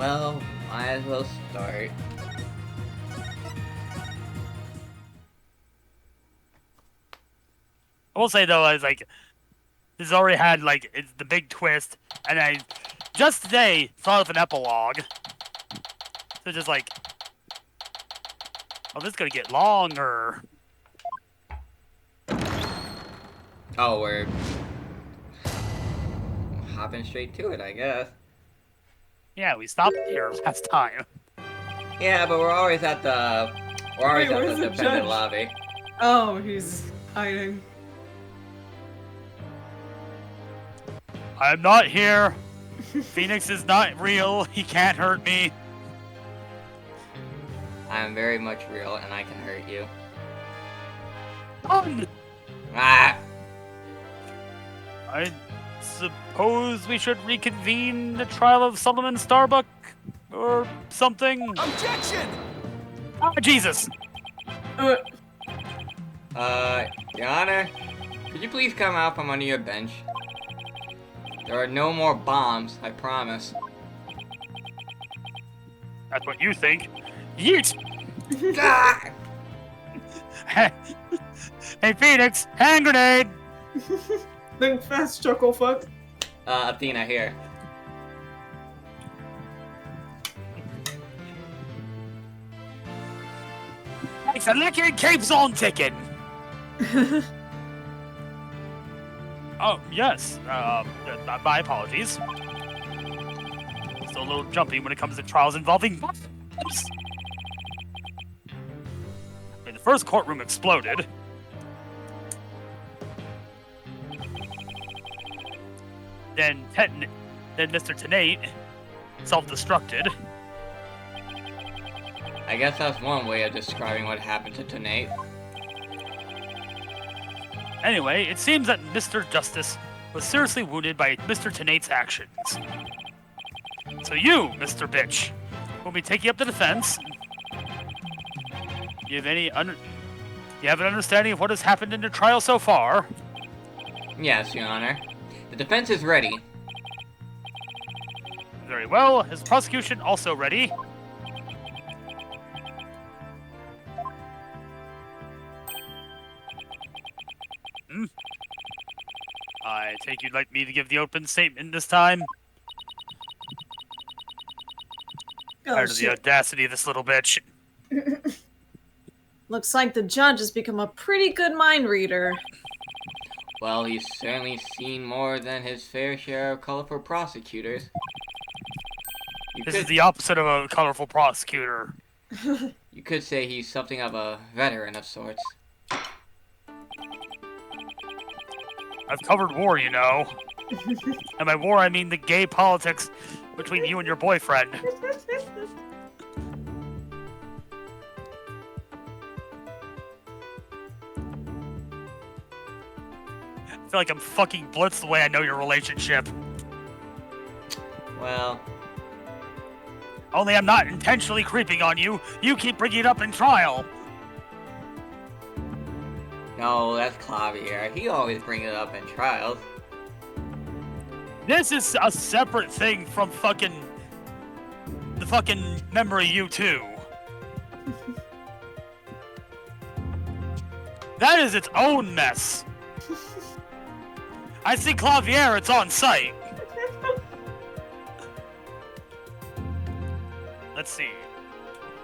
Well, might as well start. I will say though, this has already had it's the big twist, and I just today thought of an epilogue. So just oh, this is gonna get longer. Oh, we're hopping straight to it, I guess. Yeah, we stopped here last time. Yeah, but we're always at the where's the defendant judge? lobby. Oh, he's hiding. I'm not here. Phoenix is not real. He can't hurt me. I am very much real, and I can hurt you. Done. Ah! I suppose we should reconvene the trial of Solomon Starbuck or something. Objection! Oh, Jesus. Your Honor, could you please come out from under your bench? There are no more bombs, I promise. That's what you think. Yeet! Ah! Hey, Phoenix, hand grenade! Think fast, chuckle fuck. Athena here. Thanks, the liquor keeps on ticking! Oh, yes. My apologies. Still a little jumpy when it comes to trials involving bombs. The first courtroom exploded. Then Mr. Tenate self-destructed. I guess that's one way of describing what happened to Tenate. Anyway, it seems that Mr. Justice was seriously wounded by Mr. Tenate's actions. So you, Mr. Bitch, will be taking up the defense. You have an understanding of what has happened in the trial so far? Yes, Your Honor. The defense is ready. Very well. Is prosecution also ready? I take you'd like me to give the open statement this time? Oh, Tired of the audacity of this little bitch. Looks like the judge has become a pretty good mind reader. Well, he's certainly seen more than his fair share of colorful prosecutors. This is the opposite of a colorful prosecutor. You could say he's something of a veteran of sorts. I've covered war, you know. And by war, I mean the gay politics between you and your boyfriend. I feel like I'm fucking blitzed the way I know your relationship. Well, Only I'm not intentionally creeping on you. You keep bringing it up in trial. no, that's Clavier. He always brings it up in trials. This is a separate thing from the fucking memory U2. That is its own mess. I see Clavier, it's on site. Let's see.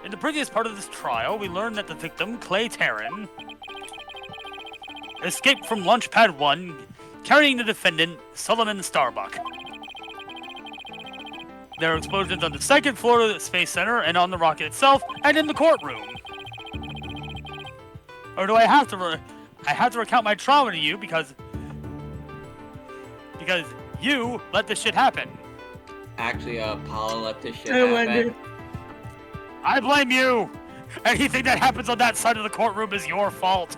In the previous part of this trial, we learned that the victim, Clay Taryn, escaped from Launchpad 1, carrying the defendant, Solomon Starbuck. There are explosions on the second floor of the Space Center and on the rocket itself, and in the courtroom. Or do I have to recount my trauma to you because you let this shit happen? Actually, Paula let this shit I happen. wonder. I blame you! Anything that happens on that side of the courtroom is your fault.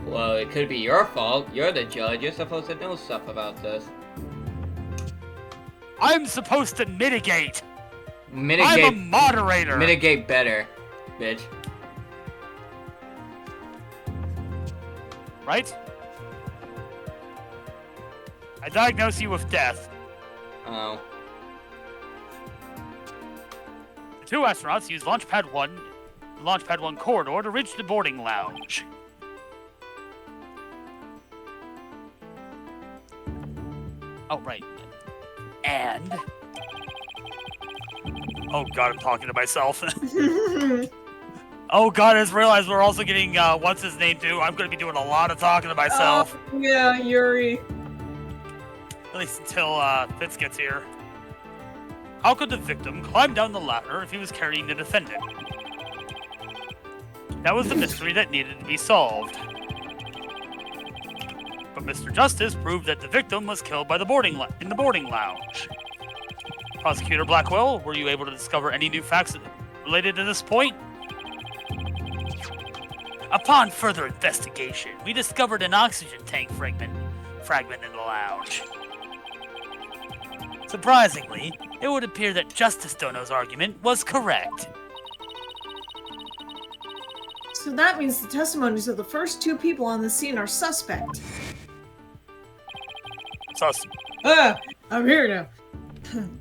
Well, it could be your fault. You're the judge. You're supposed to know stuff about this. I'm supposed to mitigate. Mitigate. I'm a moderator. Mitigate better, bitch. Right? I diagnose you with death. Oh. two astronauts used Launchpad 1 corridor to reach the boarding lounge. Oh, right. And... Oh god, I'm talking to myself. Oh god, I just realized we're also getting, what's his name too? I'm gonna be doing a lot of talking to myself. Yeah, Yuri. At least until, Fitz gets here. How could the victim climb down the ladder if he was carrying the defendant? That was the mystery that needed to be solved. But Mr. Justice proved that the victim was killed by in the boarding lounge. Prosecutor Blackwell, were you able to discover any new facts related to this point? Upon further investigation, we discovered an oxygen tank fragment in the lounge. Surprisingly, it would appear that Justice Dono's argument was correct. So that means the testimonies of the first two people on the scene are suspect. I'm here now.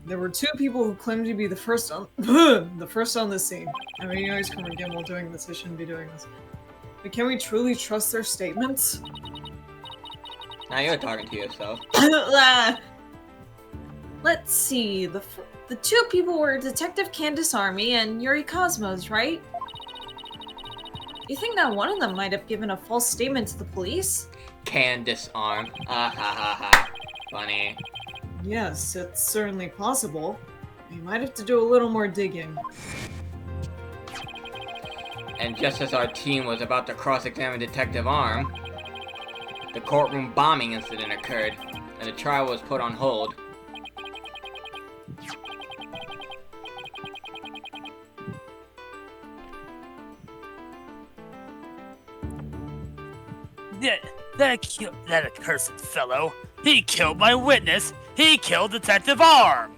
There were two people who claimed to be the first on the scene. I mean, you always come again while doing this. I shouldn't be doing this. But can we truly trust their statements? Now you're talking to yourself. Let's see. The two people were Detective Candace Army and Yuri Cosmos, right? You think that one of them might have given a false statement to the police? Candace Arm. Ah ha ha ha. Funny. Yes, it's certainly possible. You might have to do a little more digging. And just as our team was about to cross-examine Detective Arm, the courtroom bombing incident occurred, and the trial was put on hold. That accursed fellow. He killed my witness. He killed Detective Arm.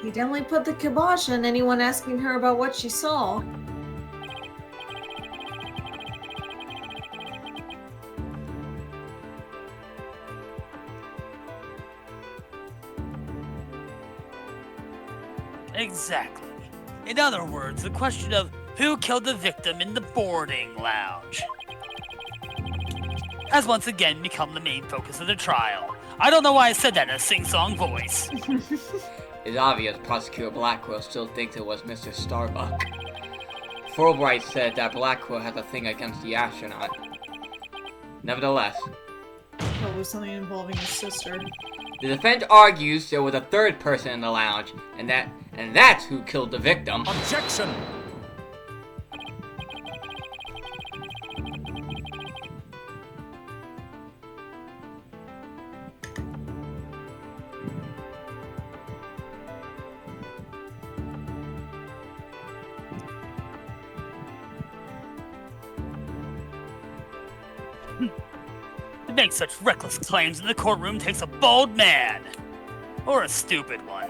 He definitely put the kibosh on anyone asking her about what she saw. Exactly. In other words, the question of who killed the victim in the boarding lounge has once again become the main focus of the trial. I don't know why I said that in a sing-song voice. It's obvious Prosecutor Blackwell still thinks it was Mr. Starbuck. Wright said that Blackwell has a thing against the astronaut. Nevertheless, Probably something involving his sister. the defense argues there was a third person in the lounge, and that's who killed the victim. Objection! To make such reckless claims in the courtroom takes a bold man. Or a stupid one.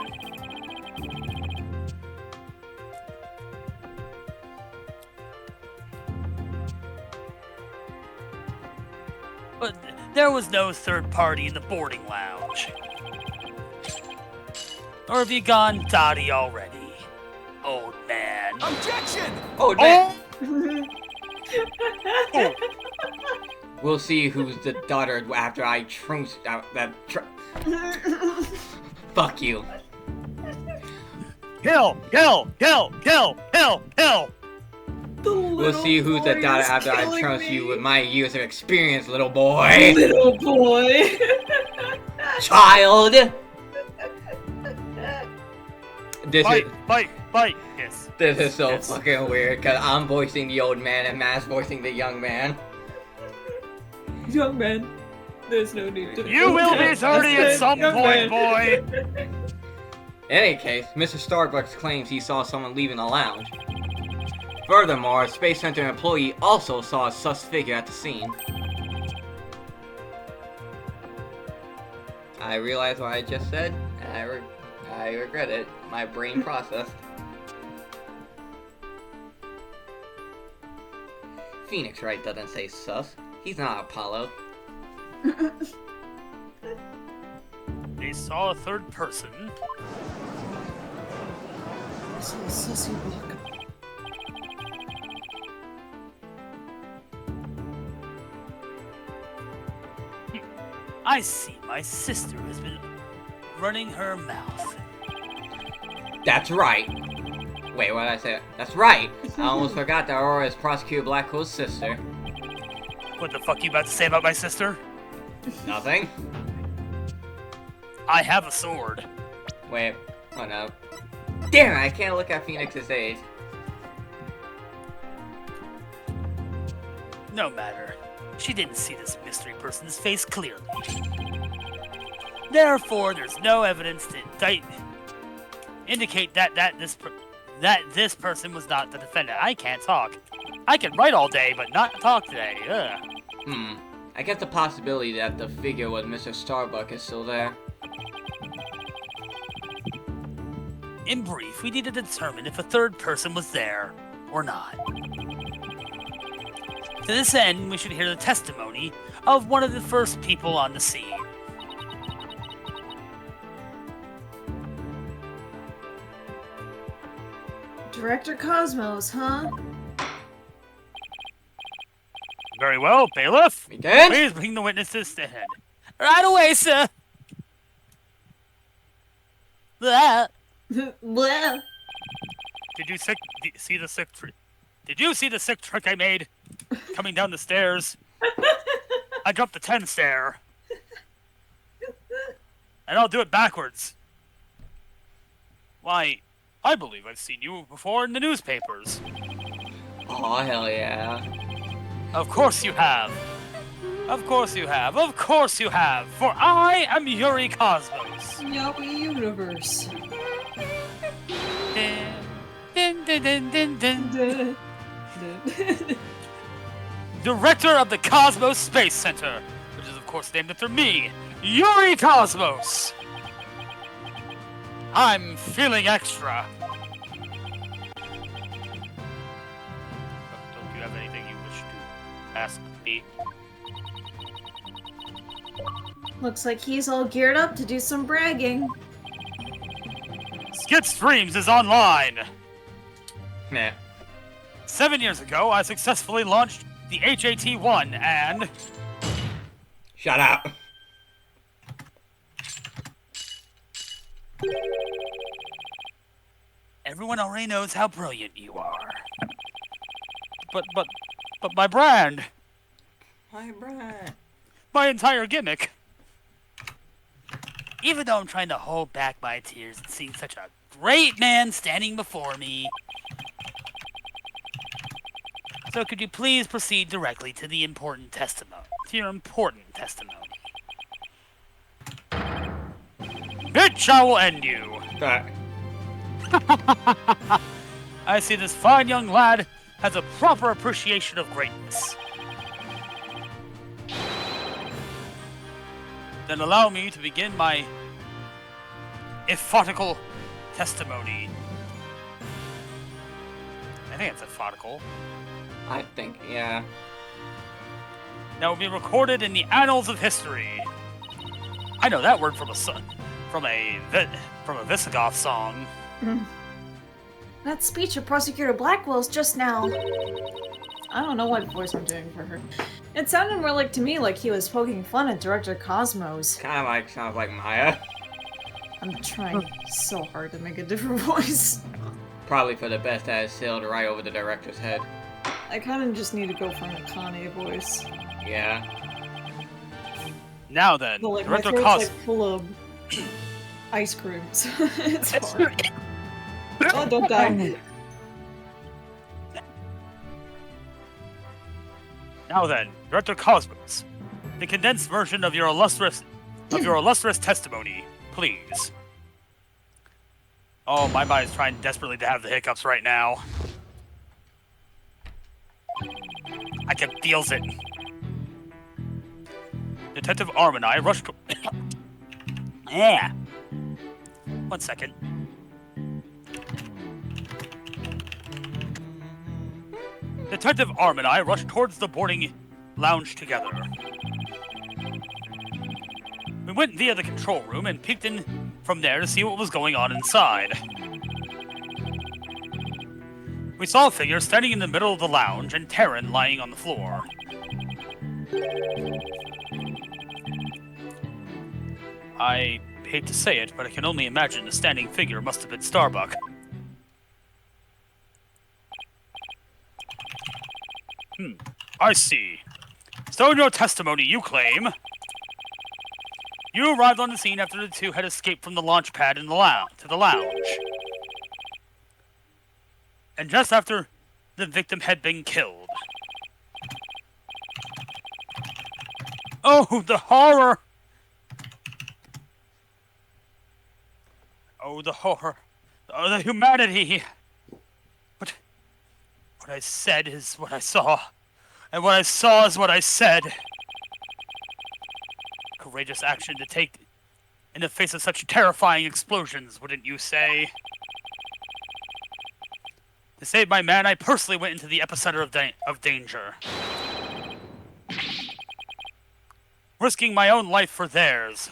But there was no third party in the boarding lounge. Or have you gone dotty already, old man? Objection! Oh, man. Oh. We'll see who's the daughter after I truce out that Fuck you. Kill! Kill! Kill! Kill! Kill! Kill! We'll see who's the daughter after I trust you with my years of experience, little boy. Little boy. Child! This is Bite! Yes. this is so Yes. fucking weird, cause I'm voicing the old man and Matt's voicing the young man. Young man, there's no need to. You will be 30 at some point, boy! In any case, Mr. Starbucks claims he saw someone leaving the lounge. Furthermore, a Space Center employee also saw a sus figure at the scene. I realize what I just said, and I regret it. My brain processed. Phoenix Wright doesn't say sus. He's not Apollo. They saw a third person. So sussy book. I see my sister has been running her mouth. That's right. Wait, what did I say? That's right. I almost forgot that Aurora is Prosecutor Blackwell's sister. What the fuck you about to say about my sister? Nothing. I have a sword. Wait. Oh no. Damn it! I can't look at Phoenix's age. No matter. She didn't see this mystery person's face clearly. Therefore, there's no evidence to indicate that this person was not the defendant. I can't talk. I can write all day, but not talk today. Ugh. I guess the possibility that the figure with Mr. Starbuck is still there. In brief, we need to determine if a third person was there or not. To this end, we should hear the testimony of one of the first people on the scene. Director Cosmos, huh? Very well, bailiff. We did? Please bring the witness to the stand. Right away, sir. Blah. Well, Did you see the sick trick? Did you see the sick trick I made coming down the stairs? I jumped the 10 stair. And I'll do it backwards. Why, I believe I've seen you before in the newspapers. Oh hell yeah. Of course you have. Of course you have. Of course you have. For I am Yuri Cosmos. Yowie Universe. Din, din, din, din, din, din. Director of the Cosmos Space Center, which is of course named after me, Yuri Cosmos. I'm feeling extra. Don't you have anything you wish to ask me? Looks like he's all geared up to do some bragging. Skit Streams is online. Nah. 7 years ago, I successfully launched the HAT-1 and... Shut up. Everyone already knows how brilliant you are. But my brand, My brand. my entire gimmick. Even though I'm trying to hold back my tears and seeing such a great man standing before me. So could you please proceed directly to the important testimony? To your important testimony. Bitch, I will end you. But I see this fine young lad has a proper appreciation of greatness. Then allow me to begin my ephatical testimony. I think it's ephatical. I think, yeah. That will be recorded in the annals of history. I know that word from a Visigoth song. That speech of Prosecutor Blackwell's just now. I don't know what voice I'm doing for her. It sounded more like to me like he was poking fun at Director Cosmos. Sounds like Maya. I'm trying so hard to make a different voice. Probably for the best that it sailed right over the director's head. I kind of just need to go for a Kanye voice. Yeah. Now then, But like my Director throat's Cos. like full of ice cream, so it's hard. Oh, don't die. Now then, Director Cosmos, the condensed version of your illustrious testimony, please. Oh, my body's trying desperately to have the hiccups right now. I can feels it. Detective Arm and I rushed to... Yeah. 1 second. Detective Arm and I rushed towards the boarding lounge together. We went via the control room and peeked in from there to see what was going on inside. We saw a figure standing in the middle of the lounge and Taryn lying on the floor. I hate to say it, but I can only imagine the standing figure must have been Starbuck. I see. So in your testimony, you claim you arrived on the scene after the two had escaped from the launch pad in the to the lounge. And just after the victim had been killed. Oh, the horror! Oh, the horror. Oh, the humanity! What I said is what I saw. And what I saw is what I said. Courageous action to take in the face of such terrifying explosions, wouldn't you say? To save my man, I personally went into the epicenter of danger. Risking my own life for theirs.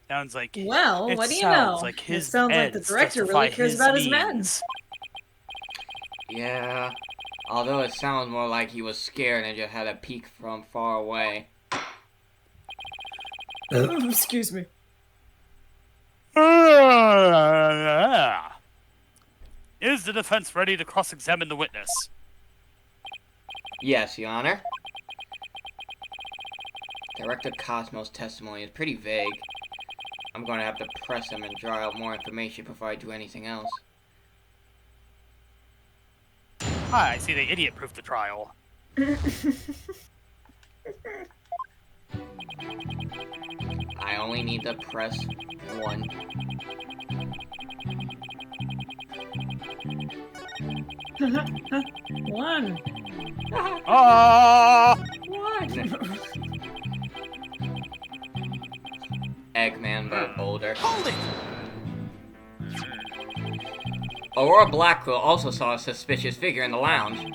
Sounds like... Well, what do you know? Like his it sounds like the ends director justify really cares about his men. means. Yeah, although it sounds more like he was scared and just had a peek from far away. Excuse me. Is the defense ready to cross-examine the witness? Yes, Your Honor. Director Cosmos' testimony is pretty vague. I'm going to have to press him and draw out more information before I do anything else. I see they idiot-proofed the trial. I only need to press 1. One. Ah! 1! Eggman, but older. Hold it! Aurora Blackwell also saw a suspicious figure in the lounge,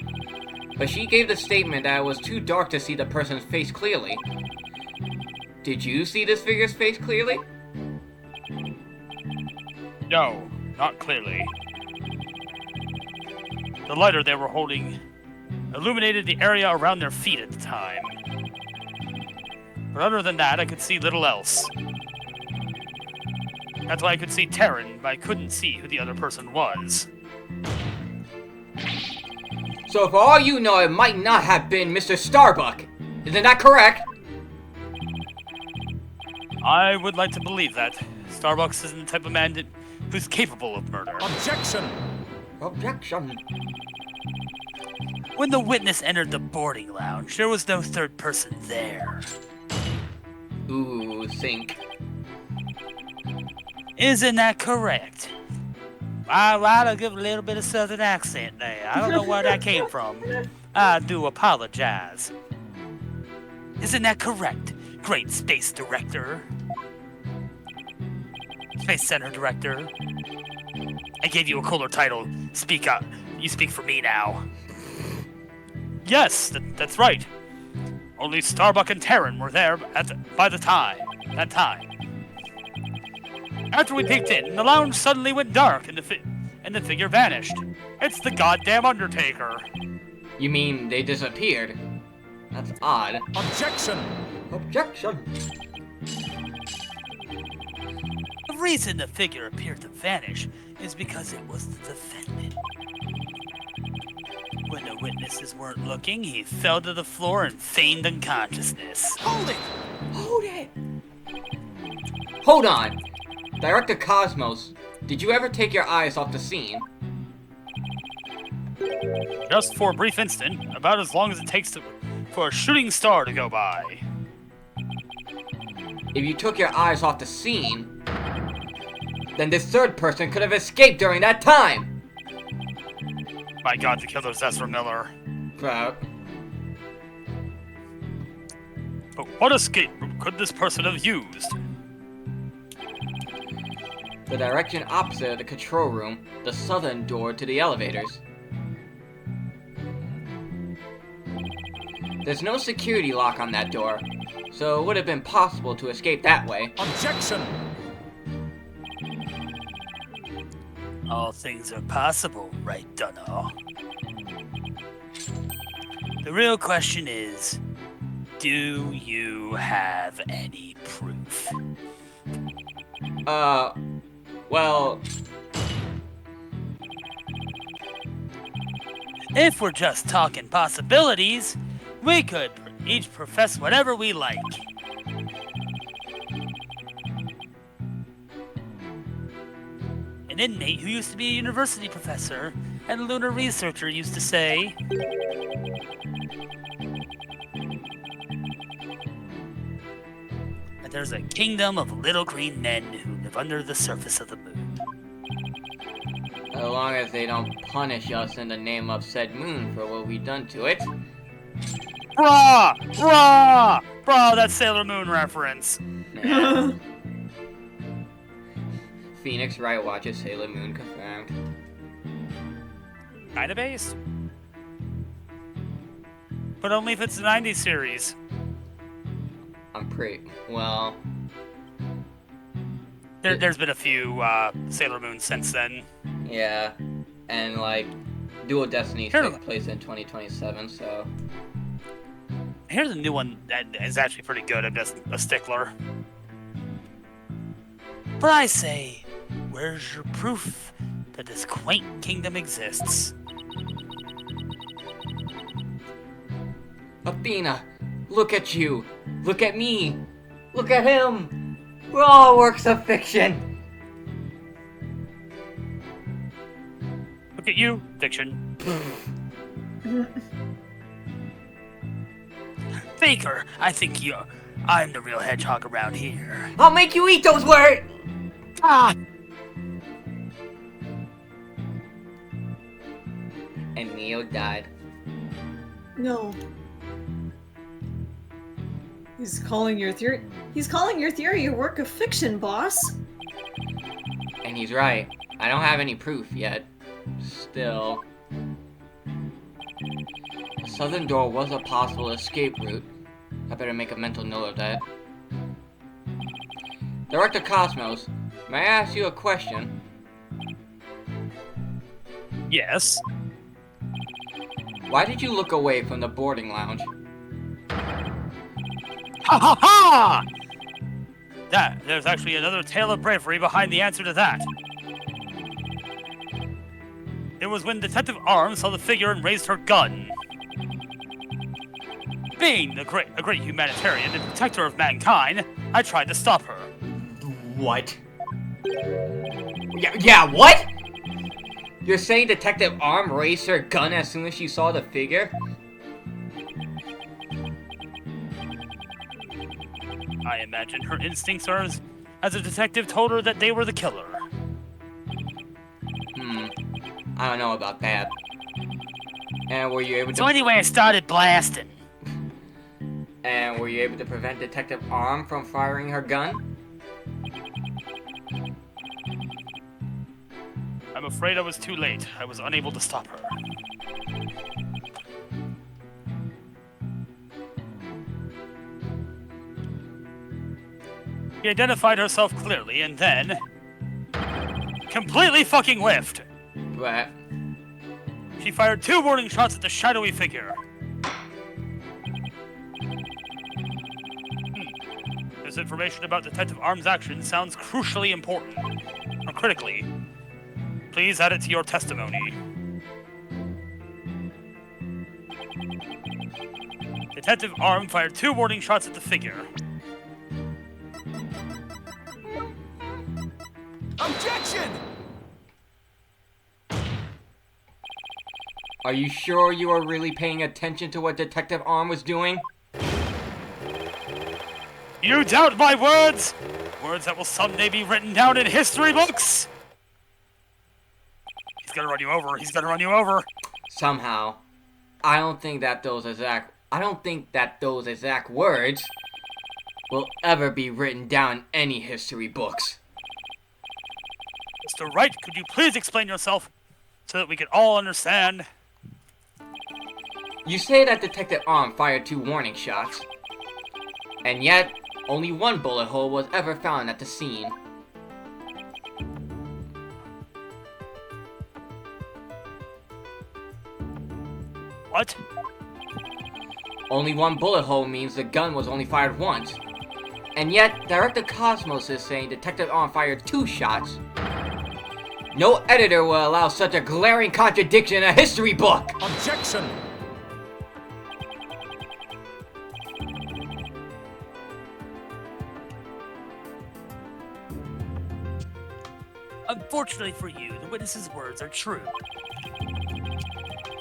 but she gave the statement that it was too dark to see the person's face clearly. Did you see this figure's face clearly? No, not clearly. The lighter they were holding illuminated the area around their feet at the time. But other than that, I could see little else. That's why I could see Taryn, but I couldn't see who the other person was. So for all you know, it might not have been Mr. Starbuck. Isn't that correct? I would like to believe that. Starbucks isn't the type of man who's capable of murder. Objection! Objection. When the witness entered the boarding lounge, there was no third person there. Ooh, think. Isn't that correct? I'll give a little bit of southern accent there. I don't know where that came from. I do apologize. Isn't that correct, great space director? Space Center director. I gave you a cooler title. Speak up. You speak for me now. Yes, that's right. Only Starbuck and Taryn were there by that time. After we peeked in, the lounge suddenly went dark and the figure vanished. It's the goddamn Undertaker. You mean they disappeared? That's odd. Objection! Objection! The reason the figure appeared to vanish is because it was the defendant. When the witnesses weren't looking, he fell to the floor and feigned unconsciousness. Hold it! Hold it! Hold on! Director Cosmos, did you ever take your eyes off the scene? Just for a brief instant, about as long as it takes for a shooting star to go by. If you took your eyes off the scene, then this third person could have escaped during that time! My God, the killer's Ezra Miller. But what escape route could this person have used? the direction opposite of the control room, the southern door to the elevators. There's no security lock on that door, so it would have been possible to escape that way. Objection! All things are possible, right, Dunno? The real question is, do you have any proof? Well... If we're just talking possibilities, we could each profess whatever we like. An inmate who used to be a university professor and a lunar researcher used to say, that there's a kingdom of little green men who live under the surface of the moon. As long as they don't punish us in the name of said moon for what we've done to it. Brah! Brah! Brah, that's Sailor Moon reference. Yeah. Phoenix Wright watches Sailor Moon confirmed. Kinda based. But only if it's a 90s series. I'm pretty... well... There's been a few Sailor Moon since then. Yeah. And, like, Duel Destinies Sure. takes place in 2027, so... Here's a new one that is actually pretty good. I'm just a stickler. But I say, where's your proof that this quaint kingdom exists? Athena, look at you. Look at me. Look at him. We're all works of fiction. Look at you, fiction. Baker, I think I'm the real hedgehog around here. I'll make you eat those words. Ah! And Neo died. No. He's calling your theory a work of fiction, boss. And he's right. I don't have any proof yet. Still. The southern door was a possible escape route. I better make a mental note of that. Director Cosmos, may I ask you a question? Yes. Why did you look away from the boarding lounge? Ha ha ha! There's actually another tale of bravery behind the answer to that. It was when Detective Arms saw the figure and raised her gun. Being a great humanitarian and protector of mankind, I tried to stop her. What? Yeah, what? You're saying Detective Arm raised her gun as soon as she saw the figure? I imagine her instincts are as a detective told her that they were the killer. I don't know about that. And were you able to... So anyway, I started blasting. And were you able to prevent Detective Arm from firing her gun? I'm afraid I was too late. I was unable to stop her. She identified herself clearly and then... completely fucking whiffed! But... She fired 2 warning shots at the shadowy figure. This information about Detective Arm's actions sounds crucially important. Or critically. Please add it to your testimony. Detective Arm fired 2 warning shots at the figure. Objection! Are you sure you are really paying attention to what Detective Arm was doing? You doubt my words? Words that will someday be written down in history books? He's gonna run you over. He's gonna run you over. Somehow. I don't think that those exact words will ever be written down in any history books. Mr. Wright, could you please explain yourself so that we can all understand? You say that Detective Arm fired 2 warning shots, and yet only 1 bullet hole was ever found at the scene. What? Only 1 bullet hole means the gun was only fired once. And yet, Director Cosmos is saying Detective Arm fired 2 shots. No editor will allow such a glaring contradiction in a history book! Objection! Unfortunately for you, the witness's words are true.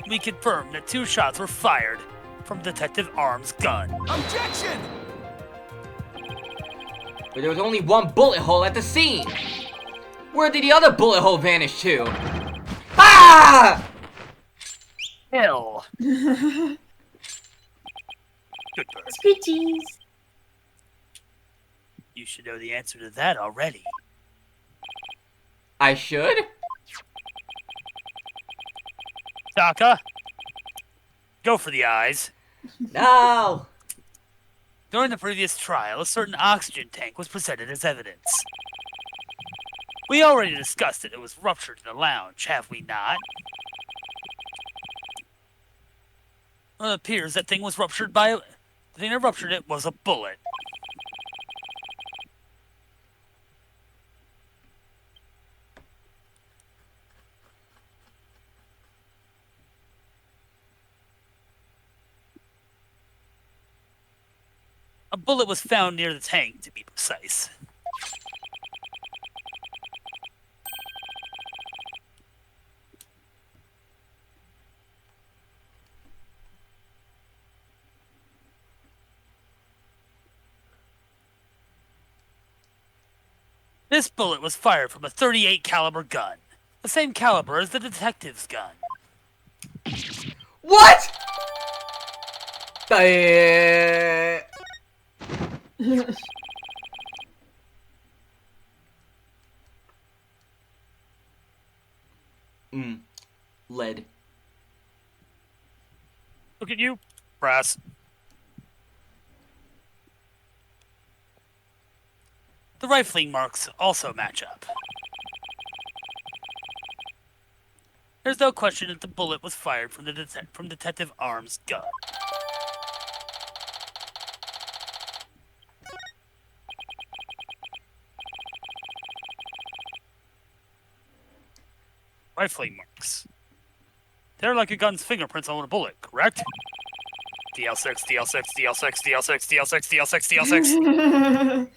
We confirm that 2 shots were fired from Detective Arm's gun. Objection! But there was only 1 bullet hole at the scene! Where did the other bullet hole vanish to? Ah! Hell. Good bird. Screechies. You should know the answer to that already. I should? Taka, go for the eyes. No! During the previous trial, a certain oxygen tank was presented as evidence. We already discussed that it was ruptured in the lounge, have we not? Well, it appears that thing was ruptured by... The thing that ruptured it was a bullet. A bullet was found near the tank, to be precise. This bullet was fired from a .38 caliber gun, the same caliber as the detective's gun. What?! Lead. Look at you, brass. The rifling marks also match up. There's no question that the bullet was fired from Detective Arm's gun. Rifling marks. They're like a gun's fingerprints on a bullet, correct? DL6, DL6, DL6, DL6, DL6, DL6, DL6.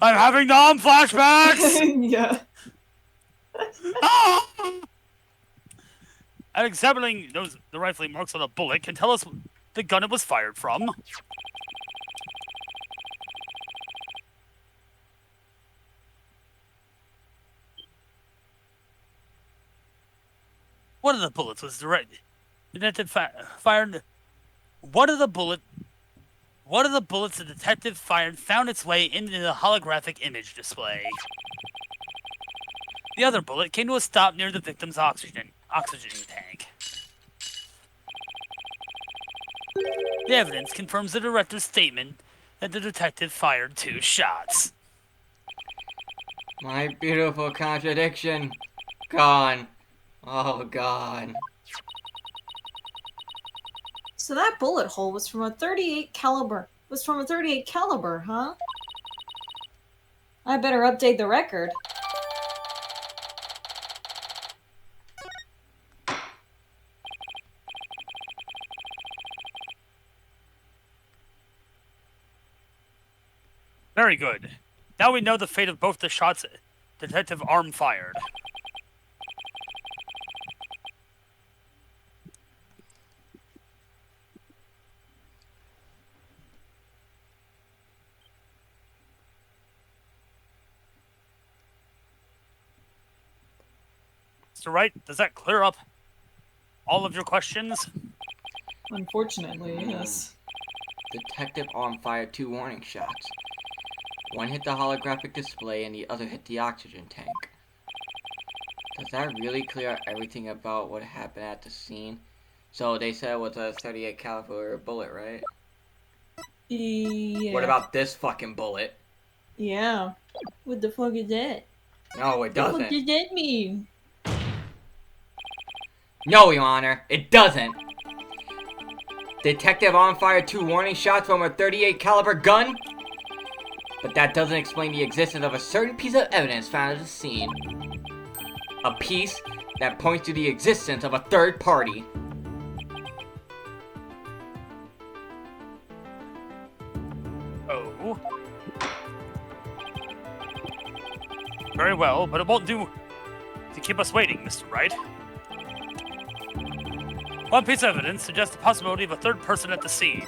I'm having flashbacks. Yeah. Ah! And examining the rifling marks on the bullet can tell us the gun it was fired from. One of the bullets was direct. Fired. One of the bullets the detective fired found its way into the holographic image display. The other bullet came to a stop near the victim's oxygen tank. The evidence confirms the director's statement that the detective fired 2 shots. My beautiful contradiction. Gone. Oh, gone. So that bullet hole was from a .38 caliber. Huh? I better update the record. Very good. Now we know the fate of both the shots Detective Arm fired. Mr. Wright, does that clear up all of your questions? Unfortunately, yes. Detective Arm fired 2 warning shots. One hit the holographic display and the other hit the oxygen tank. Does that really clear up everything about what happened at the scene? So they said it was a 38 caliber bullet, right? Yeah. What about this fucking bullet? Yeah. What the fuck is that? No, it What the fuck doesn't. does that mean? No, Your Honor, it doesn't. Detective On fired 2 warning shots from a 38 caliber gun, but that doesn't explain the existence of a certain piece of evidence found at the scene. A piece that points to the existence of a third party. Oh. Very well, but it won't do to keep us waiting, Mr. Wright. One piece of evidence suggests the possibility of a third person at the scene.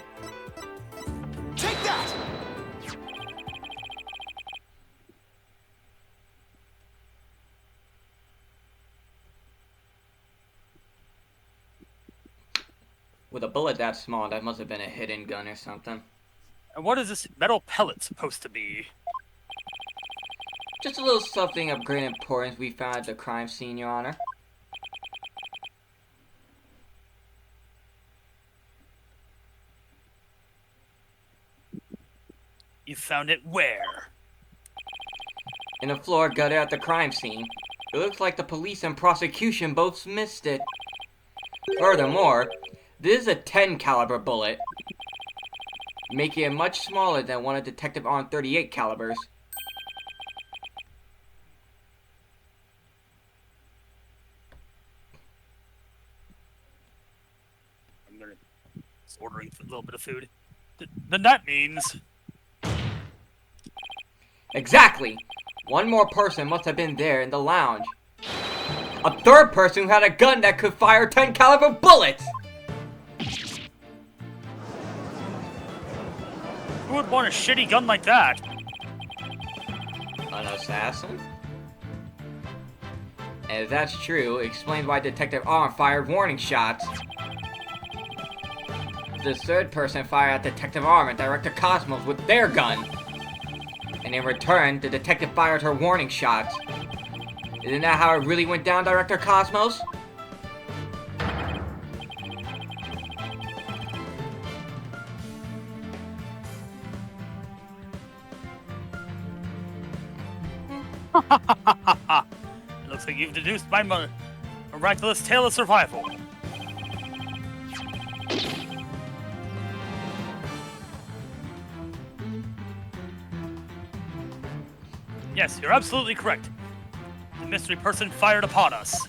Take that! With a bullet that small, that must have been a hidden gun or something. And what is this metal pellet supposed to be? Just a little something of great importance we found at the crime scene, Your Honor. You found it where? In the floor gutter at the crime scene. It looks like the police and prosecution both missed it. Furthermore, this is a 10 caliber bullet, making it much smaller than one of Detective On 38 calibers. I'm gonna just ordering a little bit of food. Then that means Exactly! One more person must have been there in the lounge. A third person who had a gun that could fire 10 caliber bullets! who would want a shitty gun like that? An assassin? And if that's true, it explains why Detective On fired warning shots. The third person fired at Detective Arm and Director Cosmos with their gun. And in return, the detective fired her warning shots. Isn't that how it really went down, Director Cosmos? It looks like you've deduced my miraculous tale of survival. Yes, you're absolutely correct. The mystery person fired upon us.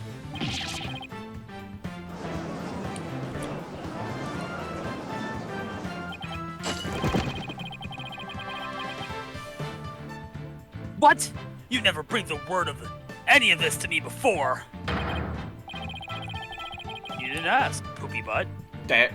What? You never breathed a word of any of this to me before. You didn't ask, poopy butt. That.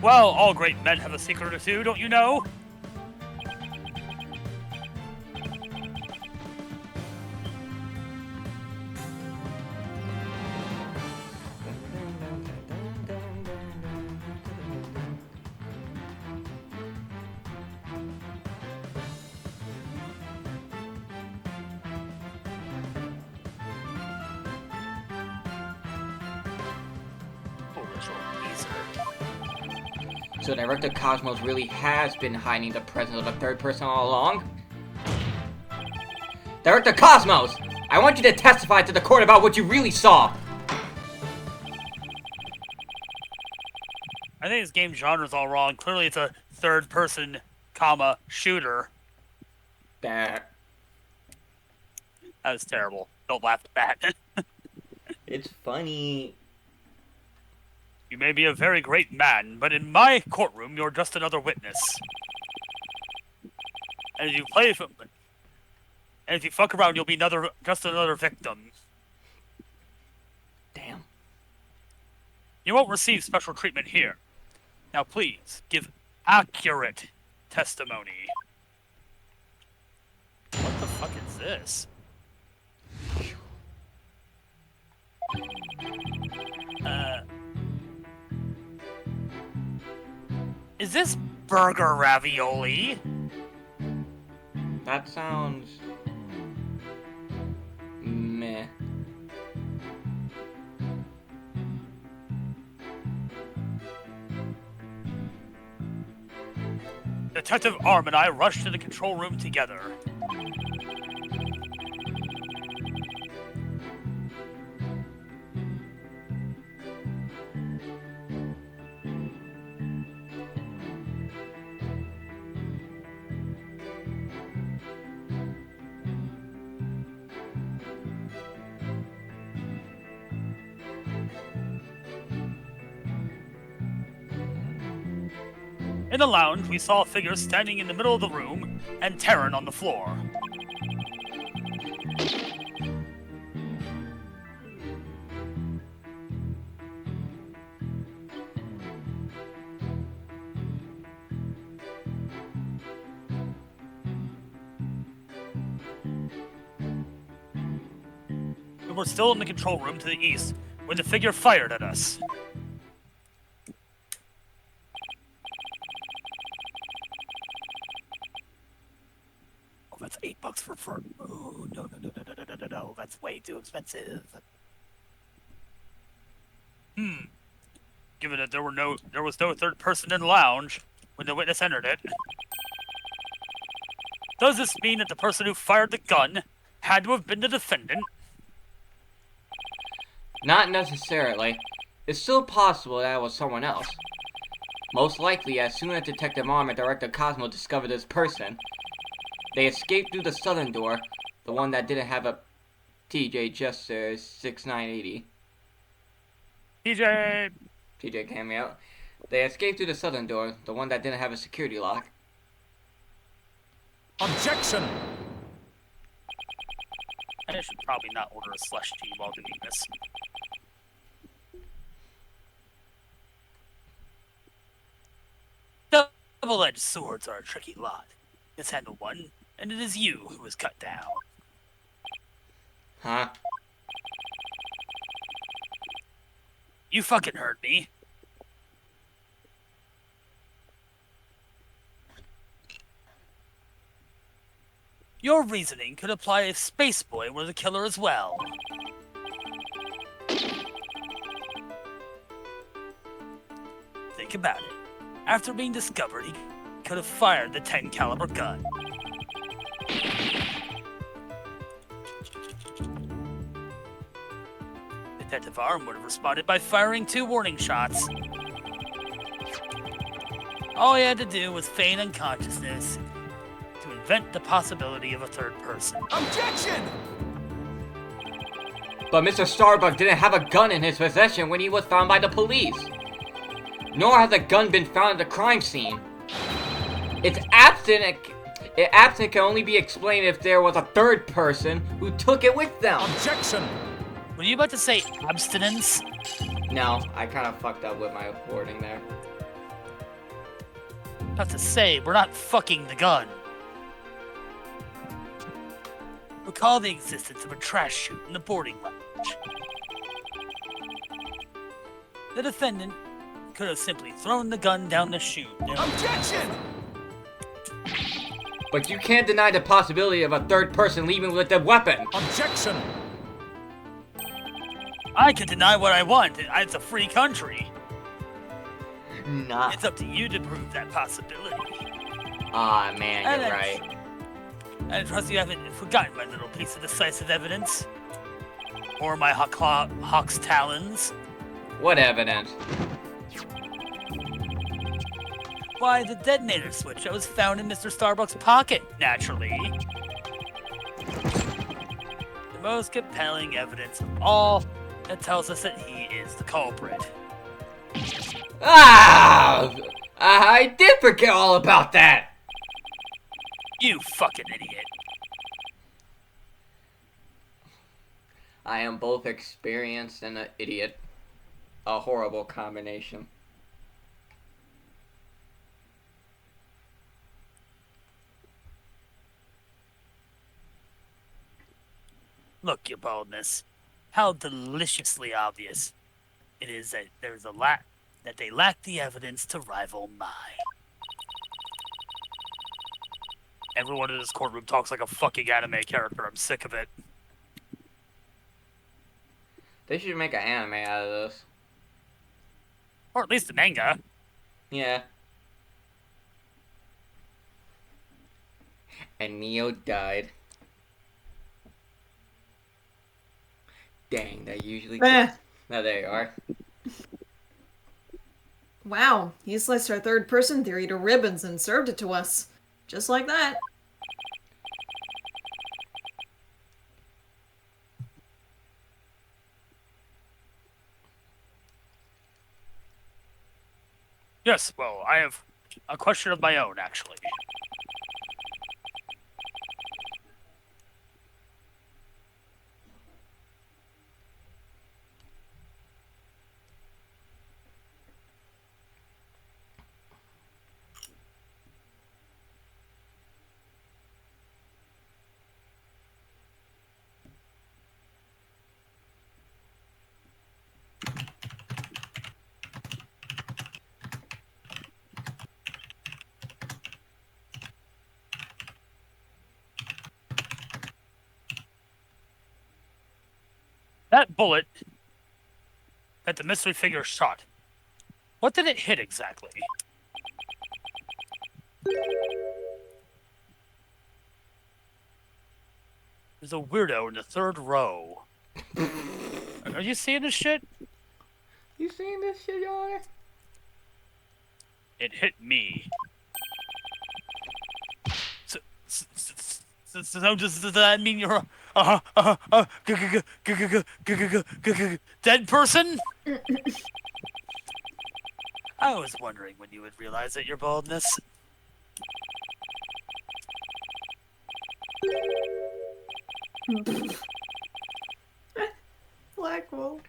Well, all great men have a secret or two, don't you know? So Director Cosmos really has been hiding the presence of a third person all along? Director Cosmos! I want you to testify to the court about what you really saw! I think this game genre's all wrong. Clearly it's a third-person, comma, shooter. That. That was terrible. Don't laugh at that. It's funny. You may be a very great man, but in my courtroom, you're just another witness. And if you and if you fuck around, you'll be just another victim. Damn. You won't receive special treatment here. Now please, give accurate testimony. What the fuck is this? Is this burger ravioli? That sounds... meh. Detective Arm and I rushed to the control room together. In the lounge, we saw a figure standing in the middle of the room and Taryn on the floor. We were still in the control room to the east when the figure fired at us. Oh, that's $8 for fur. Oh, no. That's way too expensive. Given that there was no third person in the lounge when the witness entered it, does this mean that the person who fired the gun had to have been the defendant? Not necessarily. It's still possible that it was someone else. Most likely, as soon as Detective Arm and Director Cosmo discovered this person, they escaped through the southern door, the one that didn't have a TJ Jester 6980. TJ cameo. They escaped through the southern door, the one that didn't have a security lock. Objection! I should probably not order a slush tea while doing this. Double-edged swords are a tricky lot. Let's handle one, and it is you who is cut down. Huh? You fucking heard me. Your reasoning could apply if Space Boy were the killer as well. Think about it. After being discovered, he could have fired the 10 caliber gun. Detective Arm would have responded by firing 2 warning shots. All he had to do was feign unconsciousness to invent the possibility of a third person. Objection! But Mr. Starbuck didn't have a gun in his possession when he was found by the police. Nor has a gun been found at the crime scene. It's absent. Absent can only be explained if there was a third person who took it with them. Objection! Were you about to say abstinence? No, I kind of fucked up with my wording there. About to say, we're not fucking the gun. Recall the existence of a trash chute in the boarding lounge. The defendant could have simply thrown the gun down the chute. Objection! But you can't deny the possibility of a third person leaving with the weapon. Objection! I can deny what I want. It's a free country. Nah. It's up to you to prove that possibility. Aw, man, And you're I- right. I trust you haven't forgotten my little piece of decisive evidence. Or my hawk's talons. What evidence? Why, the detonator switch that was found in Mr. Starbuck's pocket, naturally. The most compelling evidence of all that tells us that he is the culprit. Ah! I did forget all about that! You fucking idiot. I am both experienced and an idiot. A horrible combination. Look, your baldness. how deliciously obvious it is that that they lack the evidence to rival mine. Everyone in this courtroom talks like a fucking anime character. I'm sick of it. They should make an anime out of this. Or at least a manga. Yeah. And Neo died. Dang, that usually... Eh. No, there you are. Wow, he sliced our third person theory to ribbons and served it to us. Just like that. Yes, well, I have a question of my own, actually. That bullet that the mystery figure shot, what did it hit exactly? There's a weirdo in the third row. Are you seeing this shit? You seen this shit, Your Honor? It hit me. So does that mean you're a dead person? I was wondering when you would realize that your baldness. Blackwell.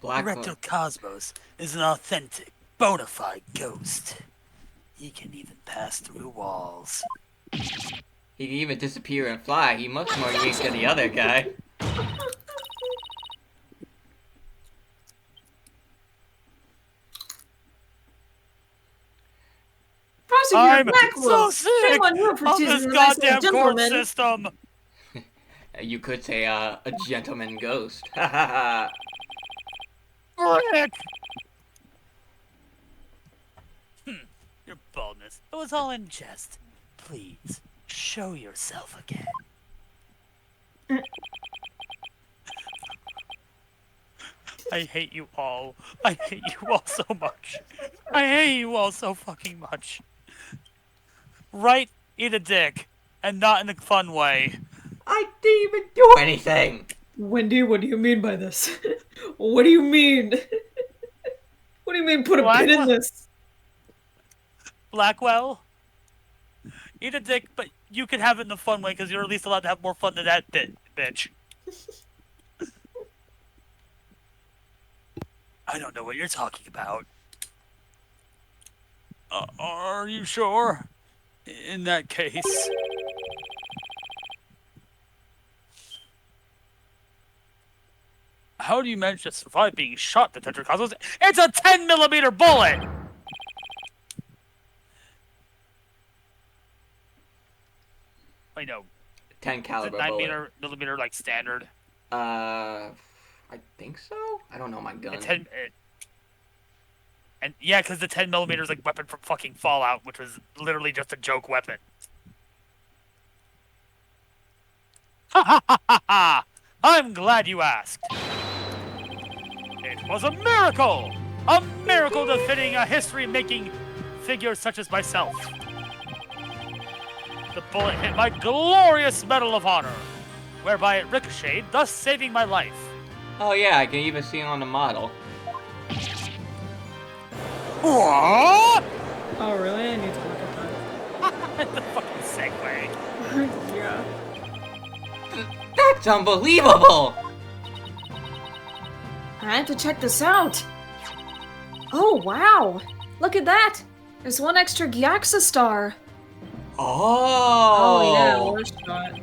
Rectal Cosmos is an authentic, bona fide ghost. He can even pass through walls. He can even disappear and fly. He much more unique than the other guy. I'm Blackwell. so sick Shame on you for of choosing this the nice goddamn little court gentleman. system. You could say a gentleman ghost. Ha ha ha. Frick! Your baldness. It was all in jest. Please, show yourself again. I hate you all. I hate you all so much. I hate you all so fucking much. Wright, eat a dick. And not in a fun way. I didn't even do anything! Wendy, what do you mean by this? What do you mean? What do you mean put a pin in this? Blackwell, eat a dick, but you can have it in a fun way because you're at least allowed to have more fun than that bitch. I don't know what you're talking about. Are you sure? In that case... How do you manage to survive being shot, Detective Cosmos? It's a 10mm bullet! Wait, no. 10 caliber bullet. 9mm, like, standard? I think so? I don't know my gun. And yeah, because the 10mm is like weapon from fucking Fallout, which was literally just a joke weapon. Ha ha ha ha ha! I'm glad you asked. It was a miracle! A miracle defeating a history-making figure such as myself. The bullet hit my glorious Medal of Honor, whereby it ricocheted, thus saving my life. Oh yeah, I can even see it on the model. What? Oh, really? I need to look at that. The fucking segue. Yeah. That's unbelievable! I have to check this out. Oh, wow. Look at that. There's one extra Gyaxa star. Oh! Oh, yeah, war shot.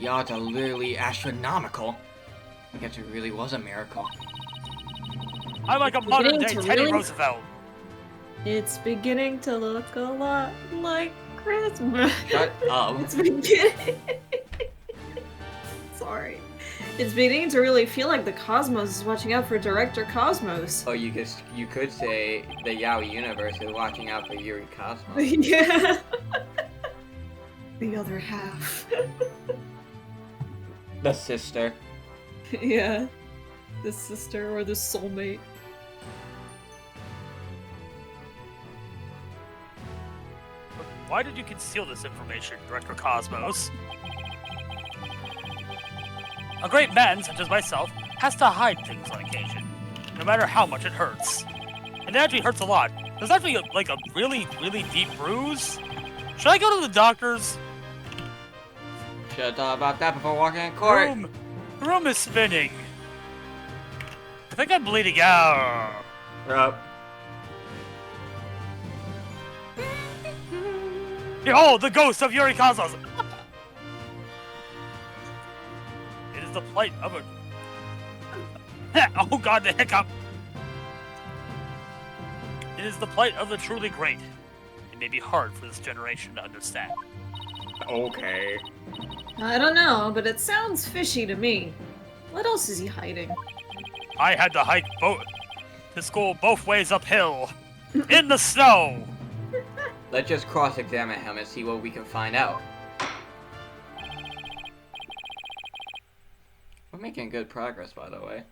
The odds are literally astronomical. I guess it really was a miracle. I'm like a It's modern beginning day to Teddy really- Roosevelt. It's beginning to look a lot like Christmas. Shut up. It's beginning. Sorry. It's beginning to really feel like the cosmos is watching out for Director Cosmos. Oh, you could say the Yaoi universe is watching out for Yuri Cosmos. Yeah. The other half. The sister. Yeah. The sister or the soulmate. Why did you conceal this information, Director Cosmos? A great man, such as myself, has to hide things on occasion, no matter how much it hurts. And it actually hurts a lot. There's actually like a really, really deep bruise. Should I go to the doctor's? Should have thought about that before walking in court. The room is spinning. I think I'm bleeding out. Behold, the ghost of Yuri Cosmos! It is the plight of a... Oh god, the hiccup! It is the plight of the truly great. It may be hard for this generation to understand. Okay. I don't know, but it sounds fishy to me. What else is he hiding? I had to hike to school both ways uphill. In the snow! Let's just cross-examine him and see what we can find out. We're making good progress, by the way.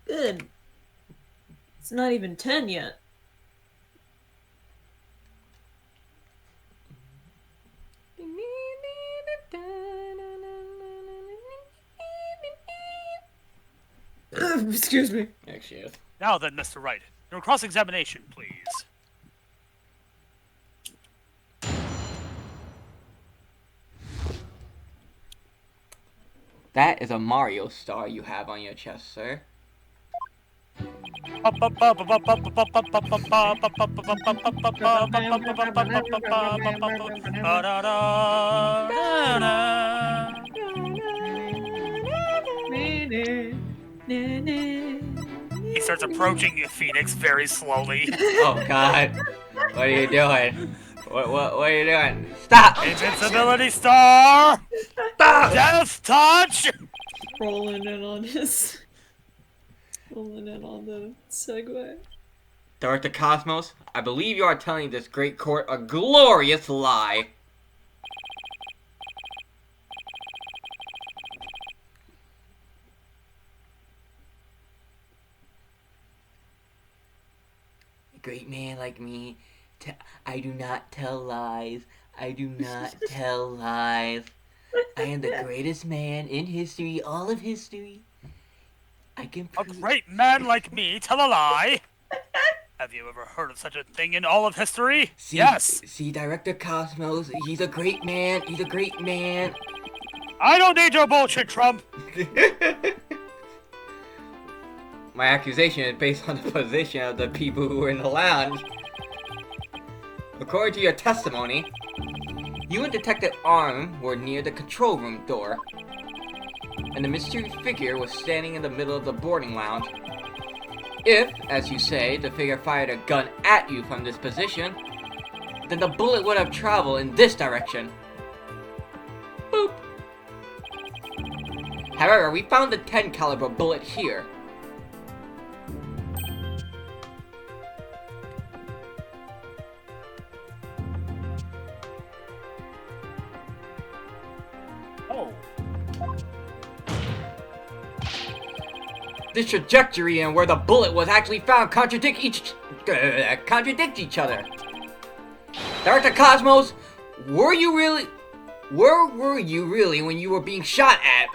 Good. It's not even 10 yet. Excuse me. Actually, yes. Now then, Mr. Wright, your cross-examination, please. That is a Mario star you have on your chest, sir. He starts approaching Phoenix very slowly. Oh God! What are you doing? What are you doing? Stop! Invincibility star! Stop! Death touch! Rolling in on his. Rolling in on the segue. Director Cosmos, I believe you are telling this great court a glorious lie. A great man like me, I do not tell lies. I do not tell lies. I am the greatest man in history, all of history. I can A prove... great man like me tell a lie? Have you ever heard of such a thing in all of history? See, Yes! See, Director Cosmos, he's a great man. He's a great man. I don't need your bullshit, Trump! My accusation is based on the position of the people who were in the lounge. According to your testimony, you and Detective Arm were near the control room door, and the mysterious figure was standing in the middle of the boarding lounge. If, as you say, the figure fired a gun at you from this position, then the bullet would have traveled in this direction. Boop. However, we found the 10 caliber bullet here. Oh. This trajectory and where the bullet was actually found contradict each other. Director Cosmos, where were you really when you were being shot at?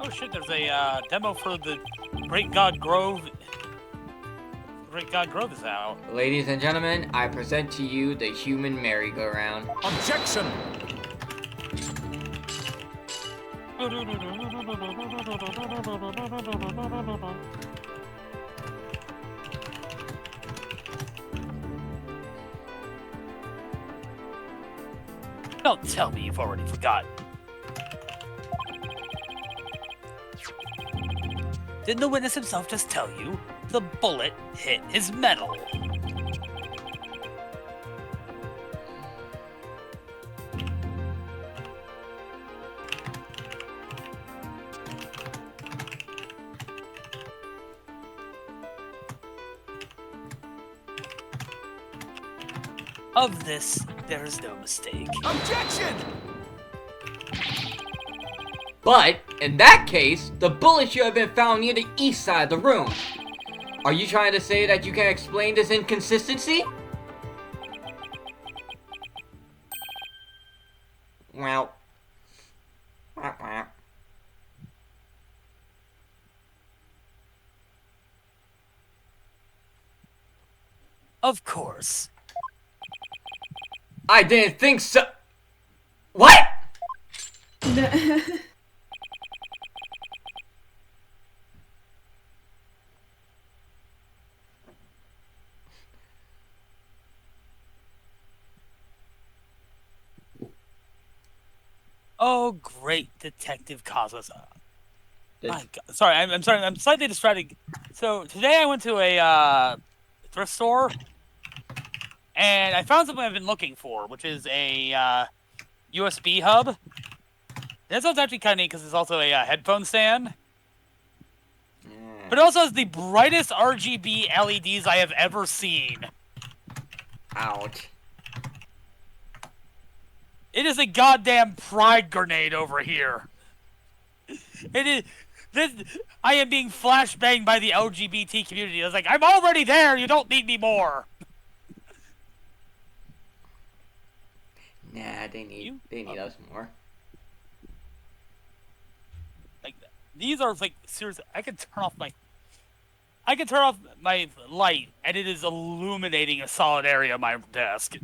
Oh shit, there's a demo for the Great God Grove. Great God Grove is out. Ladies and gentlemen, I present to you the human merry-go-round. Objection! Don't tell me you've already forgotten. Didn't the witness himself just tell you? The bullet hit his metal. Of this, there is no mistake. Objection! But, in that case, the bullet should have been found near the east side of the room. Are you trying to say that you can explain this inconsistency? Well. Of course. I didn't think so. What? Oh, great Detective Cosmos. My God. Sorry, I'm sorry. I'm slightly distracted. So today I went to a thrift store, and I found something I've been looking for, which is a USB hub. That sounds actually kind of neat because it's also a headphone stand. But it also has the brightest RGB LEDs I have ever seen. Ouch. It is a goddamn pride grenade over here. It is. This. I am being flashbanged by the LGBT community. I was like, I'm already there. You don't need me more. Nah, they need us more. Like, these are like seriously. I can turn off my light, and it is illuminating a solid area of my desk.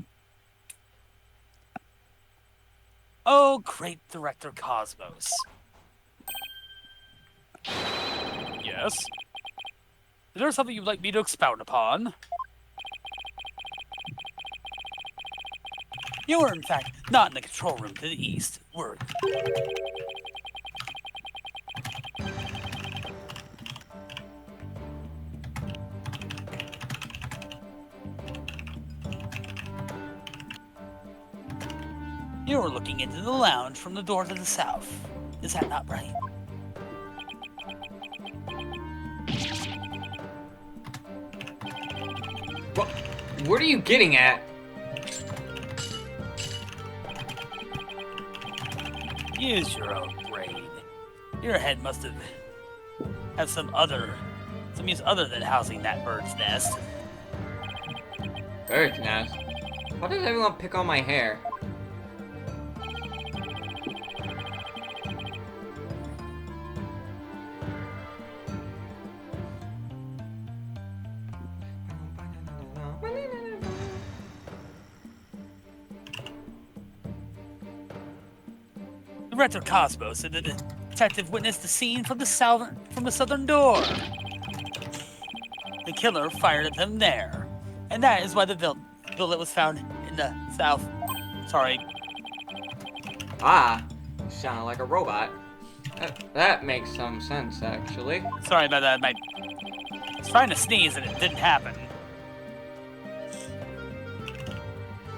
Oh, great Director Cosmos. Yes? Is there something you'd like me to expound upon? You were, in fact, not in the control room to the east, were you? You were looking into the lounge from the door to the south. Is that not right? What are you getting at? Use your own brain. Your head must have some use other than housing that bird's nest. Bird's nest? Why does everyone pick on my hair? Director Cosmos and the detective witnessed the scene from the southern door. The killer fired at them there, and that is why the bullet was found in the south. Sorry. Ah, you sound like a robot. That makes some sense, actually. Sorry about that. I was trying to sneeze and it didn't happen.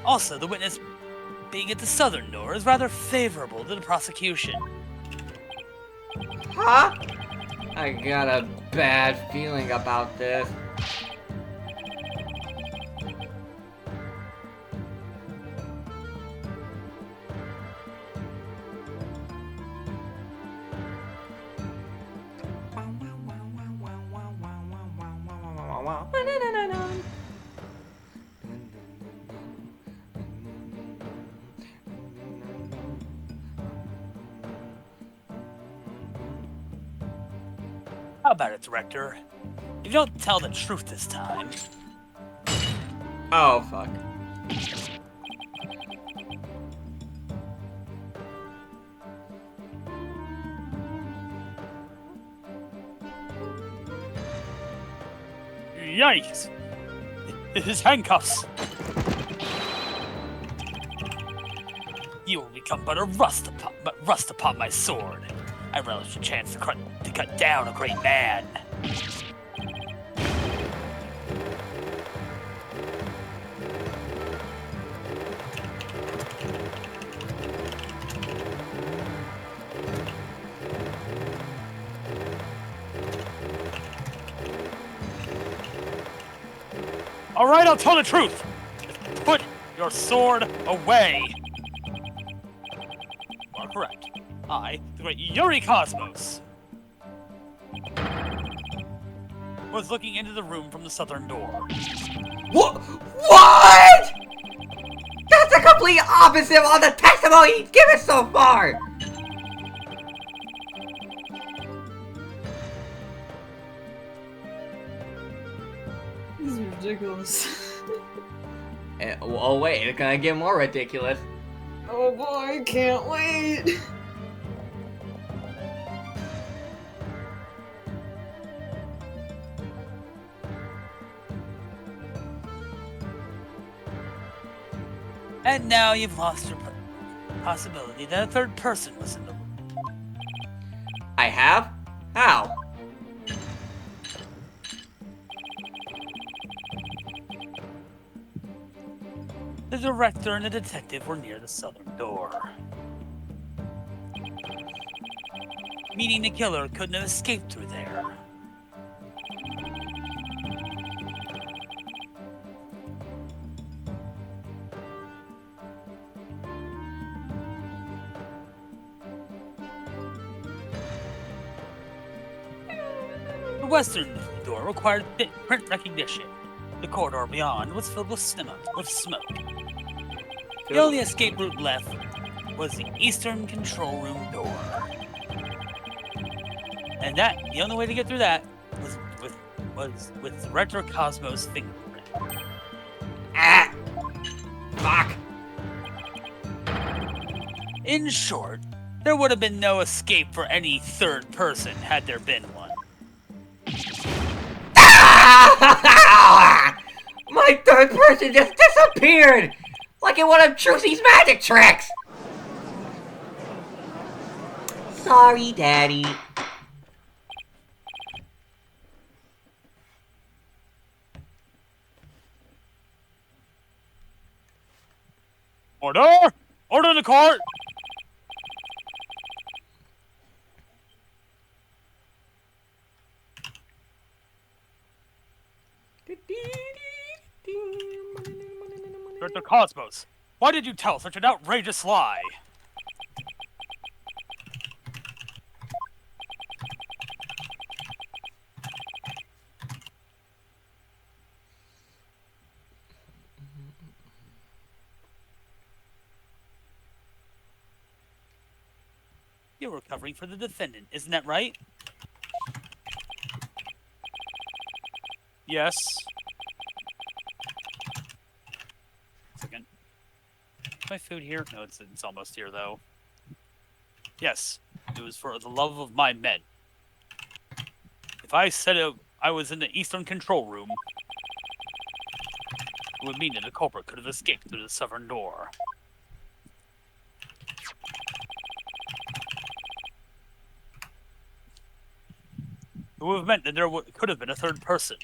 Also, the witness being at the southern door is rather favorable to the prosecution. Huh? I got a bad feeling about this. How about it, Director? If you don't tell the truth this time... Oh, fuck. Yikes! His handcuffs! You will become but rust upon my sword. I relish the chance to cut down a great man. All right, I'll tell the truth. Just put your sword away. You are correct. I, the great Yuri Cosmos, was looking into the room from the southern door. What? That's the complete opposite of all the testimony he's given so far! This is ridiculous. Oh wait, it's gonna get more ridiculous. Oh boy, I can't wait. And now you've lost your possibility that a third person was in the room. I have? How? The director and the detective were near the southern door, meaning the killer couldn't have escaped through there. The western door required print recognition. The corridor beyond was filled with smoke. The only escape route left was the eastern control room door. And the only way to get through that was with Retro Cosmos' fingerprint. Ah! Fuck! In short, there would have been no escape for any third person had there been one. Ah! My third person just disappeared! Like in one of Trucy's magic tricks! Sorry, Daddy. Order! Order in the court! Dr. Cosmos, why did you tell such an outrageous lie? You're recovering for the defendant, isn't that right? Yes. Second. Is my food here? No, it's almost here, though. Yes, it was for the love of my men. If I said I was in the eastern control room, it would mean that the culprit could have escaped through the southern door. It would have meant that there could have been a third person.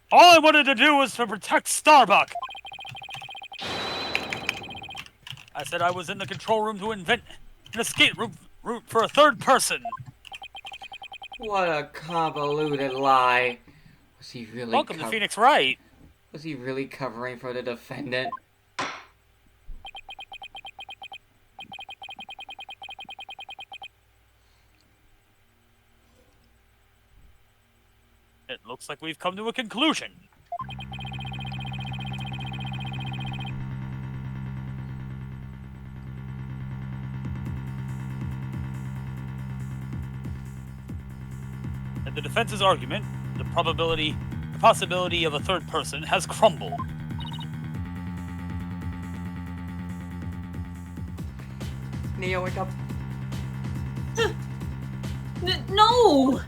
All I wanted to do was to protect Starbuck! I said I was in the control room to invent an escape route for a third person. What a convoluted lie. Was he really Welcome to Phoenix Wright. Was he really covering for the defendant? It looks like we've come to a conclusion. In the defense's argument, the possibility of a third person has crumbled. Neo, wake up. No!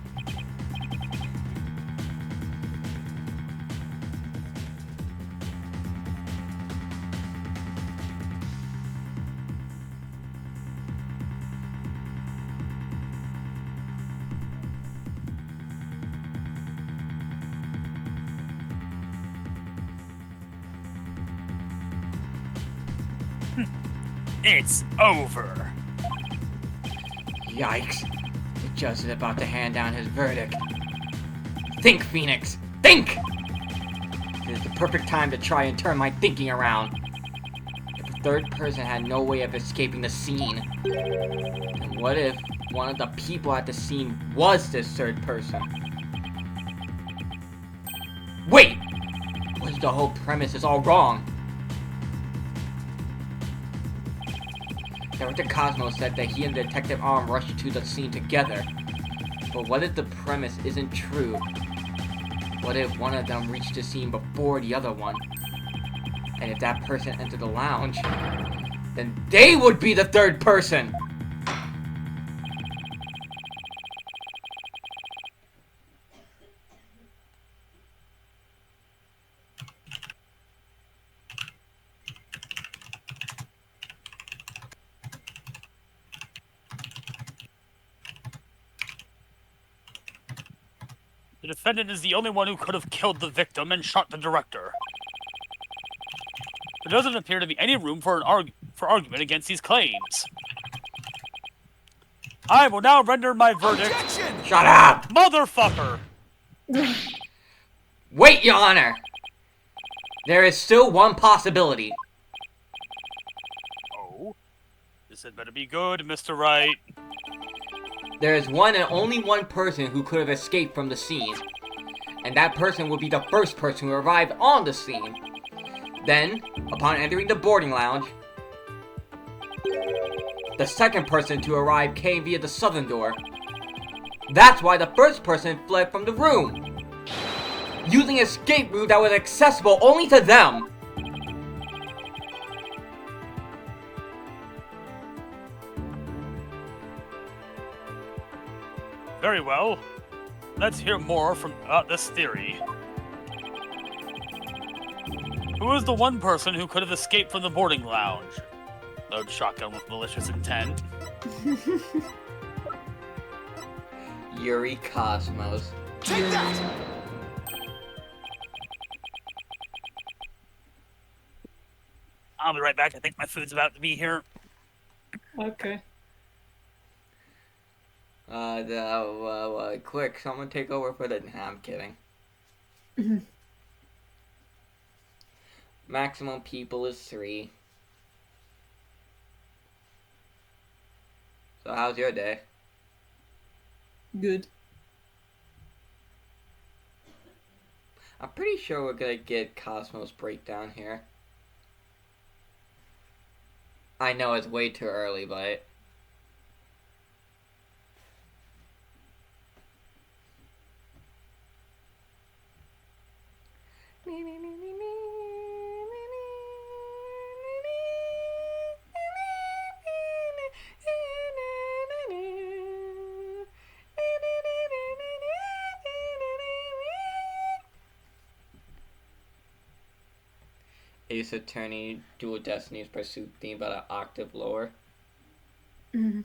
It's over. Yikes. The judge is about to hand down his verdict. Think, Phoenix! Think! It is the perfect time to try and turn my thinking around. If the third person had no way of escaping the scene, then what if one of the people at the scene was this third person? Wait! What if the whole premise is all wrong? Director Cosmo said that he and Detective Arm rushed to the scene together. But what if the premise isn't true? What if one of them reached the scene before the other one? And if that person entered the lounge, then they would be the third person! The defendant is the only one who could have killed the victim and shot the director. There doesn't appear to be any room for argument against these claims. I will now render my verdict. Objection! Shut up! Motherfucker! Wait, Your Honor! There is still one possibility. Oh? This had better be good, Mr. Wright. There is one and only one person who could have escaped from the scene. And that person would be the first person who arrived on the scene. Then, upon entering the boarding lounge, the second person to arrive came via the southern door. That's why the first person fled from the room, using an escape route that was accessible only to them. Very well. Let's hear more about this theory. Who is the one person who could have escaped from the boarding lounge? Load shotgun with malicious intent. Yuri Cosmos. Take that! I'll be right back. I think my food's about to be here. Okay. Quick, someone take over for the... Nah, I'm kidding. Maximum people is 3. So how's your day? Good. I'm pretty sure we're gonna get Cosmos breakdown here. I know it's way too early, but... Ace Attorney Duel Destines Pursuit theme but an octave lower. Mhm.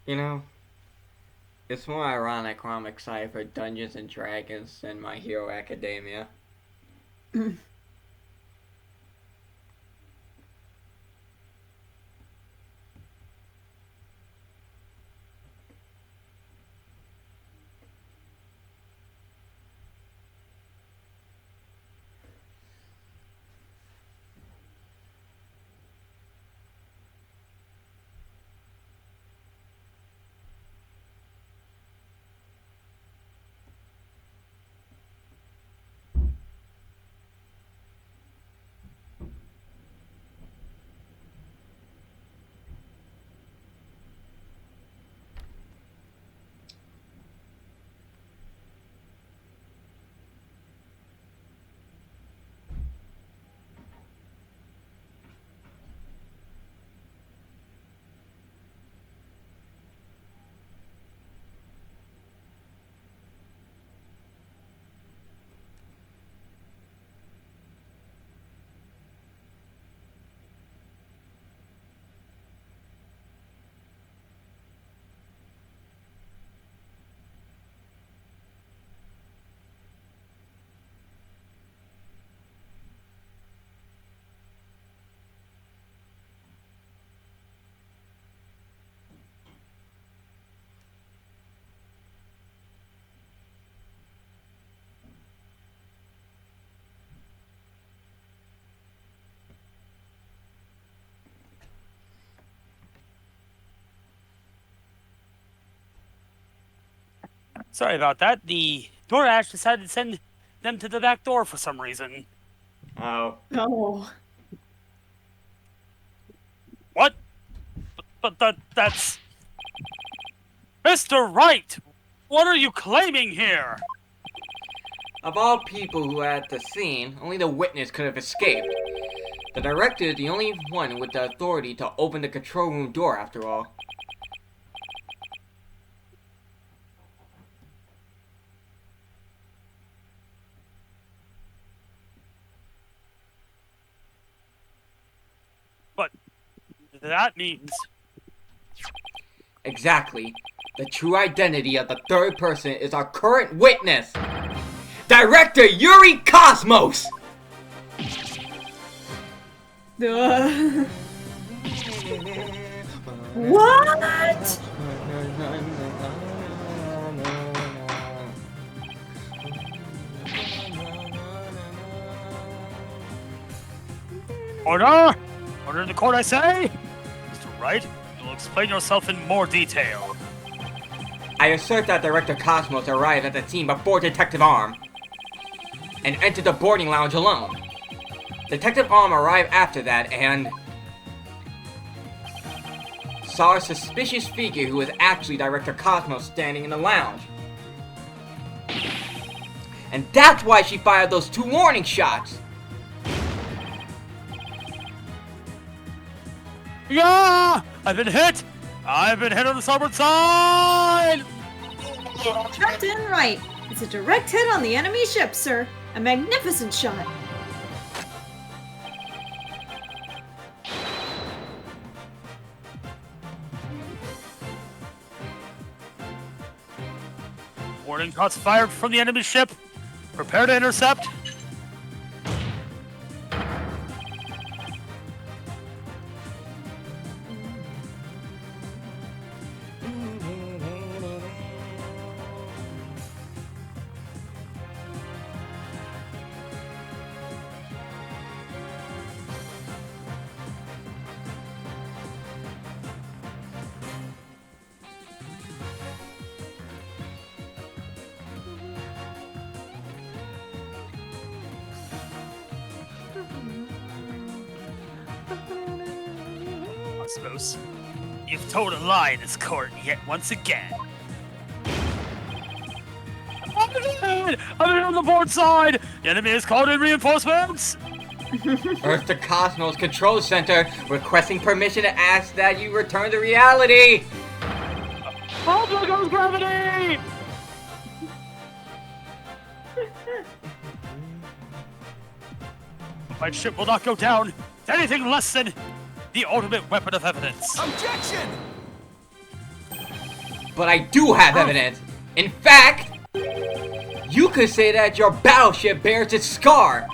You know, it's more ironic when I'm excited for Dungeons and Dragons than My Hero Academia. Sorry about that. The DoorDash decided to send them to the back door for some reason. Oh. No. What? That's... Mr. Wright! What are you claiming here? Of all people who were at the scene, only the witness could have escaped. The director is the only one with the authority to open the control room door, after all. But that means... Exactly. The true identity of the third person is our current witness, Director Yuri Cosmos! What? Order! Order in the court, I say! Mr. Wright, you'll explain yourself in more detail. I assert that Director Cosmos arrived at the scene before Detective Arm and entered the boarding lounge alone. Detective Arm arrived after that and saw a suspicious figure who was actually Director Cosmos standing in the lounge. And that's why she fired those 2 warning shots. Yeah! I've been hit! I've been hit on the starboard side! Captain Wright, it's a direct hit on the enemy ship, sir. A magnificent shot. Warning shots fired from the enemy ship. Prepare to intercept. Cosmos, you've told a lie in this court yet once again. I'm in on the port side! The enemy has called in reinforcements! Earth to Cosmos Control Center, requesting permission to ask that you return to reality! Oh, there goes gravity! My ship will not go down to anything less than the ultimate weapon of evidence. Objection! But I do have evidence. In fact, you could say that your battleship bears its scar.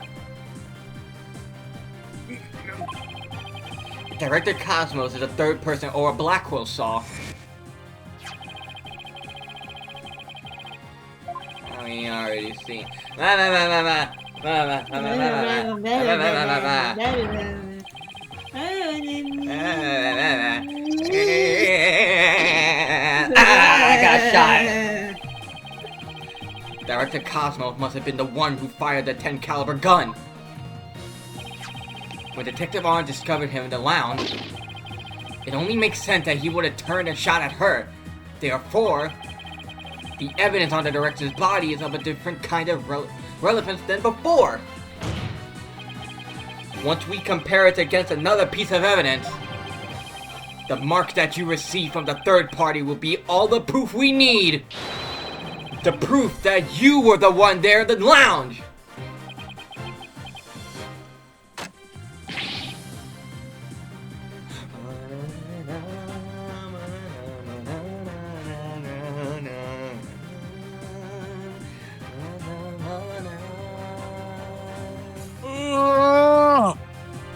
Director Cosmos is a third person Aura Blackwell saw. Oh, you already seen. I got shot. Director Cosmos must have been the one who fired the 10 caliber gun. When Detective Arn discovered him in the lounge, it only makes sense that he would have turned and shot at her. Therefore, the evidence on the director's body is of a different kind of relevance than before. Once we compare it against another piece of evidence, the mark that you receive from the third party will be all the proof we need. The proof that you were the one there in the lounge.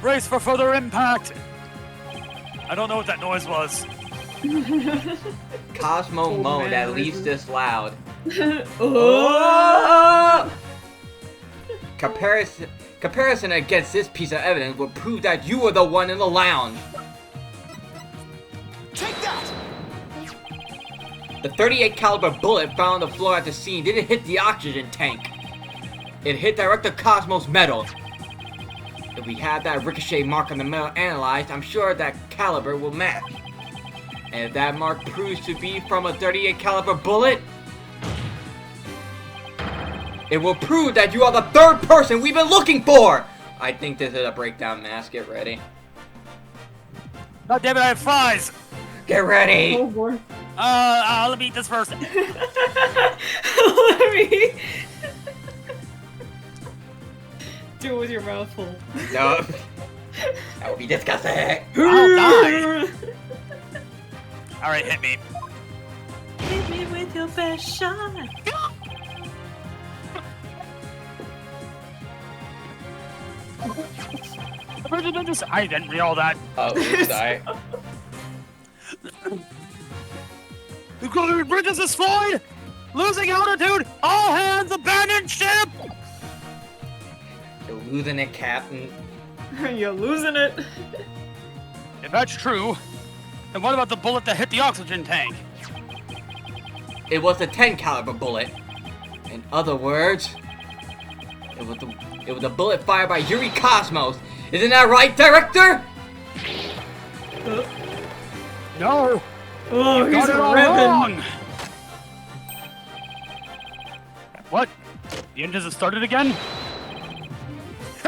Brace for further impact! I don't know what that noise was. Cosmo moaned at least this loud. Oh! Comparison against this piece of evidence will prove that you were the one in the lounge. Take that! The 38 caliber bullet found on the floor at the scene didn't hit the oxygen tank. It hit Director Cosmos' metal. If we had that ricochet mark on the metal analyzed, I'm sure that caliber will match. And if that mark proves to be from a 38 caliber bullet, it will prove that you are the third person we've been looking for! I think this is a breakdown mask. Get ready. God damn it, I have fries! Get ready! Oh boy. Let me eat this first. Let me do it with your mouth full. No. That would be disgusting. I'll die. Alright, hit me. Hit me with your best shot. I didn't read all that. Oh, oops, sorry. The bridges destroyed! Losing altitude! All hands abandon ship! You're losing it, Captain. You're losing it. If that's true, then what about the bullet that hit the oxygen tank? It was a 10 caliber bullet. In other words, it was a bullet fired by Yuri Cosmos. Isn't that right, Director? No! Oh, he's Got it all ripping. wrong! What? The engines have started again?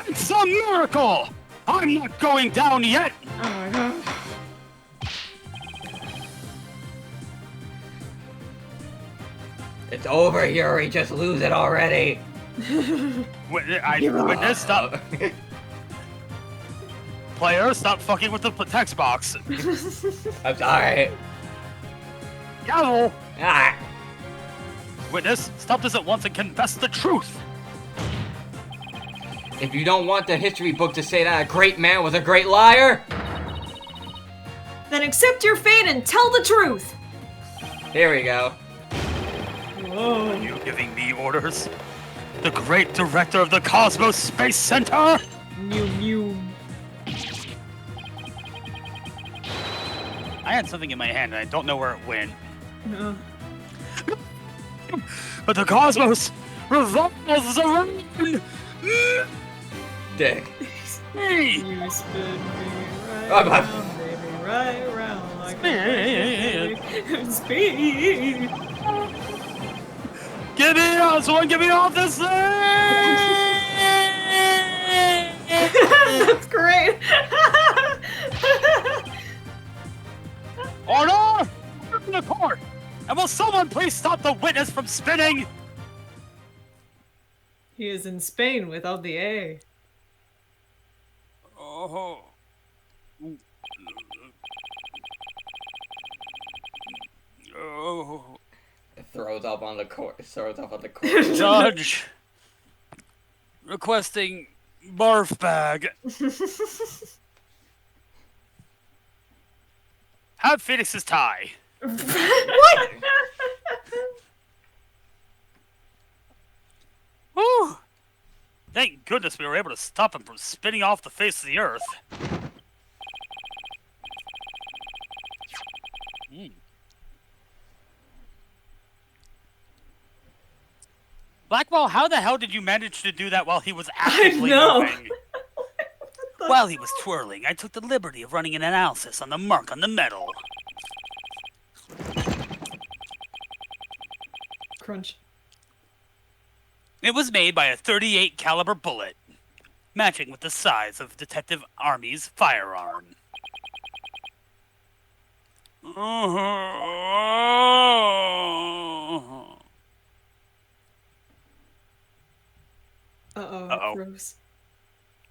It's a miracle! I'm not going down yet! Oh my god. It's over, Yuri. Just lose it already. Witness, stop. Player, stop fucking with the text box. I'm sorry. Gavel! Ah. Witness, stop this at once and confess the truth! If you don't want the history book to say that a great man was a great liar, Then accept your fate and tell the truth. here we go. Whoa. Are you giving me orders? The great director of the Cosmos Space Center? Mew mew. I had something in my hand and I don't know where it went. No. But the Cosmos revolves around Dick. me! You spin me right I'm- round, baby, right round like Spin. a speed. Get me out! Someone get me off this thing! That's great. Order! Open the court! And will someone please stop the witness from spinning? He is in Spain without the A. Oh. Throws up on the court. Judge. Requesting barf bag. Have Phoenix's tie. What? Whew. Thank goodness we were able to stop him from spinning off the face of the earth. Blackwell, how the hell did you manage to do that while he was actively moving? While he was twirling, I took the liberty of running an analysis on the mark on the metal. Crunch. It was made by a .38 caliber bullet, matching with the size of Detective Army's firearm. Uh-oh. Gross.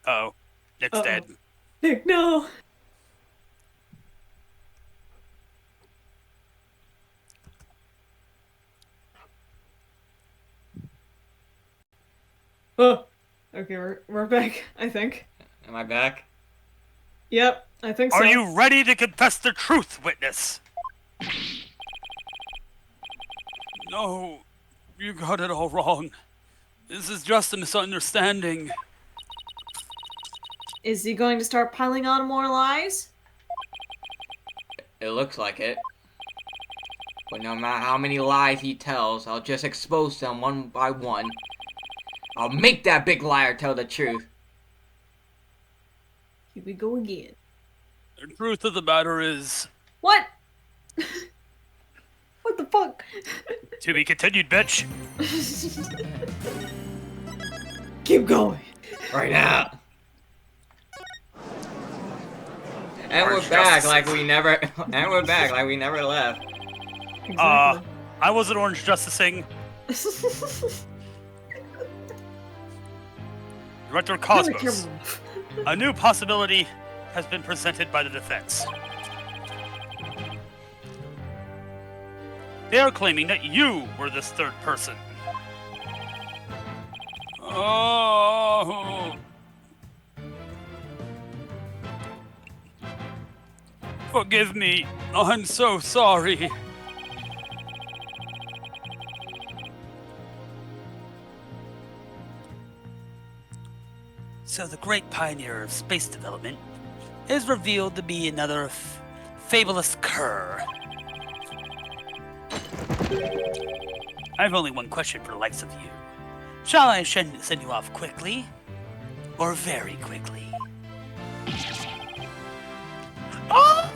Oh, Nick's dead. Nick, no! Oh, okay, we're back, I think. Am I back? Yep, I think so. Are you ready to confess the truth, witness? No, you got it all wrong. This is just a misunderstanding. Is he going to start piling on more lies? It looks like it. But no matter how many lies he tells, I'll just expose them one by one. I'll make that big liar tell the truth. Here we go again. The truth of the matter is... What? What the fuck? To be continued, bitch. Keep going. Right now. And we're back like we never. And we're back like we never left. Exactly. I wasn't orange justicing. Director Cosmos. A new possibility has been presented by the defense. They are claiming that you were this third person. Oh. Forgive me. I'm so sorry. So the great pioneer of space development is revealed to be another fabulous cur. I have only one question for the likes of you. Shall I send you off quickly? Or very quickly? Oh!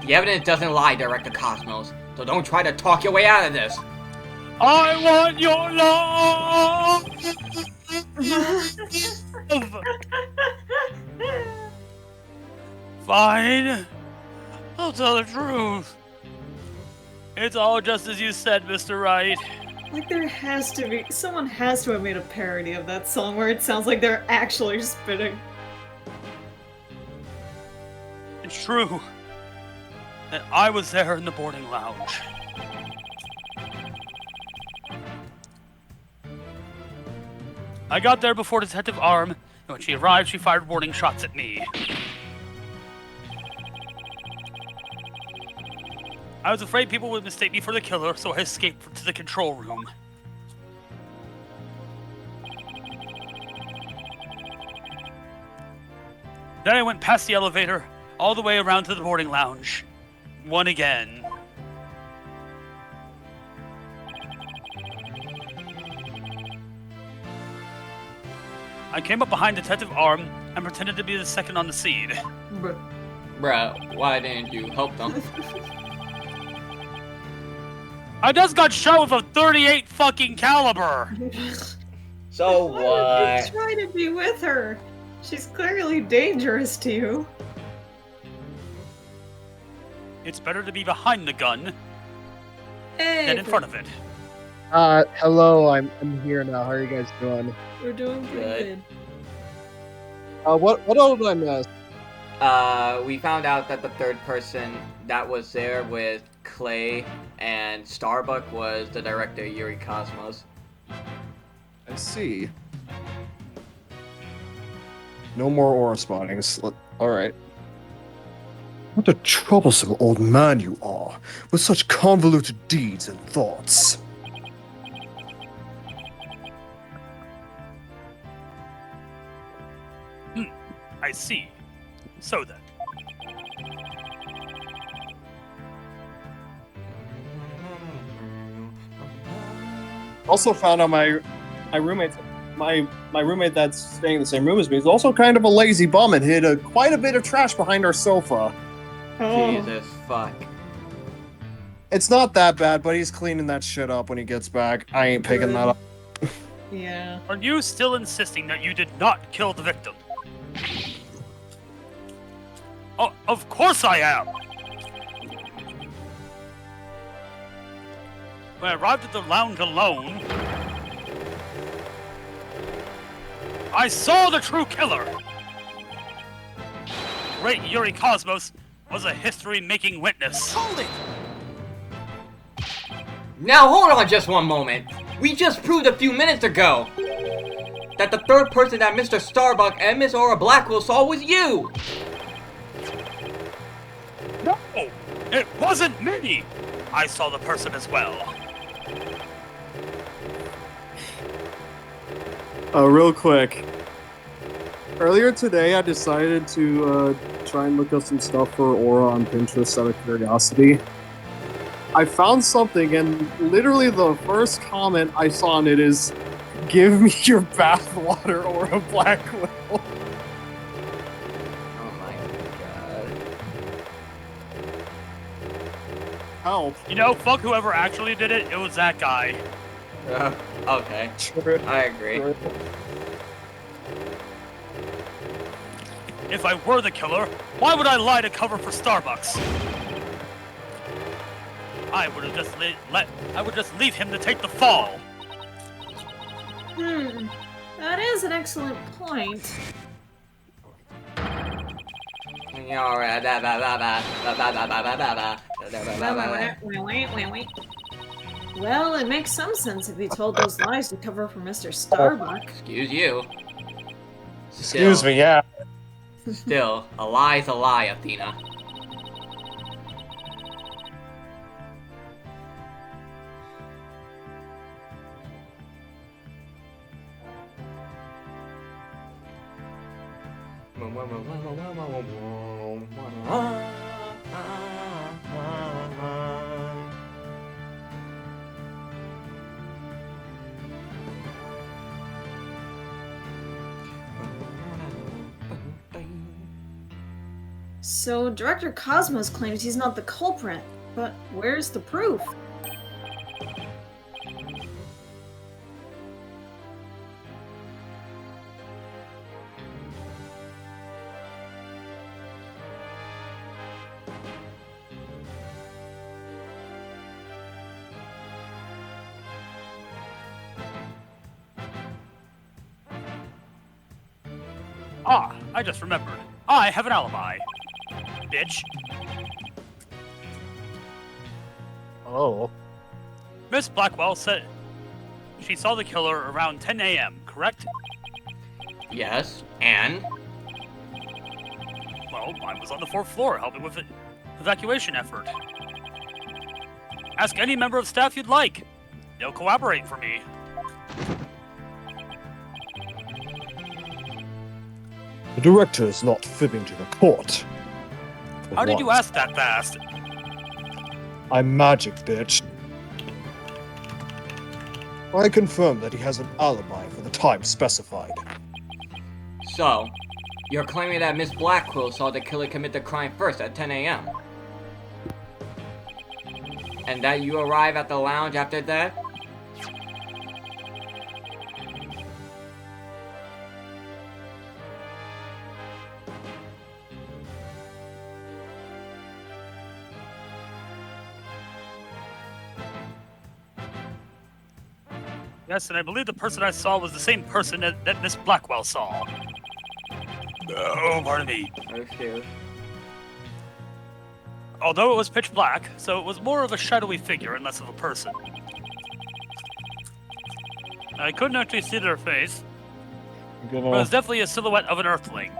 The evidence doesn't lie, Director Cosmos. So don't try to talk your way out of this. I want your love! Fine. I'll tell the truth. It's all just as you said, Mr. Wright. Like there has to be, someone has to have made a parody of that song where it sounds like they're actually spitting. It's true that I was there in the boarding lounge. I got there before Detective Arm, and when she arrived, she fired warning shots at me. I was afraid people would mistake me for the killer, so I escaped to the control room. Then I went past the elevator, all the way around to the boarding lounge. Won again. I came up behind Detective Arm and pretended to be the second on the scene. Bruh, why didn't you help them? I just got shot with a .38 fucking caliber! So Why what? would you try to be with her? She's clearly dangerous to you. It's better to be behind the gun Hey, than in front of it. Hello, I'm here now. How are you guys doing? We're doing pretty Good. good. What all did I miss? We found out that the third person that was there with Clay and Starbuck was the director, Yuri Cosmos. I see. No more aura spottings. Alright. What a troublesome old man you are, with such convoluted deeds and thoughts. I see. So then. Also found out my roommate that's staying in the same room as me is also kind of a lazy bum and hid quite a bit of trash behind our sofa. Jesus fuck. It's not that bad, but he's cleaning that shit up when he gets back. I ain't picking that up. Yeah. Are you still insisting that you did not kill the victim? Oh, of course I am! When I arrived at the lounge alone, I saw the true killer! Great Yuri Cosmos was a history-making witness. Hold it! Now hold on just one moment. We just proved a few minutes ago that the third person that Mr. Starbuck and Miss Aura Blackwell saw was you! No! It wasn't me! I saw the person as well. Real quick. Earlier today, I decided to try and look up some stuff for Aura on Pinterest out of curiosity. I found something, and literally the first comment I saw on it is, "Give me your bathwater, Aura Blackwell." Oh my god. Help. You know, fuck whoever actually did it, it was that guy. Okay. I agree. If I were the killer, why would I lie to cover for Starbucks? I would have just I would just leave him to take the fall. That is an excellent point. Well, it makes some sense if he told those lies to cover for Mr. Starbuck. Excuse you. Excuse me, yeah. Still, a lie's a lie, Athena. So, Director Cosmos claims he's not the culprit, but where's the proof? Ah, I just remembered. I have an alibi. Bitch. Oh. Miss Blackwell said she saw the killer around 10 a.m., correct? Yes, and? Well, I was on the 4th floor helping with the evacuation effort. Ask any member of staff you'd like. They'll cooperate for me. The director is not fibbing to the court. For How did you once. ask that fast? I'm magic, bitch. I confirm that he has an alibi for the time specified. So, you're claiming that Miss Blackwell saw the killer commit the crime first at 10 a.m. And that you arrive at the lounge after that? Yes, and I believe the person I saw was the same person that Miss Blackwell saw. Oh, pardon me. Okay. Although it was pitch black, so it was more of a shadowy figure and less of a person. I couldn't actually see their face, but it was definitely a silhouette of an earthling.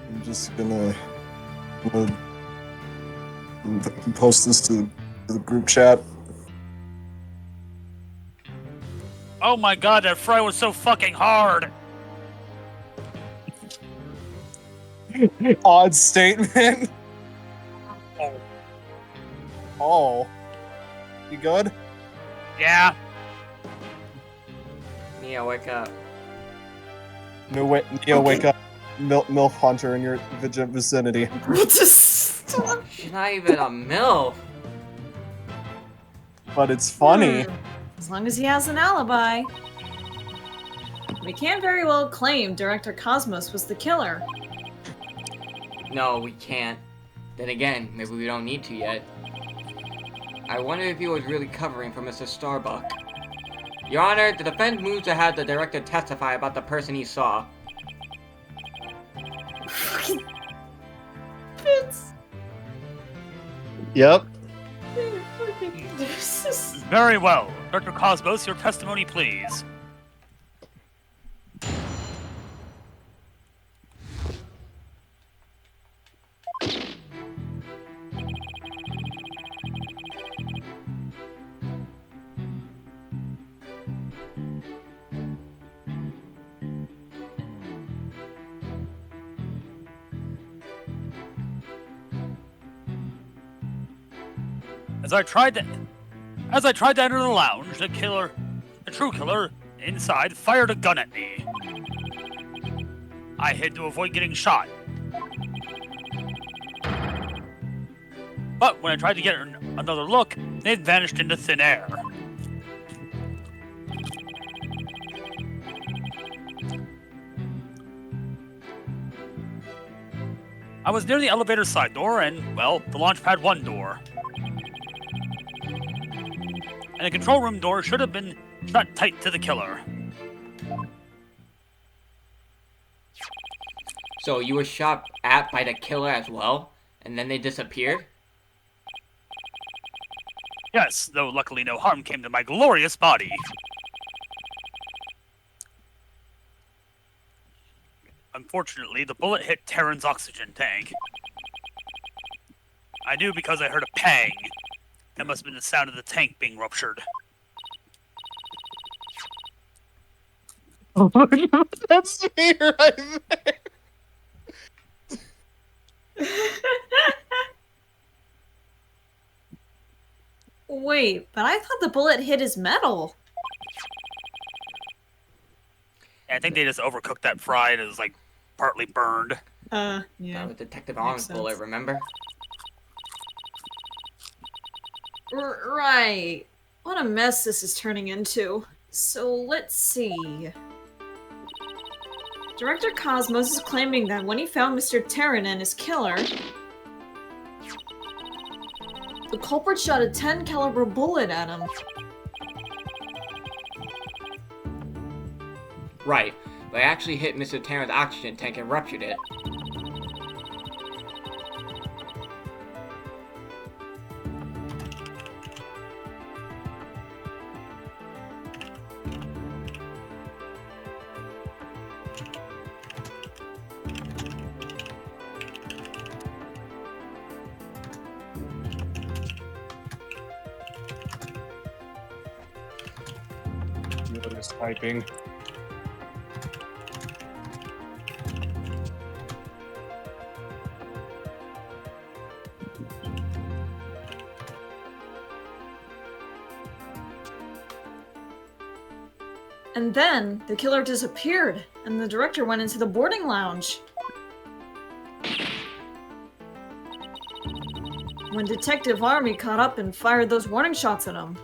I'm just gonna post this to the group chat. Oh my god, that fry was so fucking hard! Odd statement. Oh. Oh. You good? Yeah. Neo, wake up. Neo, wake up. MILF Hunter in your vicinity. Stop. She's not even a MILF. But it's funny. As long as he has an alibi. We can't very well claim Director Cosmos was the killer. No, we can't. Then again, maybe we don't need to yet. I wonder if he was really covering for Mr. Starbuck. Your Honor, the defense moves to have the director testify about the person he saw. Fucking Fitz. Yep. Very well. Dr. Cosmos, your testimony, please. As I tried to enter the lounge, the true killer, inside fired a gun at me. I hid to avoid getting shot. But when I tried to get another look, it vanished into thin air. I was near the elevator side door and, well, the launch pad 1 door. And the control room door should have been shut tight to the killer. So you were shot at by the killer as well? And then they disappeared? Yes, though luckily no harm came to my glorious body. Unfortunately, the bullet hit Terran's oxygen tank. I knew because I heard a pang. That must have been the sound of the tank being ruptured. Oh no, that's me right there. Wait, but I thought the bullet hit his metal. I think they just overcooked that fry and it was like partly burned. Yeah. That was Detective Makes Arm's sense. bullet, remember? Right. What a mess this is turning into. So let's see. Director Cosmos is claiming that when he found Mr. Terran and his killer, the culprit shot a 10 caliber bullet at him. Right. But I actually hit Mr. Terran's oxygen tank and ruptured it. Just typing. And then, the killer disappeared, and the director went into the boarding lounge. When Detective Army caught up and fired those warning shots at him.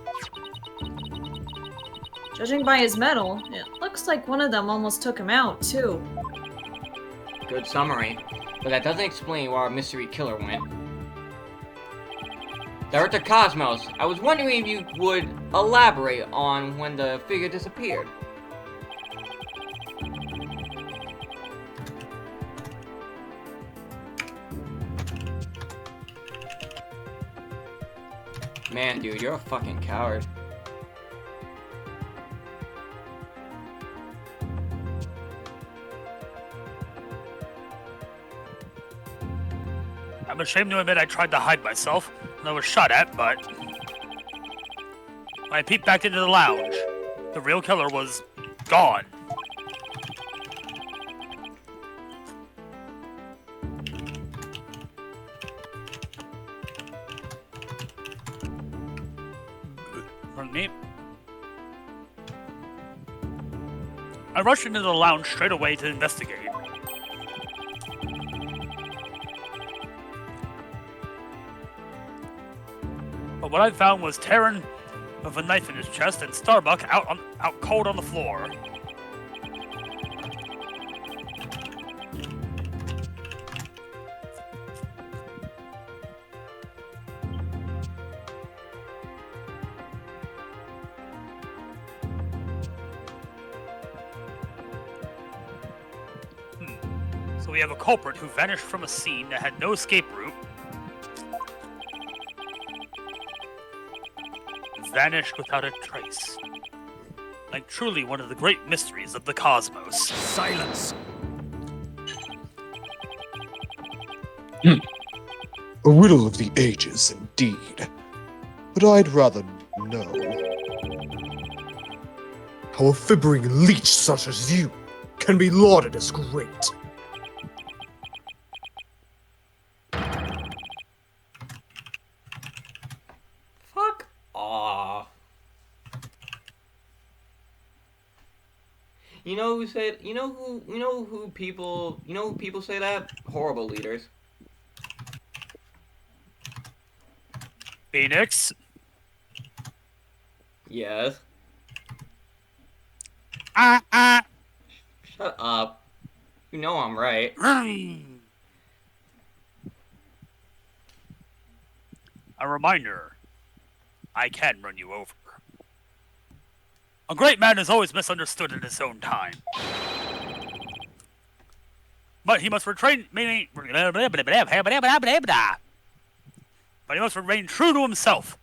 Judging by his medal, it looks like one of them almost took him out, too. Good summary, but that doesn't explain where our mystery killer went. Director Cosmos, I was wondering if you would elaborate on when the figure disappeared. Man, dude, you're a fucking coward. I'm ashamed to admit I tried to hide myself and I was shot at, but when I peeped back into the lounge, the real killer was gone. Pardon me. I rushed into the lounge straight away to investigate. But what I found was Terran with a knife in his chest and Starbuck out cold on the floor. So we have a culprit who vanished from a scene that had no escape route. Vanished without a trace. Like truly one of the great mysteries of the cosmos. Silence. A riddle of the ages, indeed. But I'd rather know how a fibbering leech such as you can be lauded as great. Fuck off. You know who said? You know who people say that? Horrible leaders. Phoenix. Yes. Shut up. You know I'm right. A reminder. I can run you over. A great man is always misunderstood in his own time. But he must retrain but he must remain true to himself,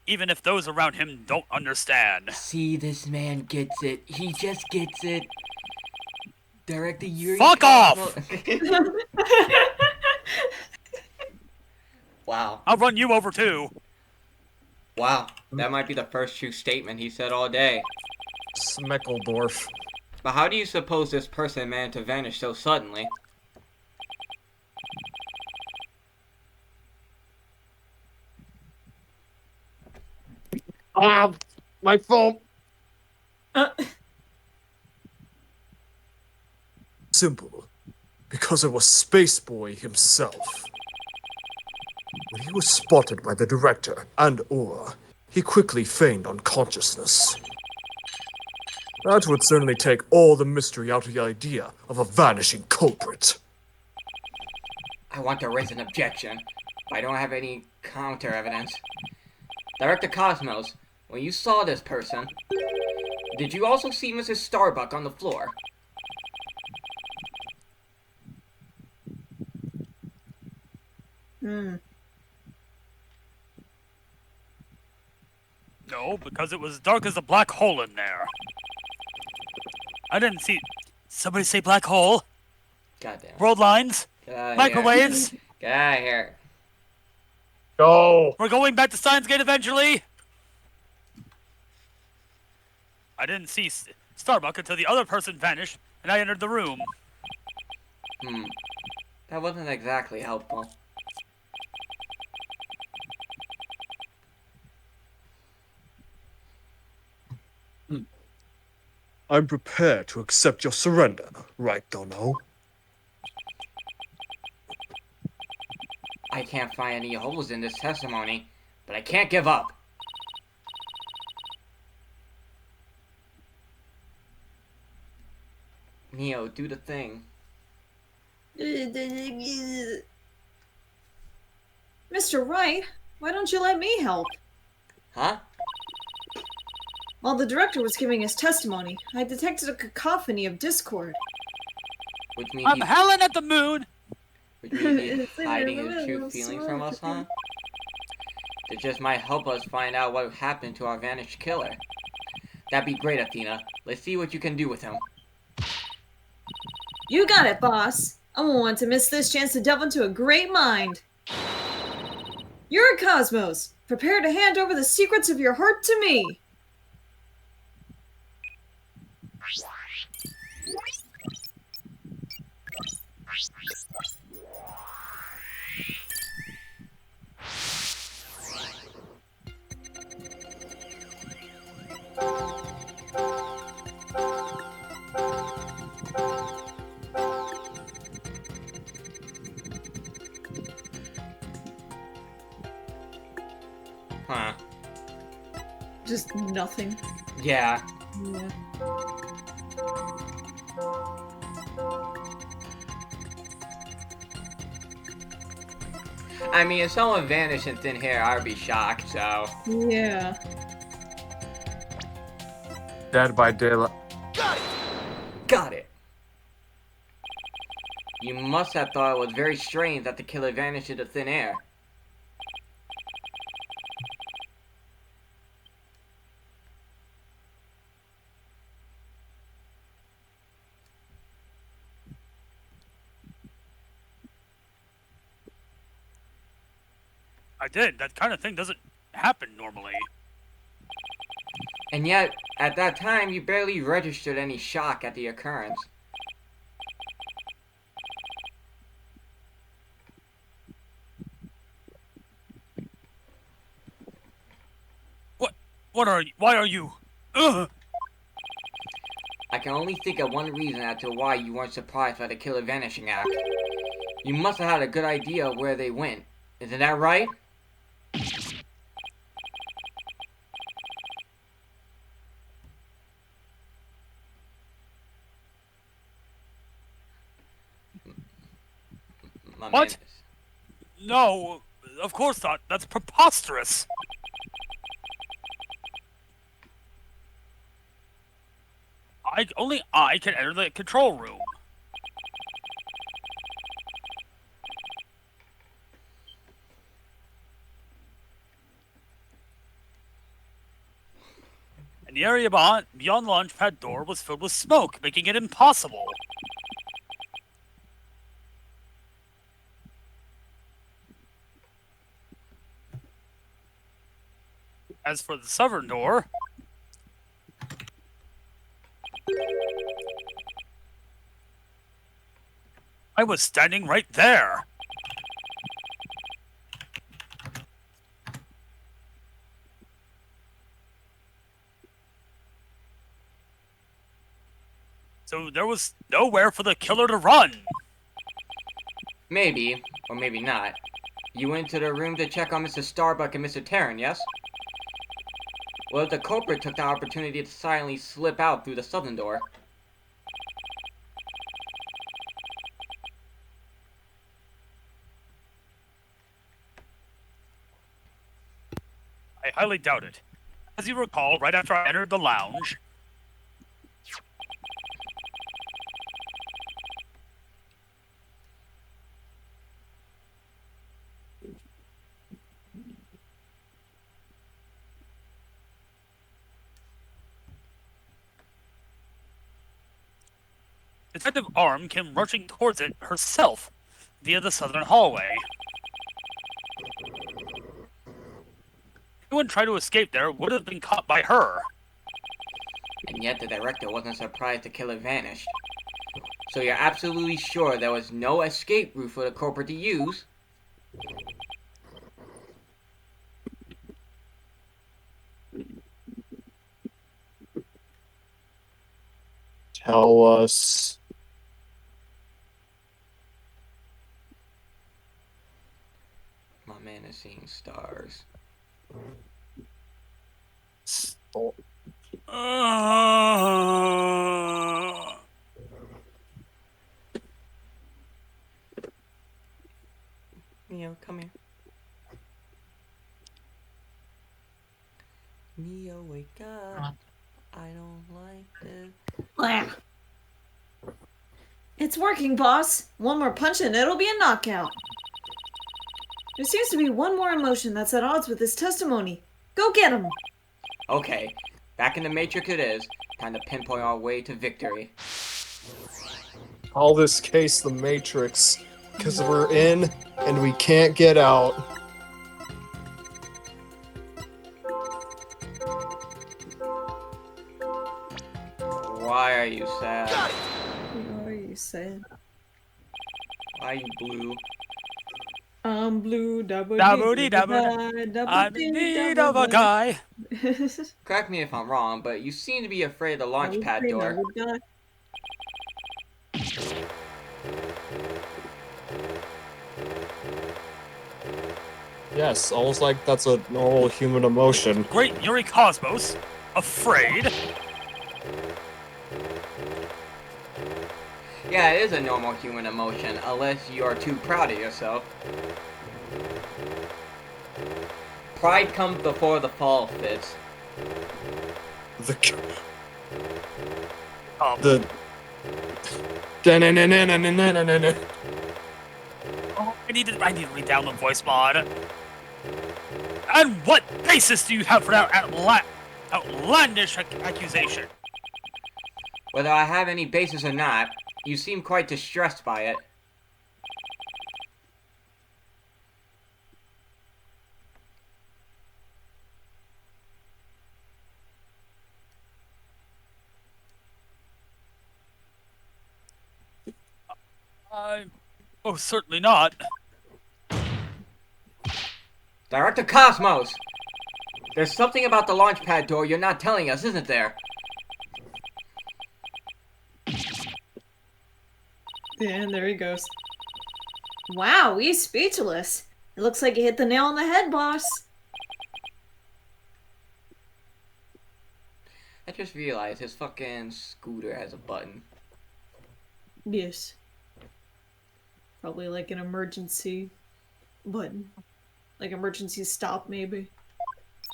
even if those around him don't understand. See, this man gets it. He just gets it. Director Yuri. Fuck off! Wow. I'll run you over too. Wow. That might be the first true statement he said all day. Smeckledorf. But how do you suppose this person managed to vanish so suddenly? Ah, my phone. Simple. Because it was Spaceboy himself. When he was spotted by the director and Aura, he quickly feigned unconsciousness. That would certainly take all the mystery out of the idea of a vanishing culprit. I want to raise an objection, but I don't have any counter evidence. Director Cosmos, when you saw this person, did you also see Mrs. Starbuck on the floor? No, because it was dark as a black hole in there. I didn't see... Somebody say black hole? Goddamn. World lines? Get out of Microwaves? Here. Get out of here. Go. We're going back to Science Gate eventually! I didn't see Starbuck until the other person vanished, and I entered the room. That wasn't exactly helpful. I'm prepared to accept your surrender, right, Dono? I can't find any holes in this testimony, but I can't give up. Neo, do the thing. Mr. Wright, why don't you let me help? Huh? While the director was giving his testimony, I detected a cacophony of discord. Which means I'm howling at the moon. he's hiding his true feelings from us, huh? That just might help us find out what happened to our vanished killer. That'd be great, Athena. Let's see what you can do with him. You got it, boss. I won't want to miss this chance to delve into a great mind. You're a Cosmos. Prepare to hand over the secrets of your heart to me. Huh. Just nothing. Yeah. Yeah. I mean, if someone vanished in thin air, I'd be shocked, so... Yeah. Dead by daylight. Got it! Got it! You must have thought it was very strange that the killer vanished into thin air. I did. That kind of thing doesn't happen normally. And yet, at that time, you barely registered any shock at the occurrence. What are you? Why are you? Ugh! I can only think of one reason as to why you weren't surprised by the killer vanishing act. You must have had a good idea of where they went. Isn't that right? My What? man. No, of course not. That's preposterous. Only I can enter the control room. And the area beyond the launchpad door was filled with smoke, making it impossible. As for the southern door, I was standing right there. So there was nowhere for the killer to run. Maybe, or maybe not. You went to the room to check on Mr. Starbuck and Mr. Terran, yes? Well, if the culprit took the opportunity to silently slip out through the southern door. I highly doubt it. As you recall, right after I entered the lounge, Detective Arm came rushing towards it herself via the southern hallway. Anyone trying to escape there would have been caught by her. And yet the director wasn't surprised the killer vanished. So you're absolutely sure there was no escape route for the culprit to use? Tell us. My man is seeing stars. Uh, like this. Blah. It's working, boss. One more punch and it'll be a knockout. There seems to be one more emotion that's at odds with this testimony. Go get him! Okay, back in the Matrix it is. Time to pinpoint our way to victory. Call this case the Matrix, because we're in and we can't get out. Why are you sad? Got it. What are you saying? Why are you blue? I'm blue, double Double-dee, I'm in need of a guy. Correct me if I'm wrong, but you seem to be afraid of the launch pad door. Yes, almost like that's a normal human emotion. Great Yuri Cosmos. Afraid. Yeah, it is a normal human emotion, unless you are too proud of yourself. Pride comes before the fall, Fitz. The Oh, I need to re-download voice mod. And what basis do you have for that outlandish accusation? Whether I have any basis or not, you seem quite distressed by it. Oh, certainly not. Director Cosmos! There's something about the launch pad door you're not telling us, isn't there? And there he goes. Wow, he's speechless. It looks like you hit the nail on the head, boss. I just realized his fucking scooter has a button. Yes. Probably like an emergency button. Like emergency stop, maybe.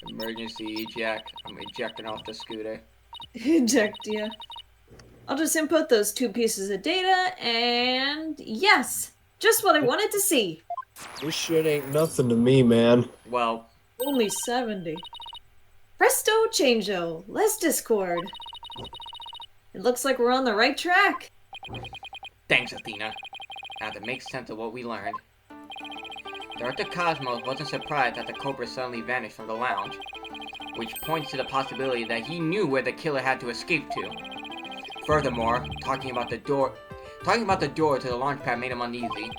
Emergency eject. I'm ejecting off the scooter. Eject, yeah. I'll just input those 2 pieces of data, and yes! Just what I wanted to see. This shit ain't nothing to me, man. Well, Only 70. Presto changeo, less discord. It looks like we're on the right track. thanks, Athena. Now that makes sense of what we learned. Director Cosmos wasn't surprised that the Cobra suddenly vanished from the lounge, which points to the possibility that he knew where the killer had to escape to. Furthermore, talking about the door to the launch pad made him uneasy.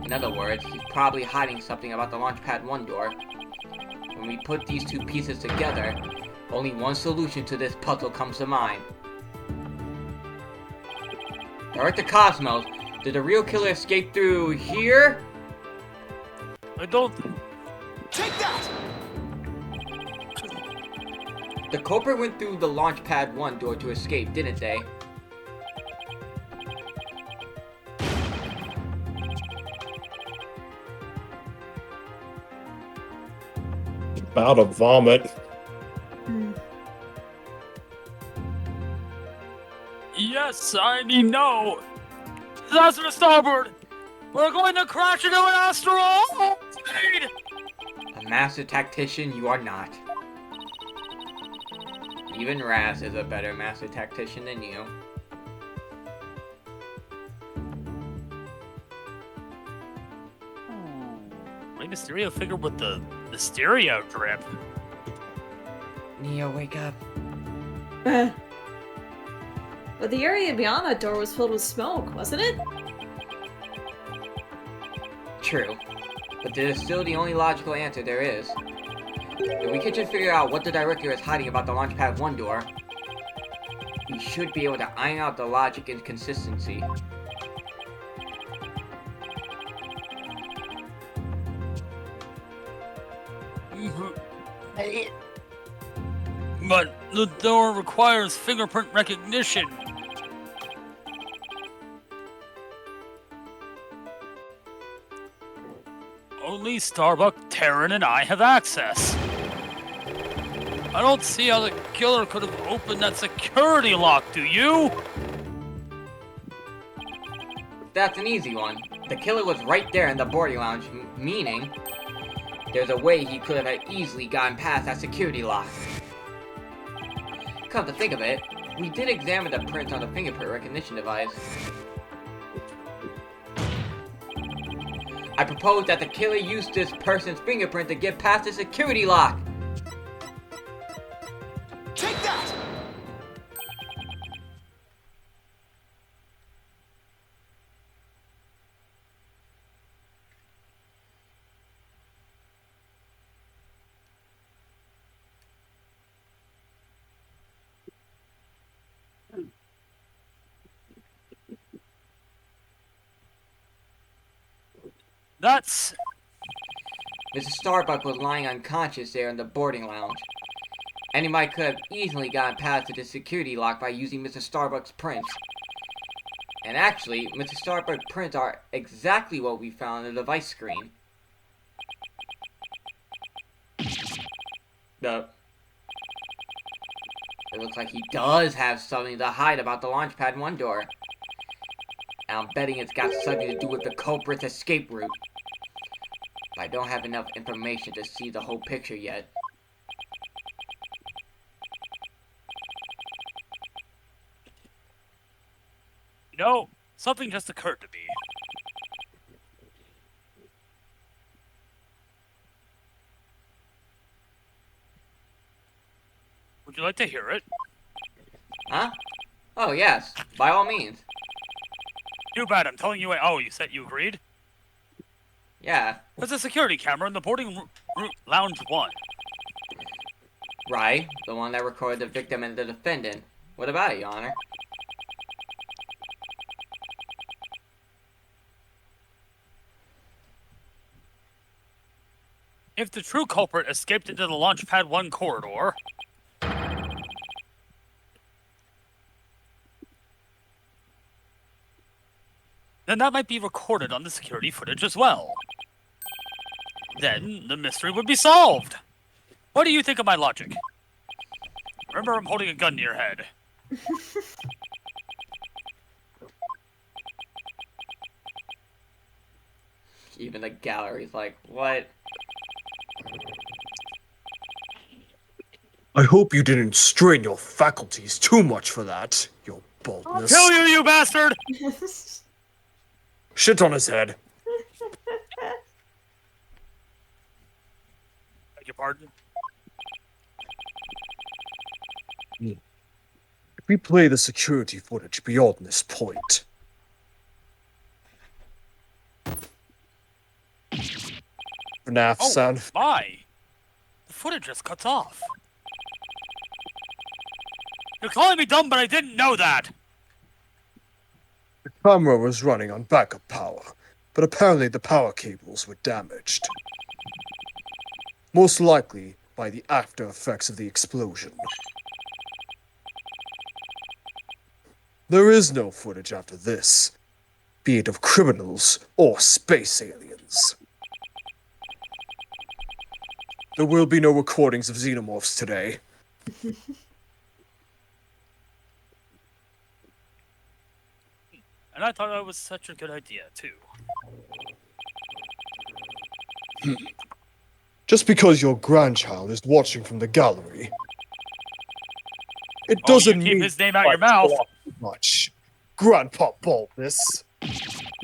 In other words, he's probably hiding something about the launch pad 1 door. When we put these 2 pieces together, only one solution to this puzzle comes to mind. Director Cosmos, did the real killer escape through here? I don't. Take that! The culprit went through the launch pad 1 door to escape, didn't they? About to vomit. Yes, I mean no. Disaster to starboard. We're going to crash into an asteroid. A master tactician you are not. Even Raz is a better master tactician than you. My Mysterio figure with the stereo drip. Neo, wake up. But the area beyond that door was filled with smoke, wasn't it? True. But this is still the only logical answer there is. If we could just figure out what the director is hiding about the Launchpad 1 door, we should be able to iron out the logic inconsistency. But the door requires fingerprint recognition. Only Starbuck, Terran, and I have access. I don't see how the killer could have opened that security lock, do you? That's an easy one. The killer was right there in the boarding lounge, meaning there's a way he could have easily gotten past that security lock. Come to think of it, we did examine the prints on the fingerprint recognition device. I propose that the killer used this person's fingerprint to get past the security lock. Take that! That's... Mr. Starbuck was lying unconscious there in the boarding lounge. Anybody could have easily gotten past the security lock by using Mr. Starbuck's prints. And actually, Mr. Starbuck's prints are exactly what we found on the device screen. It looks like he does have something to hide about the Launchpad 1 door. And I'm betting it's got something to do with the culprit's escape route. But I don't have enough information to see the whole picture yet. You know, something just occurred to me. Would you like to hear it? Huh? Oh, yes. By all means. Too bad, I'm telling you. Oh, you said you agreed? Yeah. There's a security camera in the boarding lounge 1. Right. The one that recorded the victim and the defendant. What about it, Your Honor? If the true culprit escaped into the Launchpad 1 corridor... then that might be recorded on the security footage as well. Then the mystery would be solved. What do you think of my logic? Remember, I'm holding a gun to your head. Even the gallery's like, what? I hope you didn't strain your faculties too much for that, your boldness. Kill you, you bastard! Shit on his head. Beg your pardon? Replay the security footage beyond this point. FNAF Oh, sound. my! The footage just cuts off. You're calling me dumb, but I didn't know that! The camera was running on backup power, but apparently the power cables were damaged. Most likely by the after effects of the explosion. There is no footage after this, be it of criminals or space aliens. There will be no recordings of xenomorphs today. And I thought that was such a good idea, too. Just because your grandchild is watching from the gallery, it Oh, you doesn't keep mean his name out your mouth. much. Grandpa Baldness.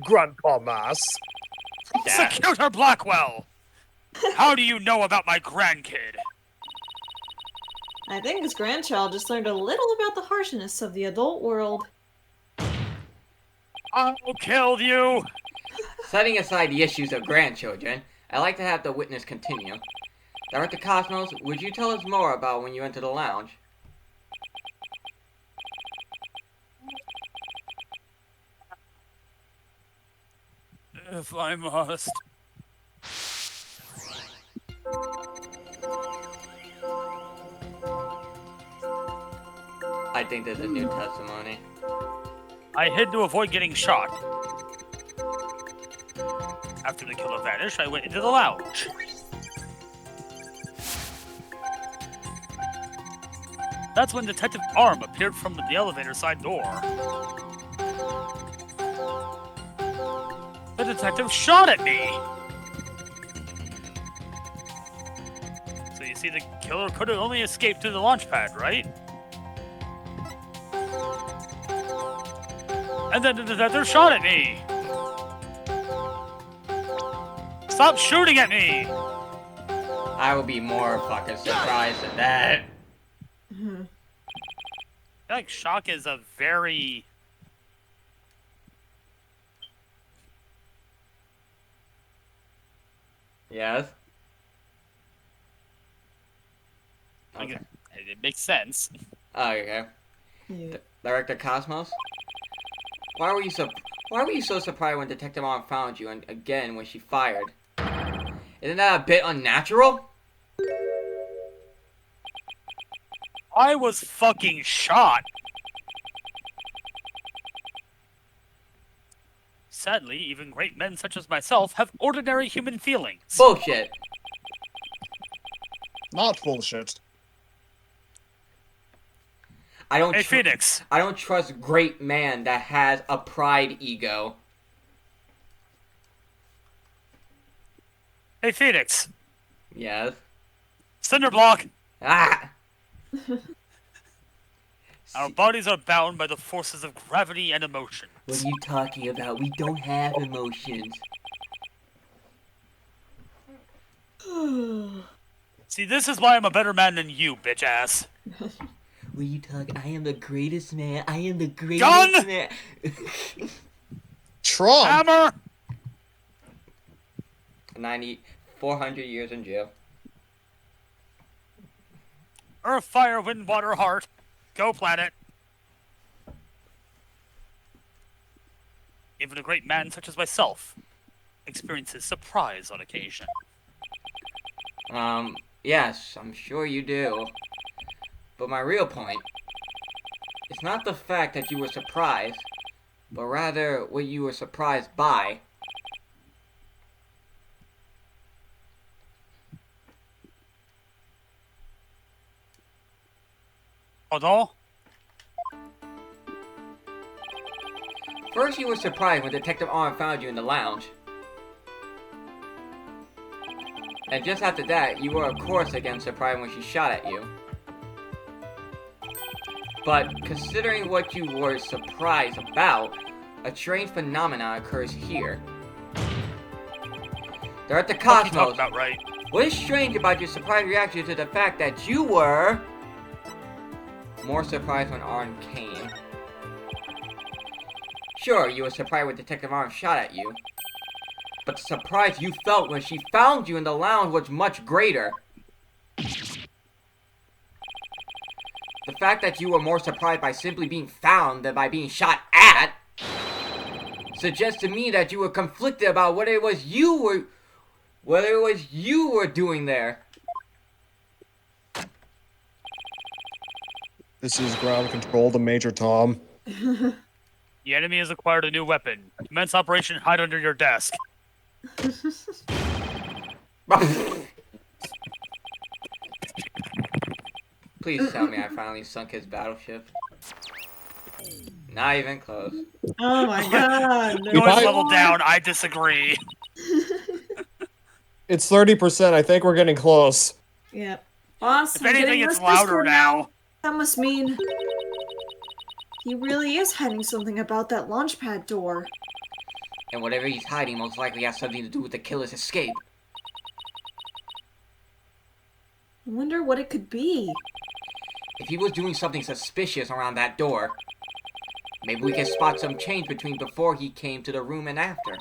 Grandpa Mass. Secutor Blackwell! How do you know about my grandkid? I think his grandchild just learned a little about the harshness of the adult world. I'll kill you! Setting aside the issues of grandchildren, I'd like to have the witness continue. Director Cosmos, would you tell us more about when you entered the lounge? If I must. I think there's a new testimony. I hid to avoid getting shot. After the killer vanished, I went into the lounge. That's when Detective Arm appeared from the elevator side door. The detective shot at me! So you see, the killer could have only escaped through the launch pad, right? And then the detective shot at me! Stop shooting at me! I will be more fucking surprised at that. I feel like shock is a very... Yes? like, Okay. it makes sense. Oh, okay. Yeah. Director Cosmos? Why were you so surprised when Detective Arm found you, and again when she fired? Isn't that a bit unnatural? I was fucking shot! Sadly, even great men such as myself have ordinary human feelings. Bullshit. Not bullshit. I don't Hey, tr- Phoenix. I don't trust great man that has a pride ego. Hey, Phoenix. Yes. Cinder block. Ah! Our bodies are bound by the forces of gravity and emotion. What are you talking about? We don't have emotions. See, this is why I'm a better man than you, bitch ass. What are you talking? I am the greatest man. I am the greatest Gun! man. Trump! Hammer! 400 years in jail. Earth, fire, wind, water, heart. Go, planet. Even a great man such as myself experiences surprise on occasion. Yes, I'm sure you do. But my real point is not the fact that you were surprised, but rather what you were surprised by. Although, First, you were surprised when Detective Arm found you in the lounge. And just after that, you were of course again surprised when she shot at you. But considering what you were surprised about, a strange phenomenon occurs here. They're at the what you talking Cosmos. about, right? What is strange about your surprised reaction to the fact that you were more surprised when Arm came? Sure, you were surprised when Detective Arm shot at you, but the surprise you felt when she found you in the lounge was much greater. The fact that you were more surprised by simply being found than by being shot at suggests to me that you were conflicted about what it was you were doing there. This is ground control to Major Tom. The enemy has acquired a new weapon. Commence Operation Hide Under Your Desk. Please tell me I finally sunk his battleship. Not even close. Oh my god. No. Noise I- level down, I disagree. It's 30%. I think we're getting close. Yeah. Boss, If I'm anything, getting it's less louder Discord now. That must mean he really is hiding something about that launchpad door. And whatever he's hiding most likely has something to do with the killer's escape. I wonder what it could be. If he was doing something suspicious around that door, maybe we can spot some change between before he came to the room and after.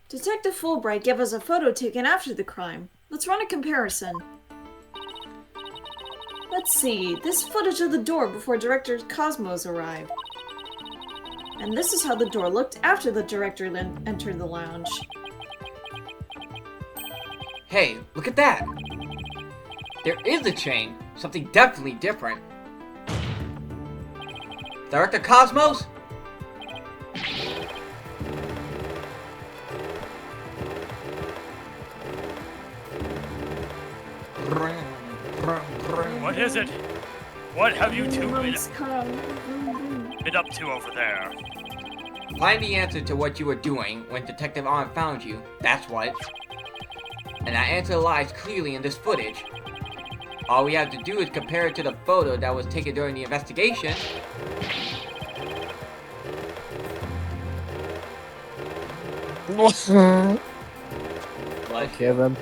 Detective Fulbright gave us a photo taken after the crime. Let's run a comparison. Let's see, this footage of the door before Director Cosmos arrived. And this is how the door looked after the director entered the lounge. Hey, look at that! There is a chain. Something definitely different. Director Cosmos? What is it? What have you two been Vroom's car. Vroom, vroom. up to over there? Find the answer to what you were doing when Detective Arm found you. That's what. And that answer lies clearly in this footage. All we have to do is compare it to the photo that was taken during the investigation. What? Okay then.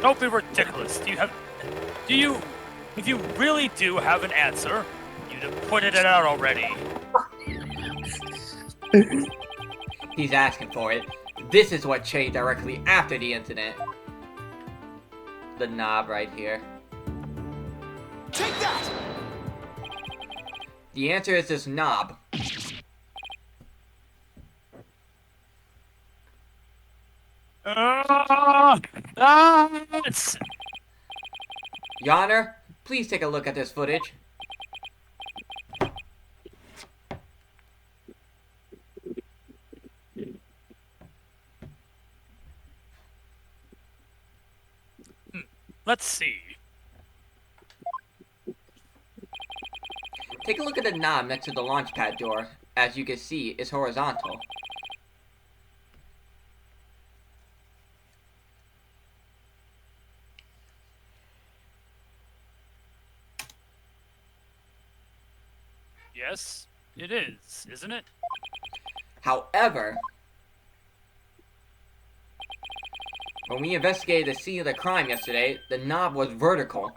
Don't be ridiculous. If you really do have an answer, you'd have pointed it out already. He's asking for it. This is what changed directly after the incident. The knob right here. Take that! The answer is this knob. It's... Your Honor, please take a look at this footage. Let's see. Take a look at the knob next to the launch pad door. As you can see, it's horizontal. Yes, it is, isn't it? However, when we investigated the scene of the crime yesterday, the knob was vertical.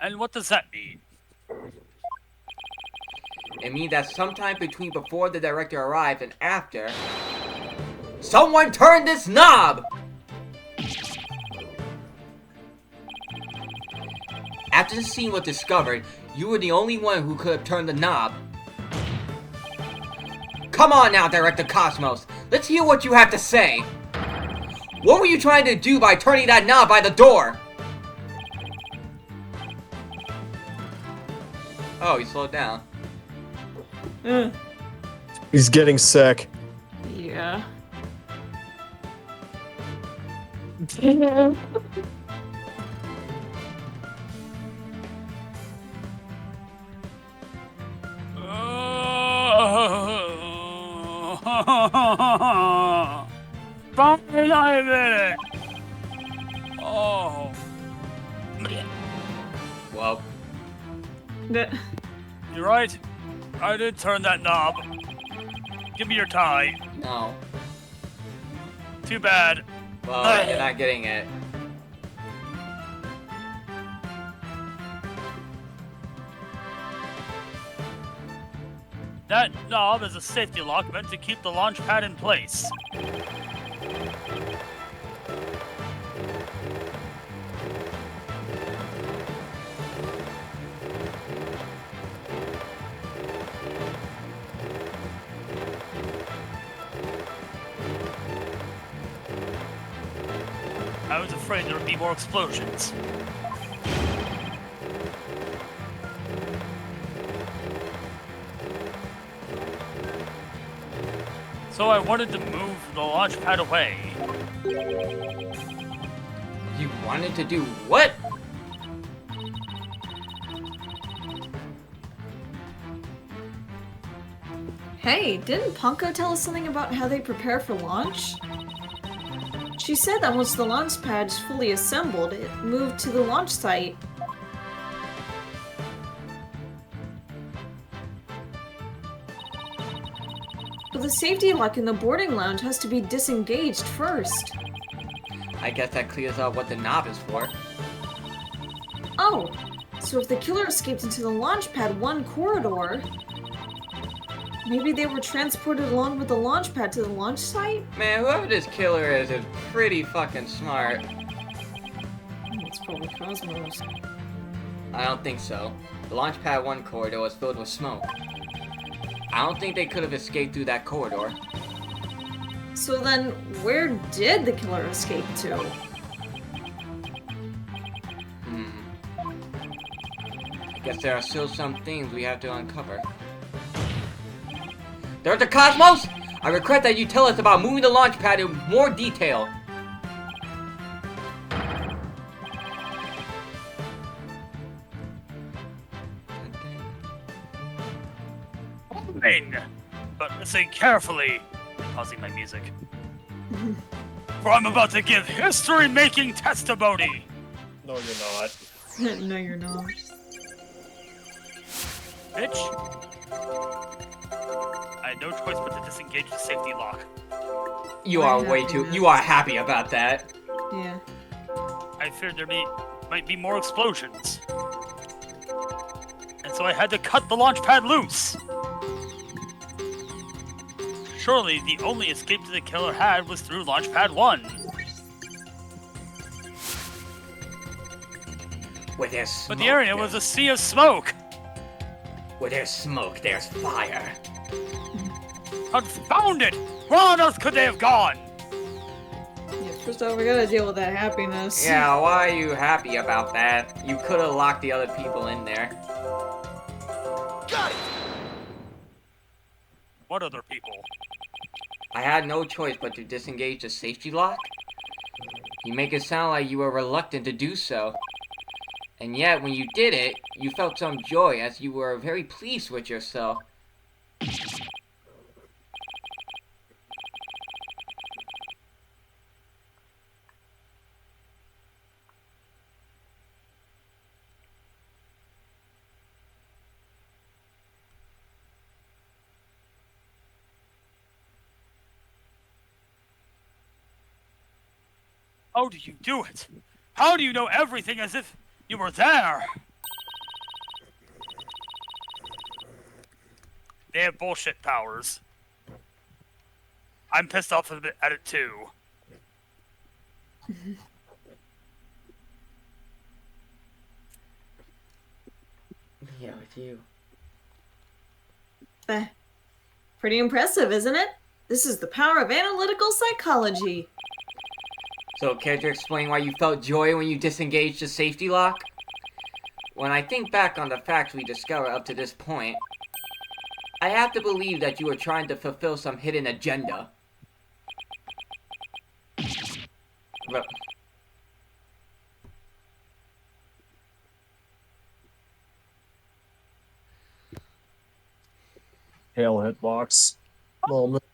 And what does that mean? It means that sometime between before the director arrived and after, someone turned this knob! After the scene was discovered, you were the only one who could have turned the knob. Come on now, Director Cosmos. Let's hear what you have to say. What were you trying to do by turning that knob by the door? Oh, he slowed down. He's getting sick. Yeah. Finally, I did it! Oh. Well, You're right. I did turn that knob. Give me your tie. no. Too bad. Well, you're not getting it. That knob is a safety lock meant to keep the launch pad in place. I was afraid there would be more explosions. So I wanted to move the launch pad away. You wanted to do what? Hey, didn't Punko tell us something about how they prepare for launch? She said that once the launch pad's fully assembled, it moved to the launch site. But the safety lock in the boarding lounge has to be disengaged first. I guess that clears up what the knob is for. Oh, so if the killer escaped into the launch pad 1 corridor, maybe they were transported along with the launch pad to the launch site? Man, whoever this killer is pretty fucking smart. It's probably Cosmos. I don't think so. The launch pad 1 corridor was filled with smoke. I don't think they could have escaped through that corridor. So then, where did the killer escape to? I guess there are still some things we have to uncover. Dr. Cosmos, I request that you tell us about moving the launch pad in more detail. Fine, but listen carefully. Pausing my music. For I'm about to give history-making testimony. No, you're not. No, you're not. Bitch. I had no choice but to disengage the safety lock. You are way too. You are happy about that. Yeah. I feared might be more explosions. And so I had to cut the launch pad loose. Surely the only escape that the killer had was through launch pad 1. Where there's smoke, But the area was a sea of smoke. Where there's smoke, there's fire. Confound it! Where on earth could they have gone? Yeah, first off, we gotta deal with that happiness. Yeah, why are you happy about that? You could have locked the other people in there. Got it! What other people? I had no choice but to disengage the safety lock. You make it sound like you were reluctant to do so. And yet, when you did it, you felt some joy as you were very pleased with yourself. How do you do it? How do you know everything as if you were there? They have bullshit powers. I'm pissed off at it too. Yeah, with you. Pretty impressive, isn't it? This is the power of analytical psychology. So, care to explain why you felt joy when you disengaged the safety lock? When I think back on the facts we discovered up to this point, I have to believe that you were trying to fulfill some hidden agenda. But Hail hitbox. Moment.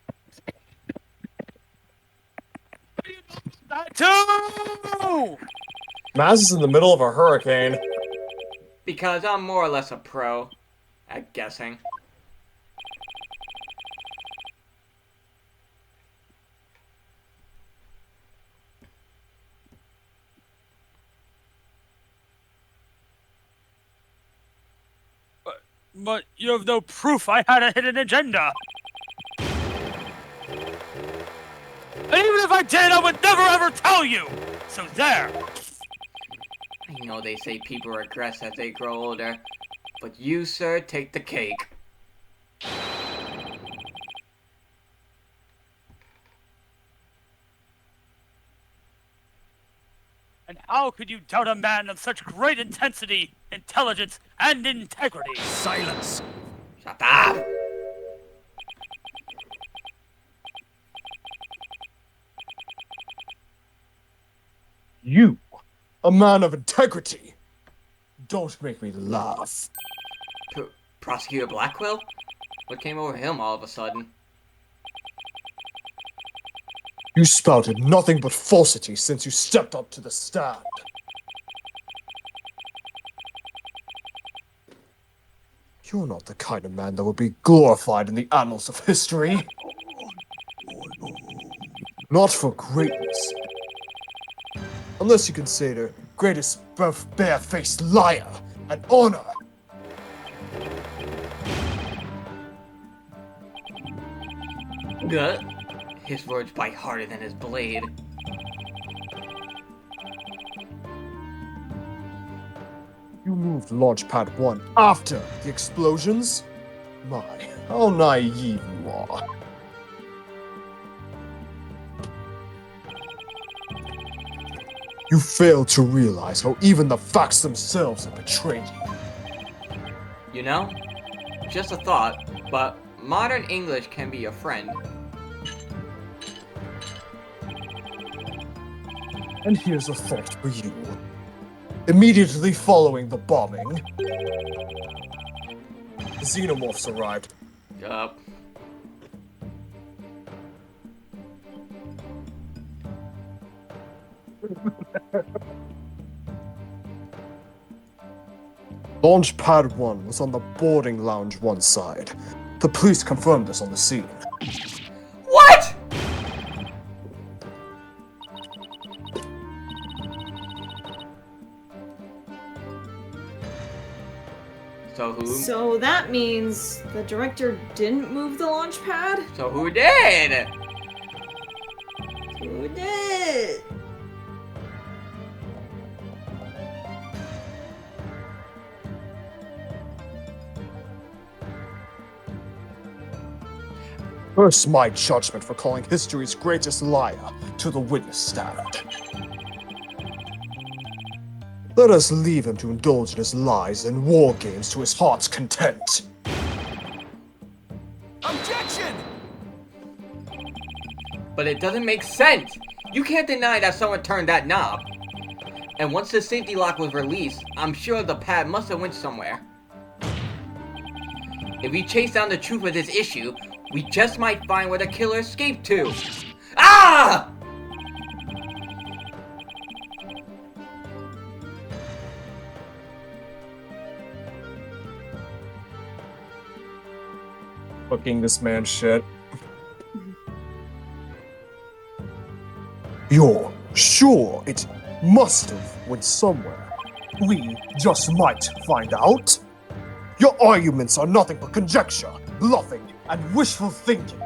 That too! Maz is in the middle of a hurricane. because I'm more or less a pro at guessing. But you have no proof I had a hidden agenda. And even if I did, I would never ever tell you. So there. I know they say people regress as they grow older, but you, sir, take the cake. And how could you doubt a man of such great intensity, intelligence, and integrity? Silence. Shut up! You, a man of integrity. Don't make me laugh. Prosecutor Blackwell? What came over him all of a sudden? You spouted nothing but falsity since you stepped up to the stand. You're not the kind of man that will be glorified in the annals of history. Not for greatness. Unless you consider greatest bare-faced liar and honor. Gut. His words bite harder than his blade. You moved Launchpad 1 after the explosions? My, how naive you are. You fail to realize how even the facts themselves have betrayed you. You know? Just a thought, but modern English can be your friend. And here's a thought for you. Immediately following the bombing, the xenomorphs arrived. Yup. Launch pad 1 was on the boarding lounge one side. The police confirmed this on the scene. What? So who? So that means the director didn't move the launch pad? So who did? Who did? Curse my judgment for calling history's greatest liar to the witness stand. Let us leave him to indulge in his lies and war games to his heart's content. Objection! But it doesn't make sense. You can't deny that someone turned that knob. And once the safety lock was released, I'm sure the pad must have went somewhere. If we chase down the truth of this issue, we just might find where the killer escaped to. Ah! Fucking this man shit. You're sure it must have went somewhere? We just might find out? Your arguments are nothing but conjecture, bluffing, and wishful thinking.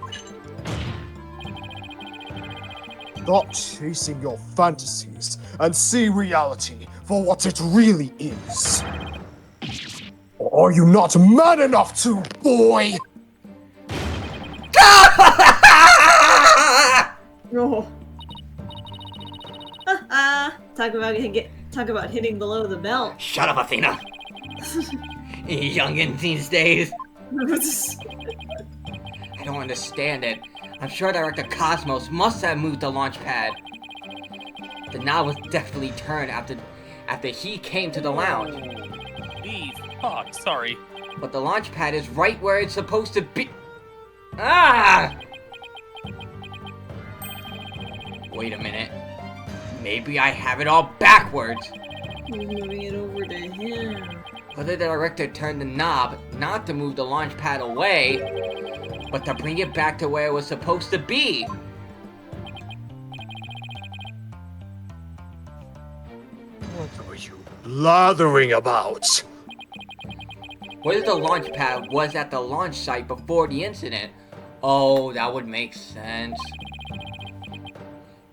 Stop chasing your fantasies and see reality for what it really is. Or are you not man enough to, boy? No. Talk about hitting below the belt. Shut up, Athena. Youngins these days. I don't understand it. I'm sure Director Cosmos must have moved the launch pad. The knob was definitely turned after he came to the lounge. Leave. Oh, sorry. But the launch pad is right where it's supposed to be. Ah! Wait a minute. Maybe I have it all backwards. He's moving it over to him. Whether the director turned the knob not to move the launch pad away, but to bring it back to where it was supposed to be. What are you blathering about? Whether the launch pad was at the launch site before the incident. Oh, that would make sense.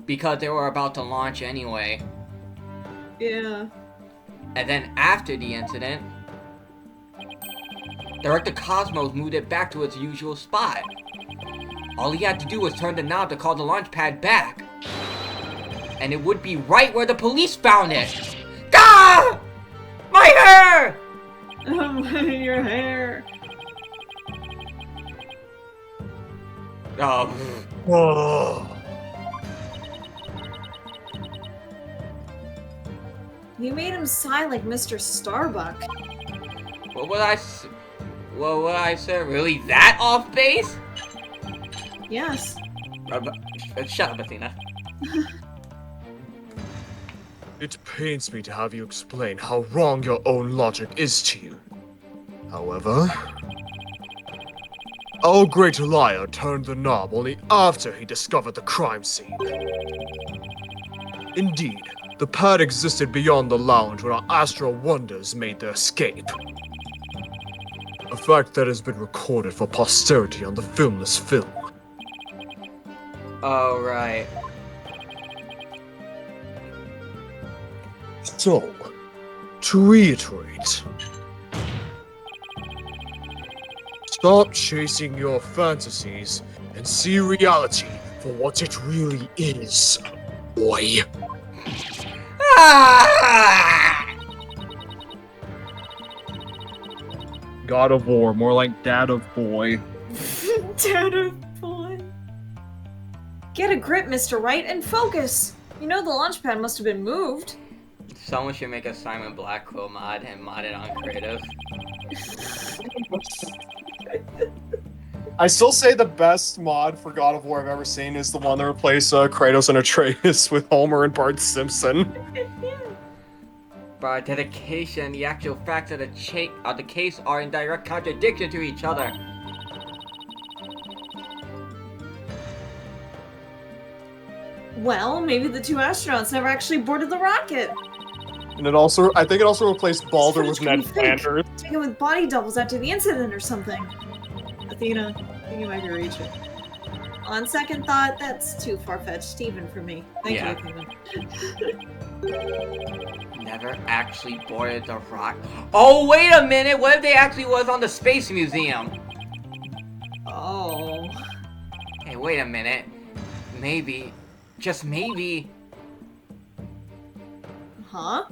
Because they were about to launch anyway. Yeah. And then after the incident, Director Cosmos moved it back to its usual spot. All he had to do was turn the knob to call the launch pad back. And it would be right where the police found it. Ah! My hair! Your hair. Oh. Oh. You made him sigh like Mr. Starbuck. What would I say? Really that off base? Yes. Shut up, Athena. It pains me to have you explain how wrong your own logic is to you. However, our great liar turned the knob only after he discovered the crime scene. Indeed, the pad existed beyond the lounge when our astral wonders made their escape. A fact that has been recorded for posterity on the filmless film. Oh, right. So, to reiterate, stop chasing your fantasies and see reality for what it really is, boy. God of War, more like Dad of Boy. Data boy. Get a grip, Mr. Wright, and focus! You know the launch pad must have been moved. Someone should make a Simon Blackwell mod and mod it on creative. I still say the best mod for God of War I've ever seen is the one that replaced Kratos and Atreus with Homer and Bart Simpson. But our dedication and the actual facts of the case are in direct contradiction to each other. Well, maybe the two astronauts never actually boarded the rocket. And I think it also replaced Balder with Ned Flanders. Taken with body doubles after the incident or something. Athena, I think you might be reaching. On second thought, that's too far-fetched even for me. Thank you, Athena. Never actually boarded the rock. Oh, wait a minute! What if they actually was on the Space Museum? Oh. Hey, wait a minute. Maybe, just maybe. Huh?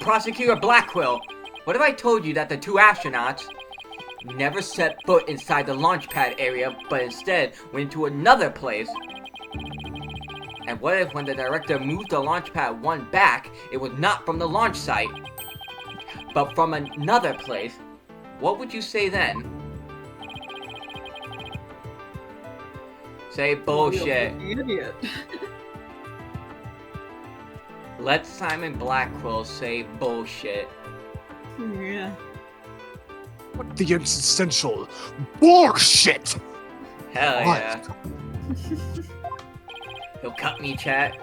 Prosecutor Blackquill, what if I told you that the two astronauts never set foot inside the launch pad area, but instead went to another place? And what if when the director moved the launch pad 1 back, it was not from the launch site, but from another place? What would you say then? Say bullshit. Idiot. Let Simon Blackwell say bullshit. Yeah. What the existential bullshit! Hell What? yeah. He'll cut me, chat.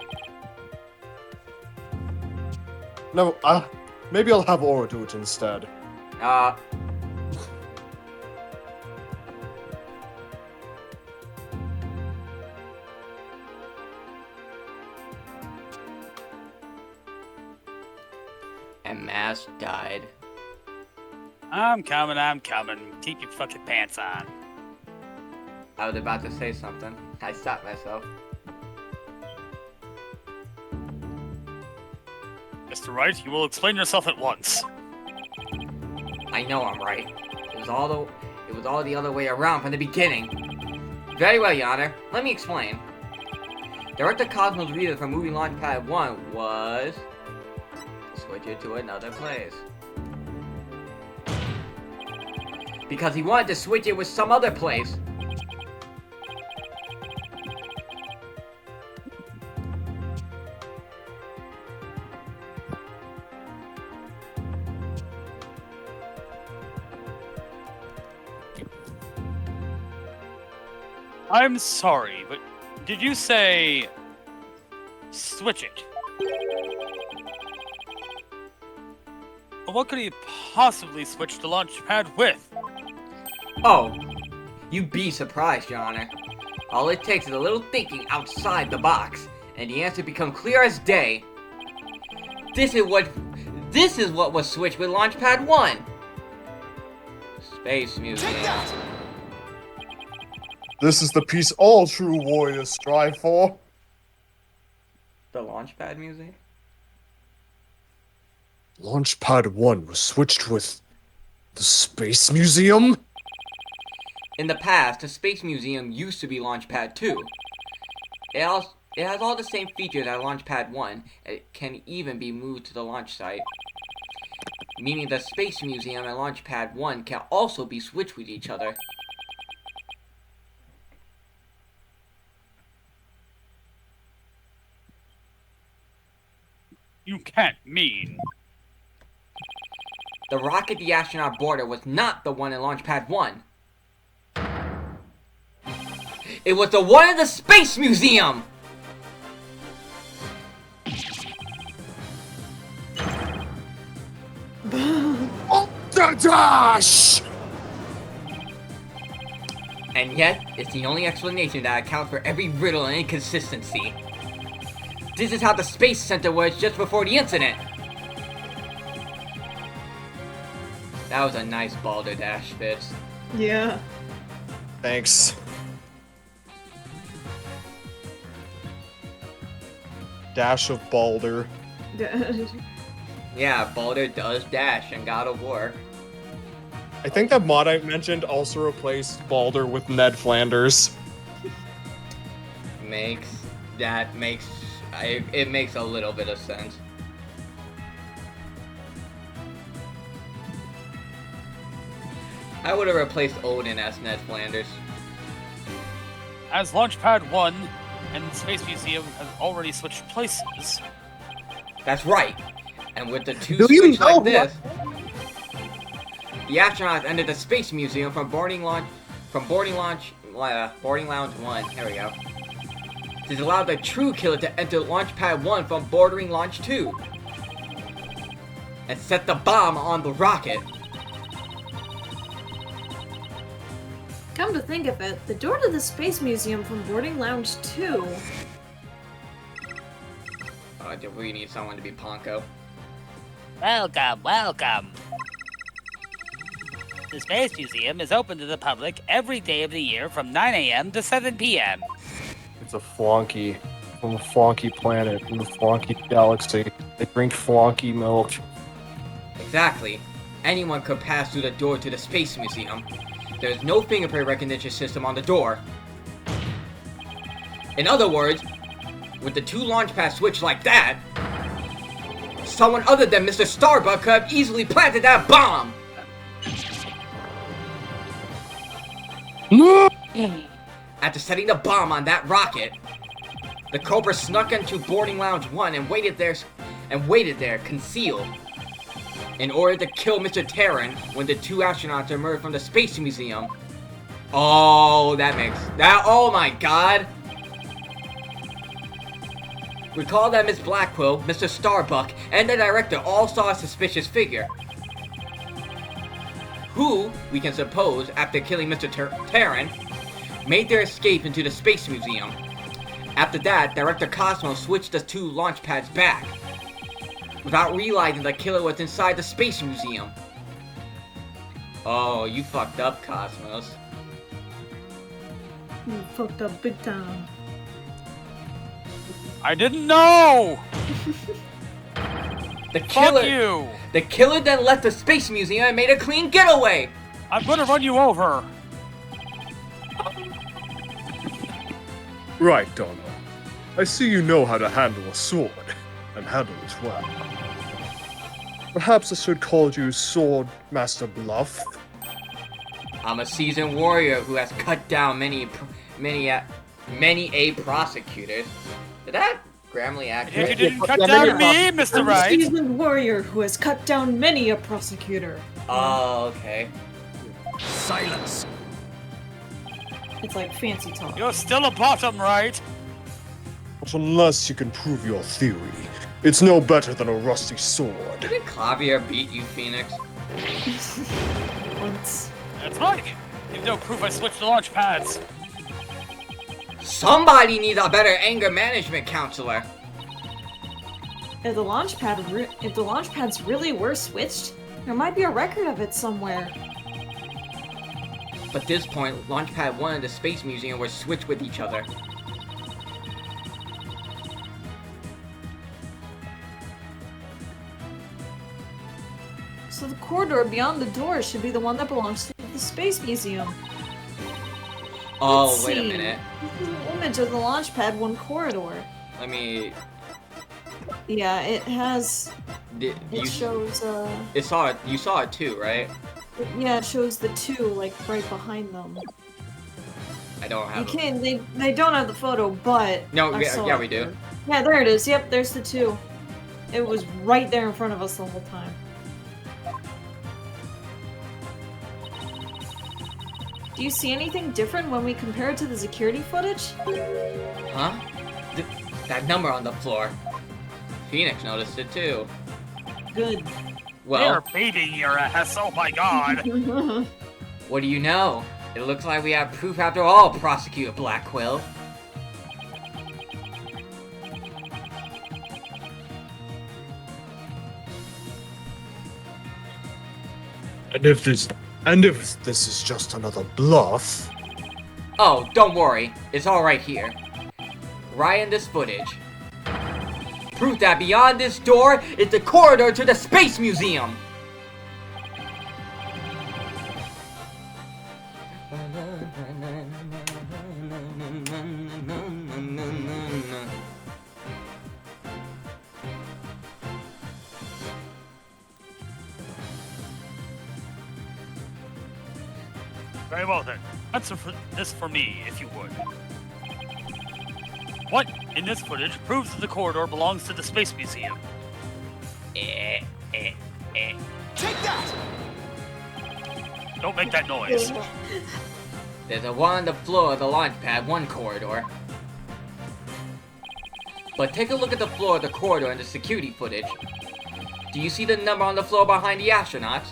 No, maybe I'll have Aura do it instead. And Mass died. I'm coming. Keep your fucking pants on. I was about to say something. I stopped myself. Mr. Wright, you will explain yourself at once. I know I'm right. It was all the other way around from the beginning. Very well, Your Honor. Let me explain. Director Cosmo's reason for moving Launchpad 1 was to switch it to another place. Because he wanted to switch it with some other place. I'm sorry, but did you say switch it? What could he possibly switch the launch pad with? Oh, you'd be surprised, Your Honor. All it takes is a little thinking outside the box, and the answer becomes clear as day. This is what was switched with Launchpad 1. Space Museum. This is the peace all true warriors strive for. The Launchpad Museum? Launchpad 1 was switched with the Space Museum? In the past, the Space Museum used to be Launchpad 2. It has all the same features as Launchpad 1. It can even be moved to the launch site. Meaning the Space Museum and Launchpad 1 can also be switched with each other. You can't mean. The rocket the astronaut boarded was not the one in Launchpad 1. It was the one in the Space Museum! Dash! And yet, it's the only explanation that accounts for every riddle and inconsistency. This is how the Space Center was just before the incident. That was a nice balderdash, Fitz. Yeah. Thanks. Dash of Balder. Yeah, Balder does dash in God of War. I think that mod I mentioned also replaced Balder with Ned Flanders. It makes a little bit of sense. I would have replaced Odin as Ned Flanders. As Launchpad 1 and Space Museum have already switched places. That's right. And with the two Do you switch like know this, the astronauts entered the Space Museum from boarding lounge 1. There we go. This allowed the true killer to enter Launchpad 1 from boarding launch 2 and set the bomb on the rocket. Come to think of it, the door to the Space Museum from boarding lounge 2. We need someone to be Ponko. Welcome, welcome. The Space Museum is open to the public every day of the year from 9 a.m. to 7 p.m. It's a flonky from a flonky planet in the flonky galaxy. They drink flonky milk. Exactly. Anyone could pass through the door to the Space Museum. There is no fingerprint recognition system on the door. In other words, with the two launch pads switched like that, someone other than Mr. Starbuck could have easily planted that bomb! After setting the bomb on that rocket, the Cobra snuck into boarding lounge 1 and waited there concealed in order to kill Mr. Terran when the two astronauts emerged from the Space Museum. Oh, oh my god! Recall that Miss Blackquill, Mr. Starbuck, and the director all saw a suspicious figure, who, we can suppose, after killing Mr. Terran, made their escape into the Space Museum. After that, Director Cosmo switched the two launch pads back, without realizing the killer was inside the Space Museum. Oh, you fucked up, Cosmos. You fucked up big time. I didn't know! Fuck you! The killer then left the Space Museum and made a clean getaway! I'm gonna run you over! Right, Donna. I see you know how to handle a sword, and handle it well. Perhaps I should call you Sword Master Bluff? I'm a seasoned warrior who has cut down many prosecutors. Did that Grammarly accurate? You didn't cut down me, Mr. I'm a Wright! seasoned warrior who has cut down many a prosecutor. Oh, okay. Silence. It's like fancy talk. You're still a bottom, right? But unless you can prove your theory, it's no better than a rusty sword. Didn't Clavier beat you, Phoenix? Once. That's right! You've no proof I switched the launch pads. Somebody needs a better anger management counselor. If the launch pads really were switched, there might be a record of it somewhere. But at this point, Launchpad 1 and the Space Museum were switched with each other. So the corridor beyond the door should be the one that belongs to the Space Museum. Oh, Let's wait a see. minute. This is an image of the Launchpad 1 corridor. Let me... Yeah, it has... It shows, you saw it too, right? Yeah, it shows the two, like, right behind them. I don't have They don't have the photo, but... No, I saw yeah, it we do. there. Yeah, there it is. Yep, there's the two. It was right there in front of us the whole time. Do you see anything different when we compare it to the security footage? Huh? That number on the floor. Phoenix noticed it too. Good. Well, They're beating your ass, oh my god! what do you know? It looks like we have proof after all, Prosecutor Blackquill. And if this is just another bluff, Oh, don't worry. It's all right here. Right in this footage. Proof that beyond this door is the corridor to the Space Museum. Very well then. Answer this for me, if you would. What in this footage proves that the corridor belongs to the Space Museum? Take that! Don't make that noise. There's a one on the floor of the launch pad 1 corridor. But take a look at the floor of the corridor in the security footage. Do you see the number on the floor behind the astronauts?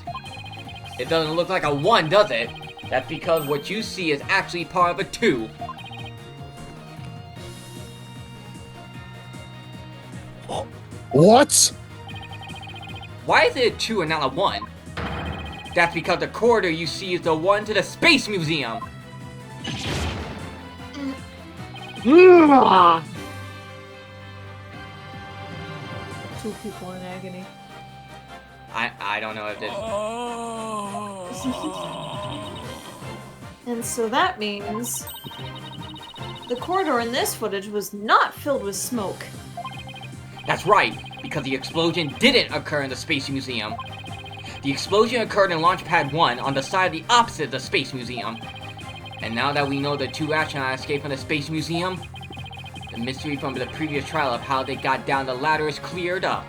It doesn't look like a 1, does it? That's because what you see is actually part of a 2. What? Why is it a 2 and not a 1? That's because the corridor you see is the one to the Space Museum! Two people in agony. I don't know if this... And so that means the corridor in this footage was not filled with smoke. That's right, because the explosion didn't occur in the Space Museum. The explosion occurred in Launchpad 1 on the side the opposite of the Space Museum. And now that we know the 2 astronauts escaped from the Space Museum, the mystery from the previous trial of how they got down the ladder is cleared up.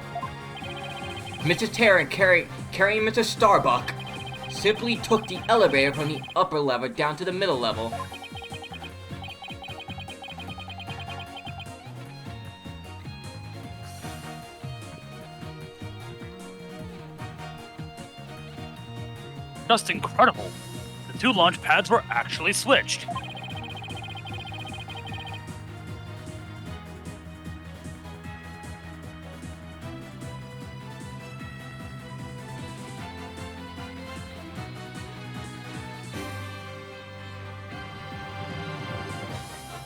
Mr. Terran carrying Mr. Starbuck simply took the elevator from the upper level down to the middle level. Just incredible. The 2 launch pads were actually switched.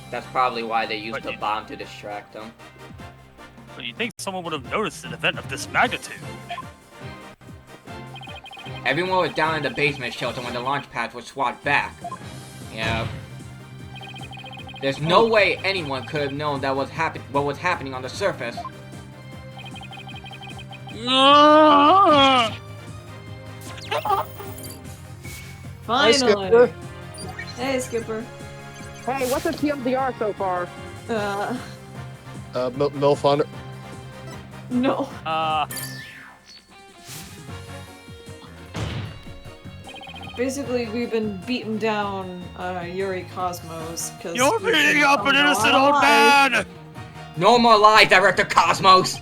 That's probably why they used But the you- bomb to distract them. But you'd think someone would have noticed an event of this magnitude. Everyone was down in the basement shelter when the launch pads were swapped back. Yeah. There's no way anyone could have known that what was happening on the surface. Finally. Hey, Skipper. Hey, what's the TLDR so far? MILF on it. No. Basically, we've been beating down Yuri Cosmos because You're beating up an innocent old man! No more lies, Director Cosmos!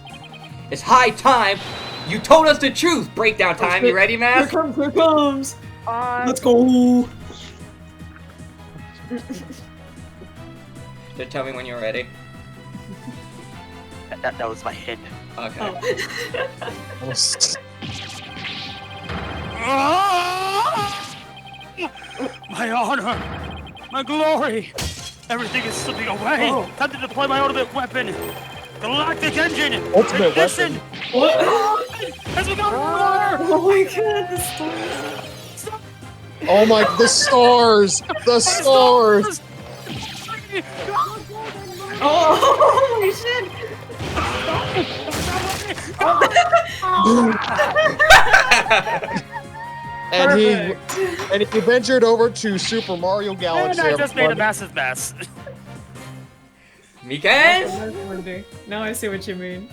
It's high time! You told us the truth! Breakdown time, you ready, Here man? comes, here comes! Let's go! Just tell me when you're ready. That was my hint. Okay. My honor! My glory! Everything is slipping away! Oh. Time to deploy my ultimate weapon! Galactic engine! Ultimate Ignition! What? As we go forward! Oh my god, the stars! Oh my, the stars! The stars! Oh, holy shit! And he ventured over to Super Mario And Galaxy. I just made a everyone. massive mess. Mikan? Now I see what you mean.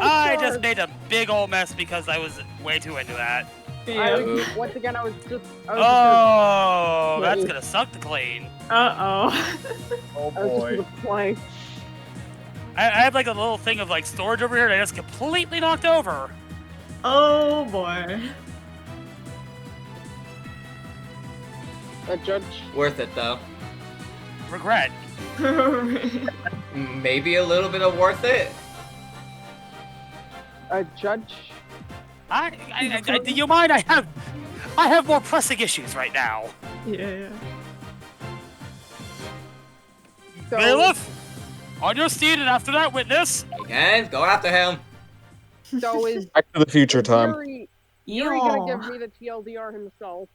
I just made a big old mess because I was way too into that. Yeah. Once again, I was just Oh, that's gonna suck to clean. Uh-oh. Oh I was boy. just playing. I have like a little thing of like storage over here that I just completely knocked over. Oh boy. A judge. Worth it, though. Regret. Maybe a little bit of worth it? A judge. Do you mind? I have more pressing issues right now. Yeah. So, Bailiff, on your steed, and after that, witness. Mikan, go after him. so is Back to the future time. Yuri gonna give me the TLDR himself?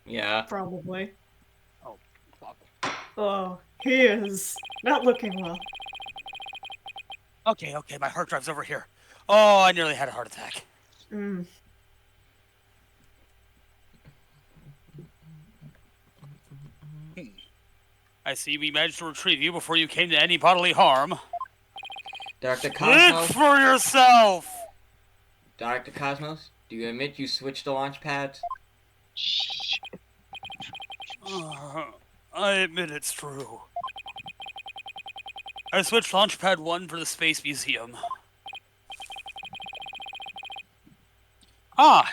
Yeah. Probably. Oh, fuck. Oh, he is not looking well. Okay, my hard drive's over here. Oh, I nearly had a heart attack. Mm. I see we managed to retrieve you before you came to any bodily harm. Dr. Think Cosmos? for yourself! Dr. Cosmos, do you admit you switched the launch pads? I admit it's true. I switched Launchpad 1 for the Space Museum.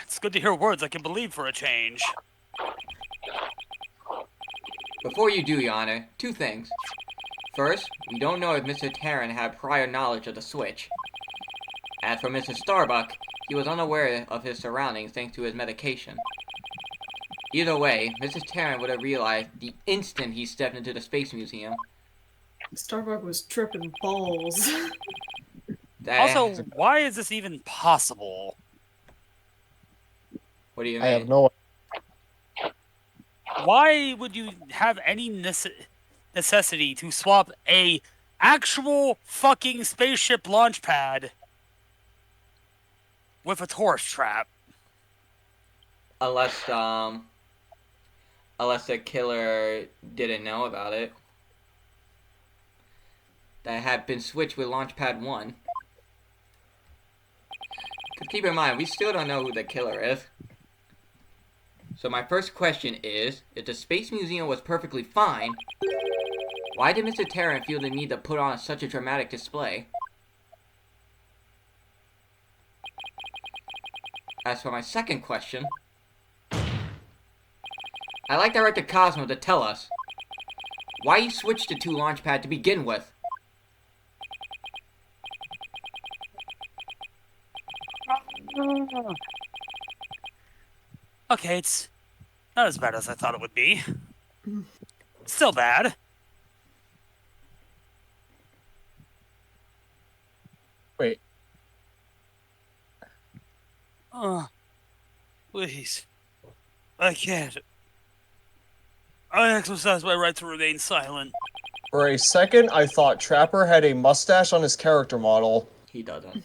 It's good to hear words I can believe for a change. Before you do, Your Honor, two things. First, we don't know if Mr. Tarrant had prior knowledge of the switch. As for Mr. Starbuck, he was unaware of his surroundings thanks to his medication. Either way, Mrs. Tarrant would have realized the instant he stepped into the Space Museum. Starbuck was tripping balls. Also, why is this even possible? What do you mean? I have no. Why would you have any necessity to swap a actual fucking spaceship launch pad with a tourist trap? Unless the killer didn't know about it. That had been switched with Launchpad 1. But keep in mind, we still don't know who the killer is. So my first question is, if the Space Museum was perfectly fine, why did Mr. Tarrant feel the need to put on such a dramatic display? As for my second question, I'd like Director Cosmo to tell us why you switched the two Launchpad to begin with. Okay, it's not as bad as I thought it would be. Still bad. Wait. Please. I can't. I exercise my right to remain silent. For a second, I thought Trapper had a mustache on his character model. He doesn't.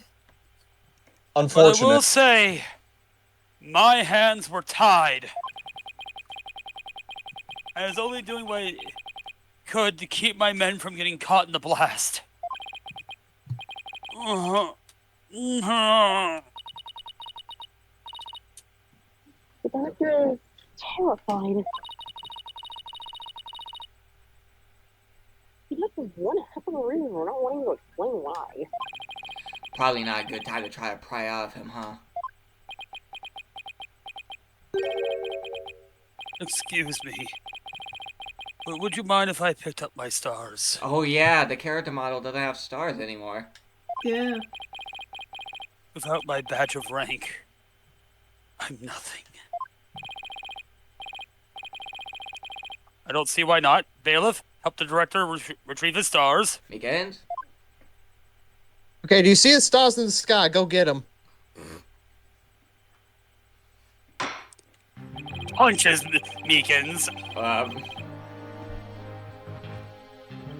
But I Unfortunate. will say, my hands were tied. I was only doing what I could to keep my men from getting caught in the blast. The doctor is terrified. He just has one heck of a reason for not wanting to explain why. Probably not a good time to try to pry out of him, huh? Excuse me. But would you mind if I picked up my stars? Oh yeah, the character model doesn't have stars anymore. Yeah. Without my badge of rank, I'm nothing. I don't see why not. Bailiff, help the director retrieve his stars. Begins? Okay, do you see the stars in the sky? Go get them. Punches, Meekins.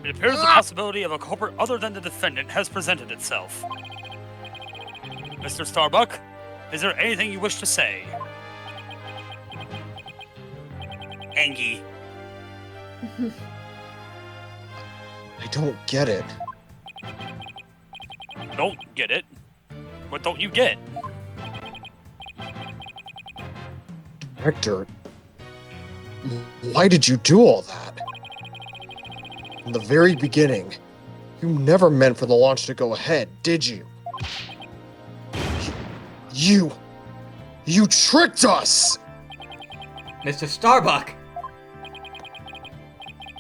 It appears the possibility of a culprit other than the defendant has presented itself. Mr. Starbuck, is there anything you wish to say? Angie. I don't get it. Don't get it? What don't you get? Hector, why did you do all that? In the very beginning, you never meant for the launch to go ahead, did you? You tricked us! Mr. Starbuck!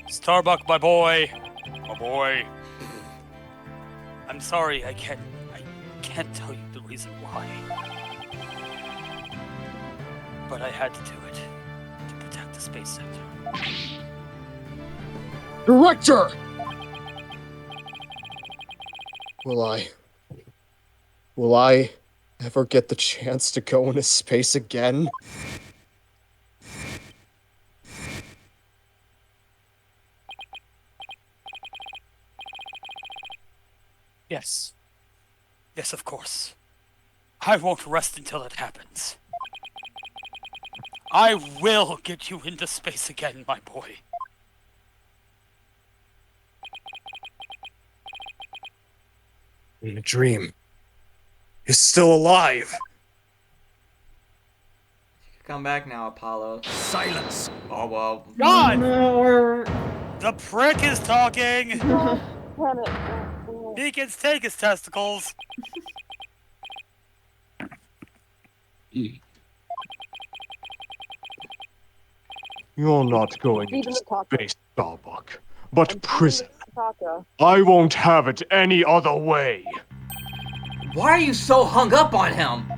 Starbuck, my boy. My boy. I'm sorry, I can't tell you the reason why. But I had to do it to protect the Space Center. Director! Will I ever get the chance to go into space again? Yes. Yes, of course. I won't rest until it happens. I will get you into space again, my boy. in a dream, is still alive. Come back now, Apollo. Silence. Oh, well. God! No, The prick is talking! Damn it. He can take his testicles. You're not going Feed him into the taco. space, Starbuck, but prison. Taco. I won't have it any other way. Why are you so hung up on him?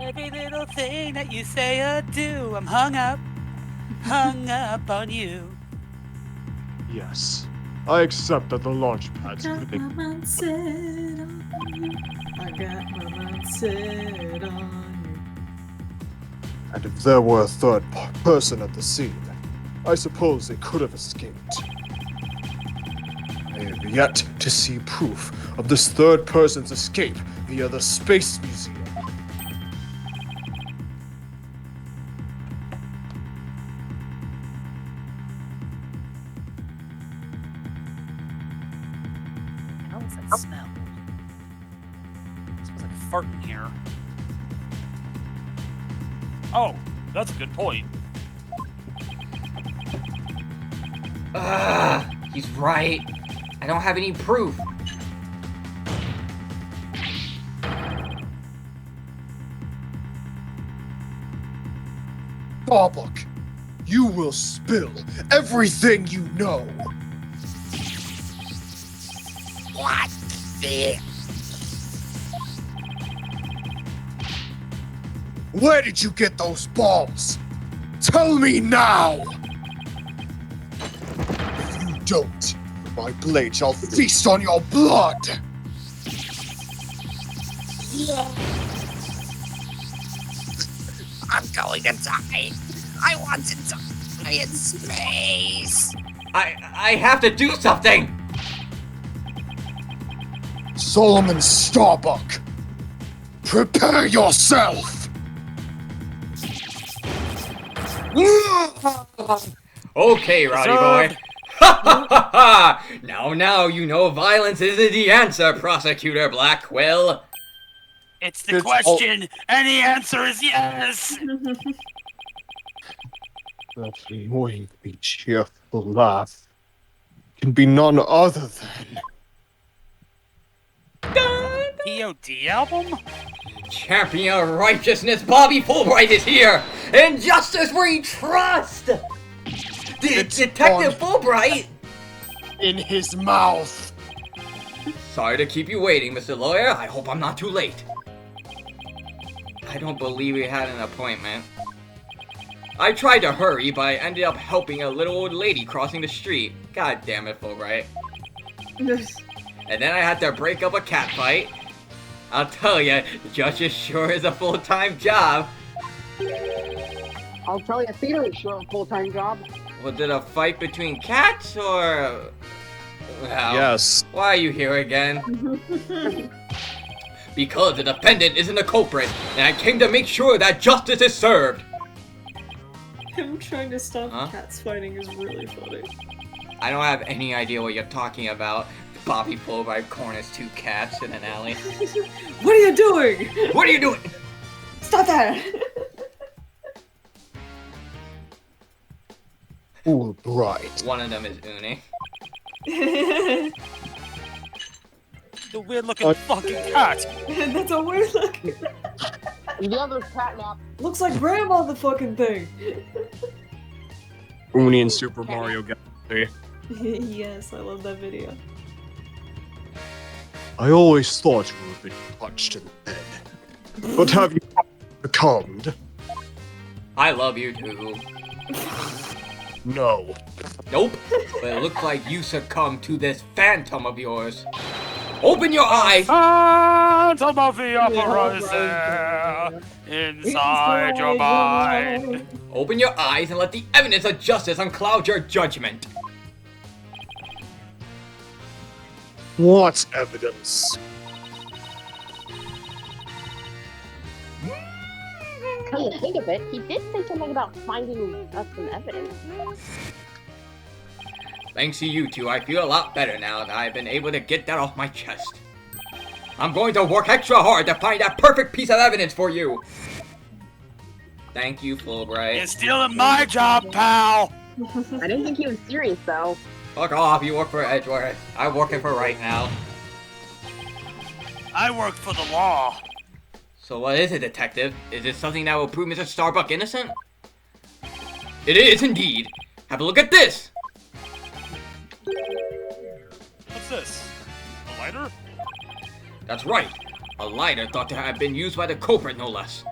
Every little thing that you say or do, I'm hung up on you. Yes, I accept that the launch pad's got my living. mind set on you. I got my mind set on you. And if there were a third person at the scene, I suppose they could have escaped. I have yet to see proof of this third person's escape via the Space Museum. How does that smell? It smells like fart in here. Oh, that's a good point. He's right. I don't have any proof. Starbuck, you will spill everything you know. What the? Where did you get those balls? Tell me now! If you don't, my blade shall feast on your blood! I'm going to die. I want to die in space. I have to do something! Solomon Starbuck, prepare yourself! Okay, Rowdy boy. Ha ha ha ha! Now you know violence isn't the answer, Prosecutor Blackwell. It's the It's question, and the answer is yes! That annoyingly cheerful laugh can be none other than... POD album? Champion of righteousness Bobby Fulbright is here! And justice we trust! Detective Fulbright! in his mouth! Sorry to keep you waiting, Mr. Lawyer. I hope I'm not too late. I don't believe we had an appointment. I tried to hurry, but I ended up helping a little old lady crossing the street. God damn it, Fulbright. And then I had to break up a cat fight. I'll tell ya, justice sure is a full-time job. I'll tell you, theater is sure a full-time job. Was it a fight between cats, or... Well, Yes. why are you here again? Because the defendant isn't a culprit, and I came to make sure that justice is served. Him trying to stop Huh? cats fighting is really funny. I don't have any idea what you're talking about. Bobby Fulbright corners two cats in an alley. What are you doing? What are you doing? Stop that! Fulbright. One of them is Uni. The weird-looking fucking cat! That's a weird look. And the other's catnap. Looks like Grandma the fucking thing. Uni and Super Mario Galaxy. Yes, I love that video. I always thought you would have been touched in the head. But have you succumbed? I love you too. No. Nope. But it looks like you succumbed to this phantom of yours. Open your eyes! Phantom of the Opera is there, inside your mind. Open your eyes and let the evidence of justice uncloud your judgment. What evidence? Come to think of it, he did say something about finding us some evidence. Thanks to you two, I feel a lot better now that I've been able to get that off my chest. I'm going to work extra hard to find that perfect piece of evidence for you. Thank you, Fulbright. You're stealing my job, pal! I didn't think he was serious though. Fuck off, you work for Edgeworth. I'm working for Wright now. I work for the law. So what is it, Detective? Is it something that will prove Mr. Starbuck innocent? It is indeed. Have a look at this! What's this? A lighter? That's right. A lighter thought to have been used by the culprit, no less.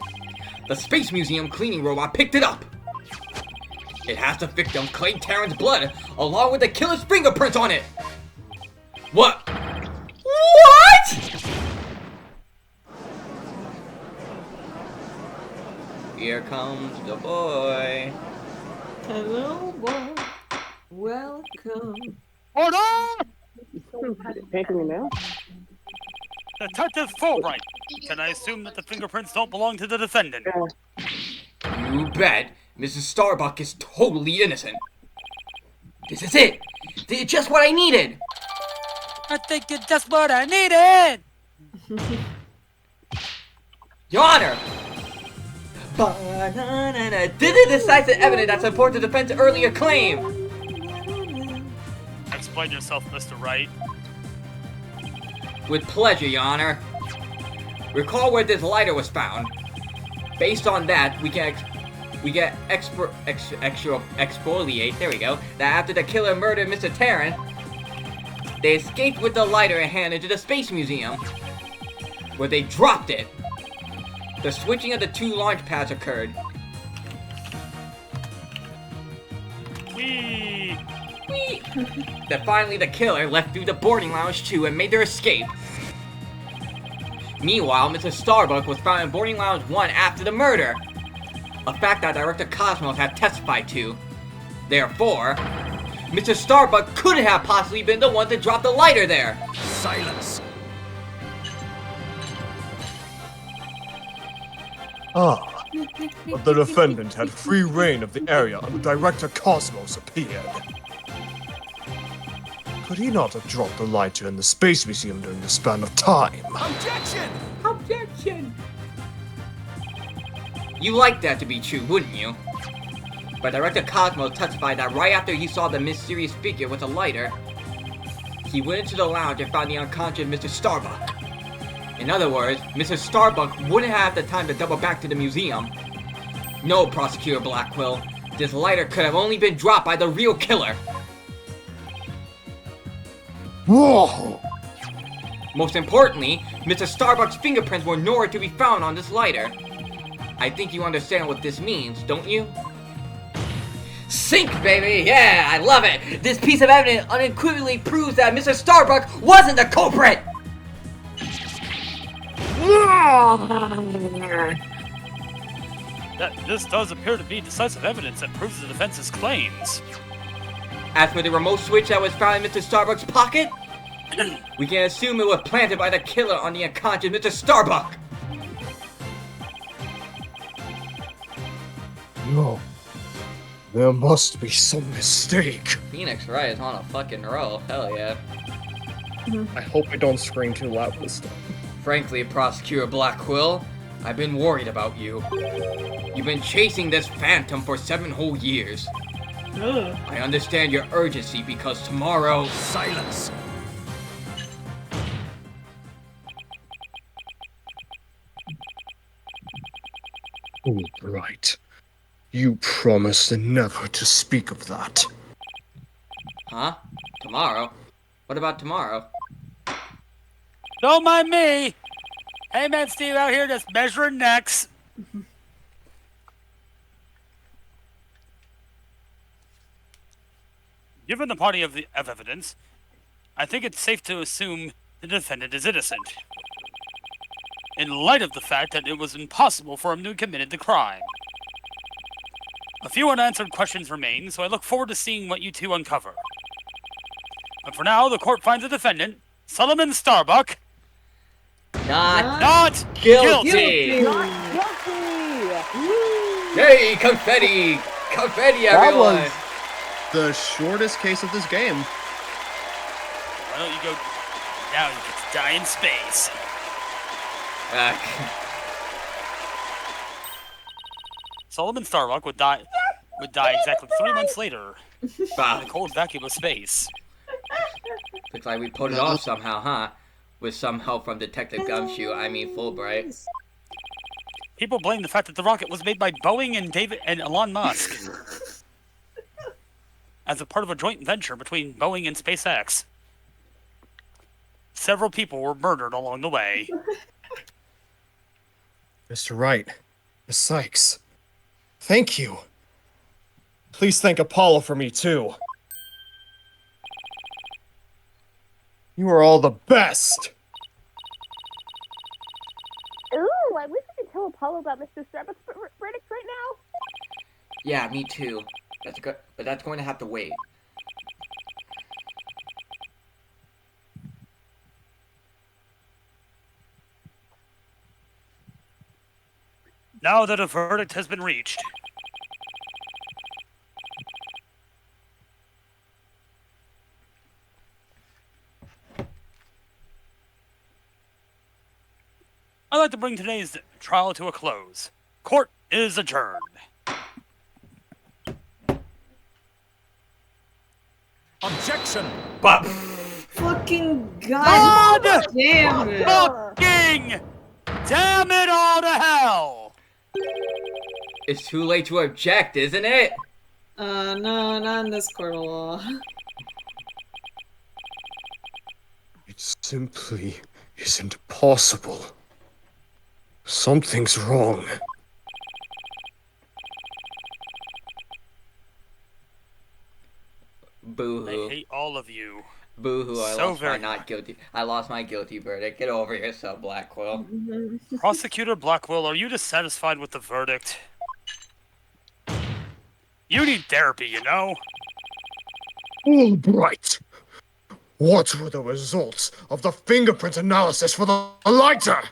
The Space Museum cleaning robot picked it up. It has the victim Clay Taryn's blood, along with the killer's fingerprints on it. What? What? Here comes the boy. Hello, boy. Welcome. Order! Taking me now? Detective Fulbright. Can I assume that the fingerprints don't belong to the defendant? You bet. Mrs. Starbuck is totally innocent. This is it. This is just what I needed. I think it's just what I needed! Your Honor! This is decisive evidence that supports the defense's earlier claim. Explain yourself, Mr. Wright. With pleasure, Your Honor. Recall where this lighter was found. Based on that, we can exfoliate. There we go. That after the killer murdered Mr. Taryn, they escaped with the lighter in hand into the Space Museum, where they dropped it. The switching of the two launch pads occurred. Whee! That finally the killer left through the boarding lounge 2 and made their escape. Meanwhile, Mr. Starbuck was found in boarding lounge 1 after the murder. A fact that Director Cosmos had testified to. Therefore, Mr. Starbuck couldn't have possibly been the one to drop the lighter there. Silence. Ah, but the defendant had free reign of the area when Director Cosmos appeared. Could he not have dropped the lighter in the Space Museum during the span of time? Objection! Objection! You like that to be true, wouldn't you? But Director Cosmos testified that right after he saw the mysterious figure with a lighter, he went into the lounge and found the unconscious Mr. Starbuck. In other words, Mr. Starbuck wouldn't have the time to double back to the museum. No, Prosecutor Blackwell, this lighter could have only been dropped by the real killer. Whoa! Most importantly, Mr. Starbuck's fingerprints were nowhere to be found on this lighter. I think you understand what this means, don't you? Sync, baby! Yeah, I love it! This piece of evidence unequivocally proves that Mr. Starbuck wasn't the culprit! This does appear to be decisive evidence that proves the defense's claims. As for the remote switch that was found in Mr. Starbuck's pocket, we can assume it was planted by the killer on the unconscious Mr. Starbuck. No. There must be some mistake. Phoenix Wright is on a fucking roll. Hell yeah. I hope I don't scream too loud this time. Frankly, Prosecutor Blackquill, I've been worried about you. You've been chasing this phantom for 7 whole years. I understand your urgency because tomorrow... Silence! Oh, Wright. You promised never to speak of that. Huh? Tomorrow? What about tomorrow? Don't mind me! Hey man, Steve out here just measuring necks. Given the body of evidence, I think it's safe to assume the defendant is innocent. In light of the fact that it was impossible for him to have committed the crime. A few unanswered questions remain, so I look forward to seeing what you two uncover. But for now, the court finds the defendant, Solomon Starbuck, not guilty. Not guilty! Yay, confetti! Confetti, everyone! the shortest case of this game. Why don't you go... Now you get to die in space. Solomon Starbuck would die exactly 3 months later in the cold vacuum of space. Looks like we pulled it off somehow, huh? With some help from Detective Gumshoe, Fulbright. People blame the fact that the rocket was made by Boeing and Elon Musk as a part of a joint venture between Boeing and SpaceX. Several people were murdered along the way. Mr. Wright, Miss Sykes, thank you. Please thank Apollo for me, too. You are all the best! Ooh, I wish I could tell Apollo about Mr. Starbuck's verdict right now. Yeah, me too. But that's going to have to wait. Now that a verdict has been reached, I'd like to bring today's trial to a close. Court is adjourned. Objection! But Fucking god damn it. Fucking damn it all to hell! it's too late to object, isn't it? No, not in this court of law. It simply isn't possible. Something's wrong. Boo-hoo. I hate all of you. Boo-hoo, I So lost my very not guilty. I lost my guilty verdict. Get over yourself, Blackwell. Prosecutor Blackwell, are you dissatisfied with the verdict? You need therapy, you know? Albright! What were the results of the fingerprint analysis for the lighter?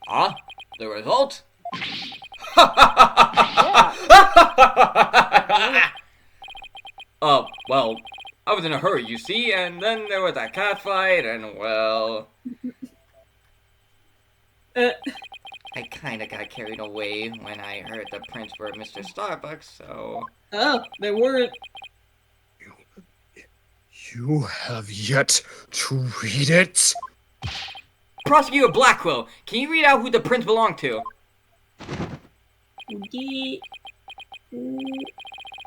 Huh? The result? Well, I was in a hurry, you see, and then there was that cat fight, and well... I kinda got carried away when I heard the prints were Mr. Starbucks, so... Oh, they weren't. You have yet to read it? Prosecutor Blackwell, can you read out who the prints belong to?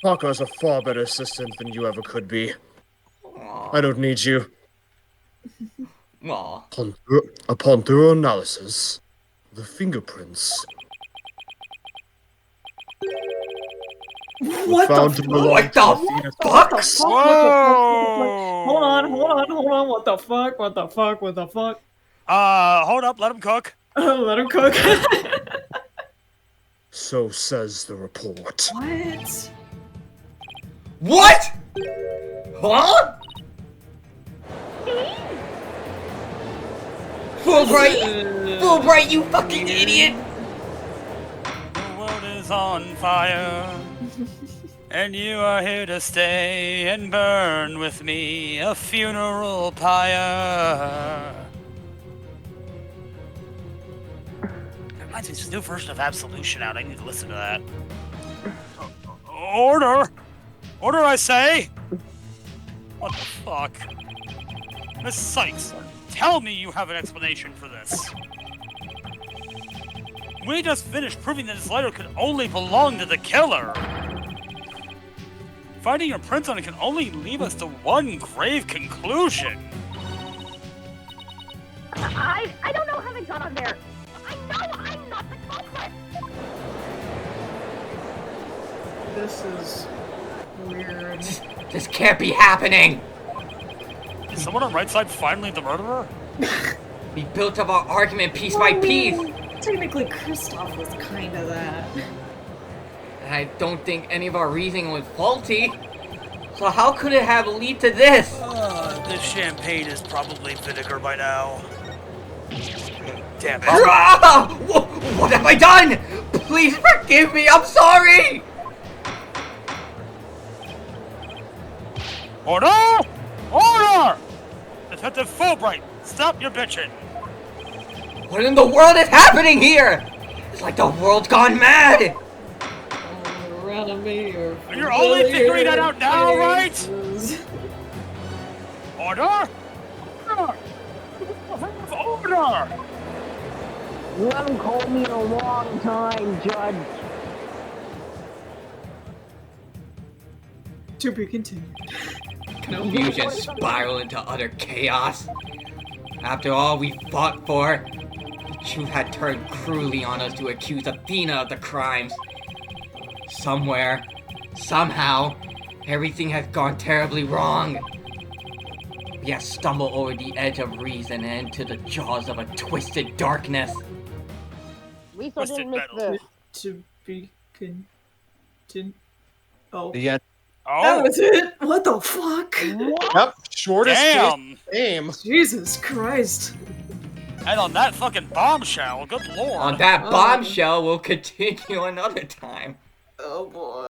Parker's a far better assistant than you ever could be. Aww. I don't need you. Aw. Upon thorough analysis, the fingerprints What found the to fuck? belong What to the fuck? Whoa! Hold on, what the fuck? Hold up, let him cook. Let him cook. So says the report. What? What? Huh? Fulbright, you fucking idiot! The world is on fire, and you are here to stay and burn with me a funeral pyre. That reminds me, there's a new version of Absolution out. I need to listen to that. Order! Order, I say! What the fuck? Miss Sykes, tell me you have an explanation for this. We just finished proving that this letter could only belong to the killer. Finding your prints on it can only lead us to one grave conclusion. I don't know how they got on there. I know I'm not the culprit. This is weird. This can't be happening! Is someone on Wright's side finally the murderer? We built up our argument piece by piece! Technically, Kristoff was kind of that. And I don't think any of our reasoning was faulty. So how could it have led to this? This champagne is probably vinegar by now. Damn it. Ah! What have I done? Please forgive me, I'm sorry! Order! Order! Detective Fulbright, stop your bitching. What in the world is happening here? It's like the world's gone mad! And you're only figuring that out now, right? Order! Order! Order! You haven't called me in a long time, Judge. To be continued. Confusion spiral into utter chaos. After all we fought for, the truth had turned cruelly on us to accuse Athena of the crimes. Somewhere, somehow, everything has gone terribly wrong. We have stumbled over the edge of reason and into the jaws of a twisted darkness. At least I Twisted didn't miss metal. this. To be continued. Oh. The end. That Oh, was it? What the fuck? Yep, shortest damn! game. Jesus Christ. And on that fucking bombshell, good lord. On that bombshell, we'll continue another time. Oh boy.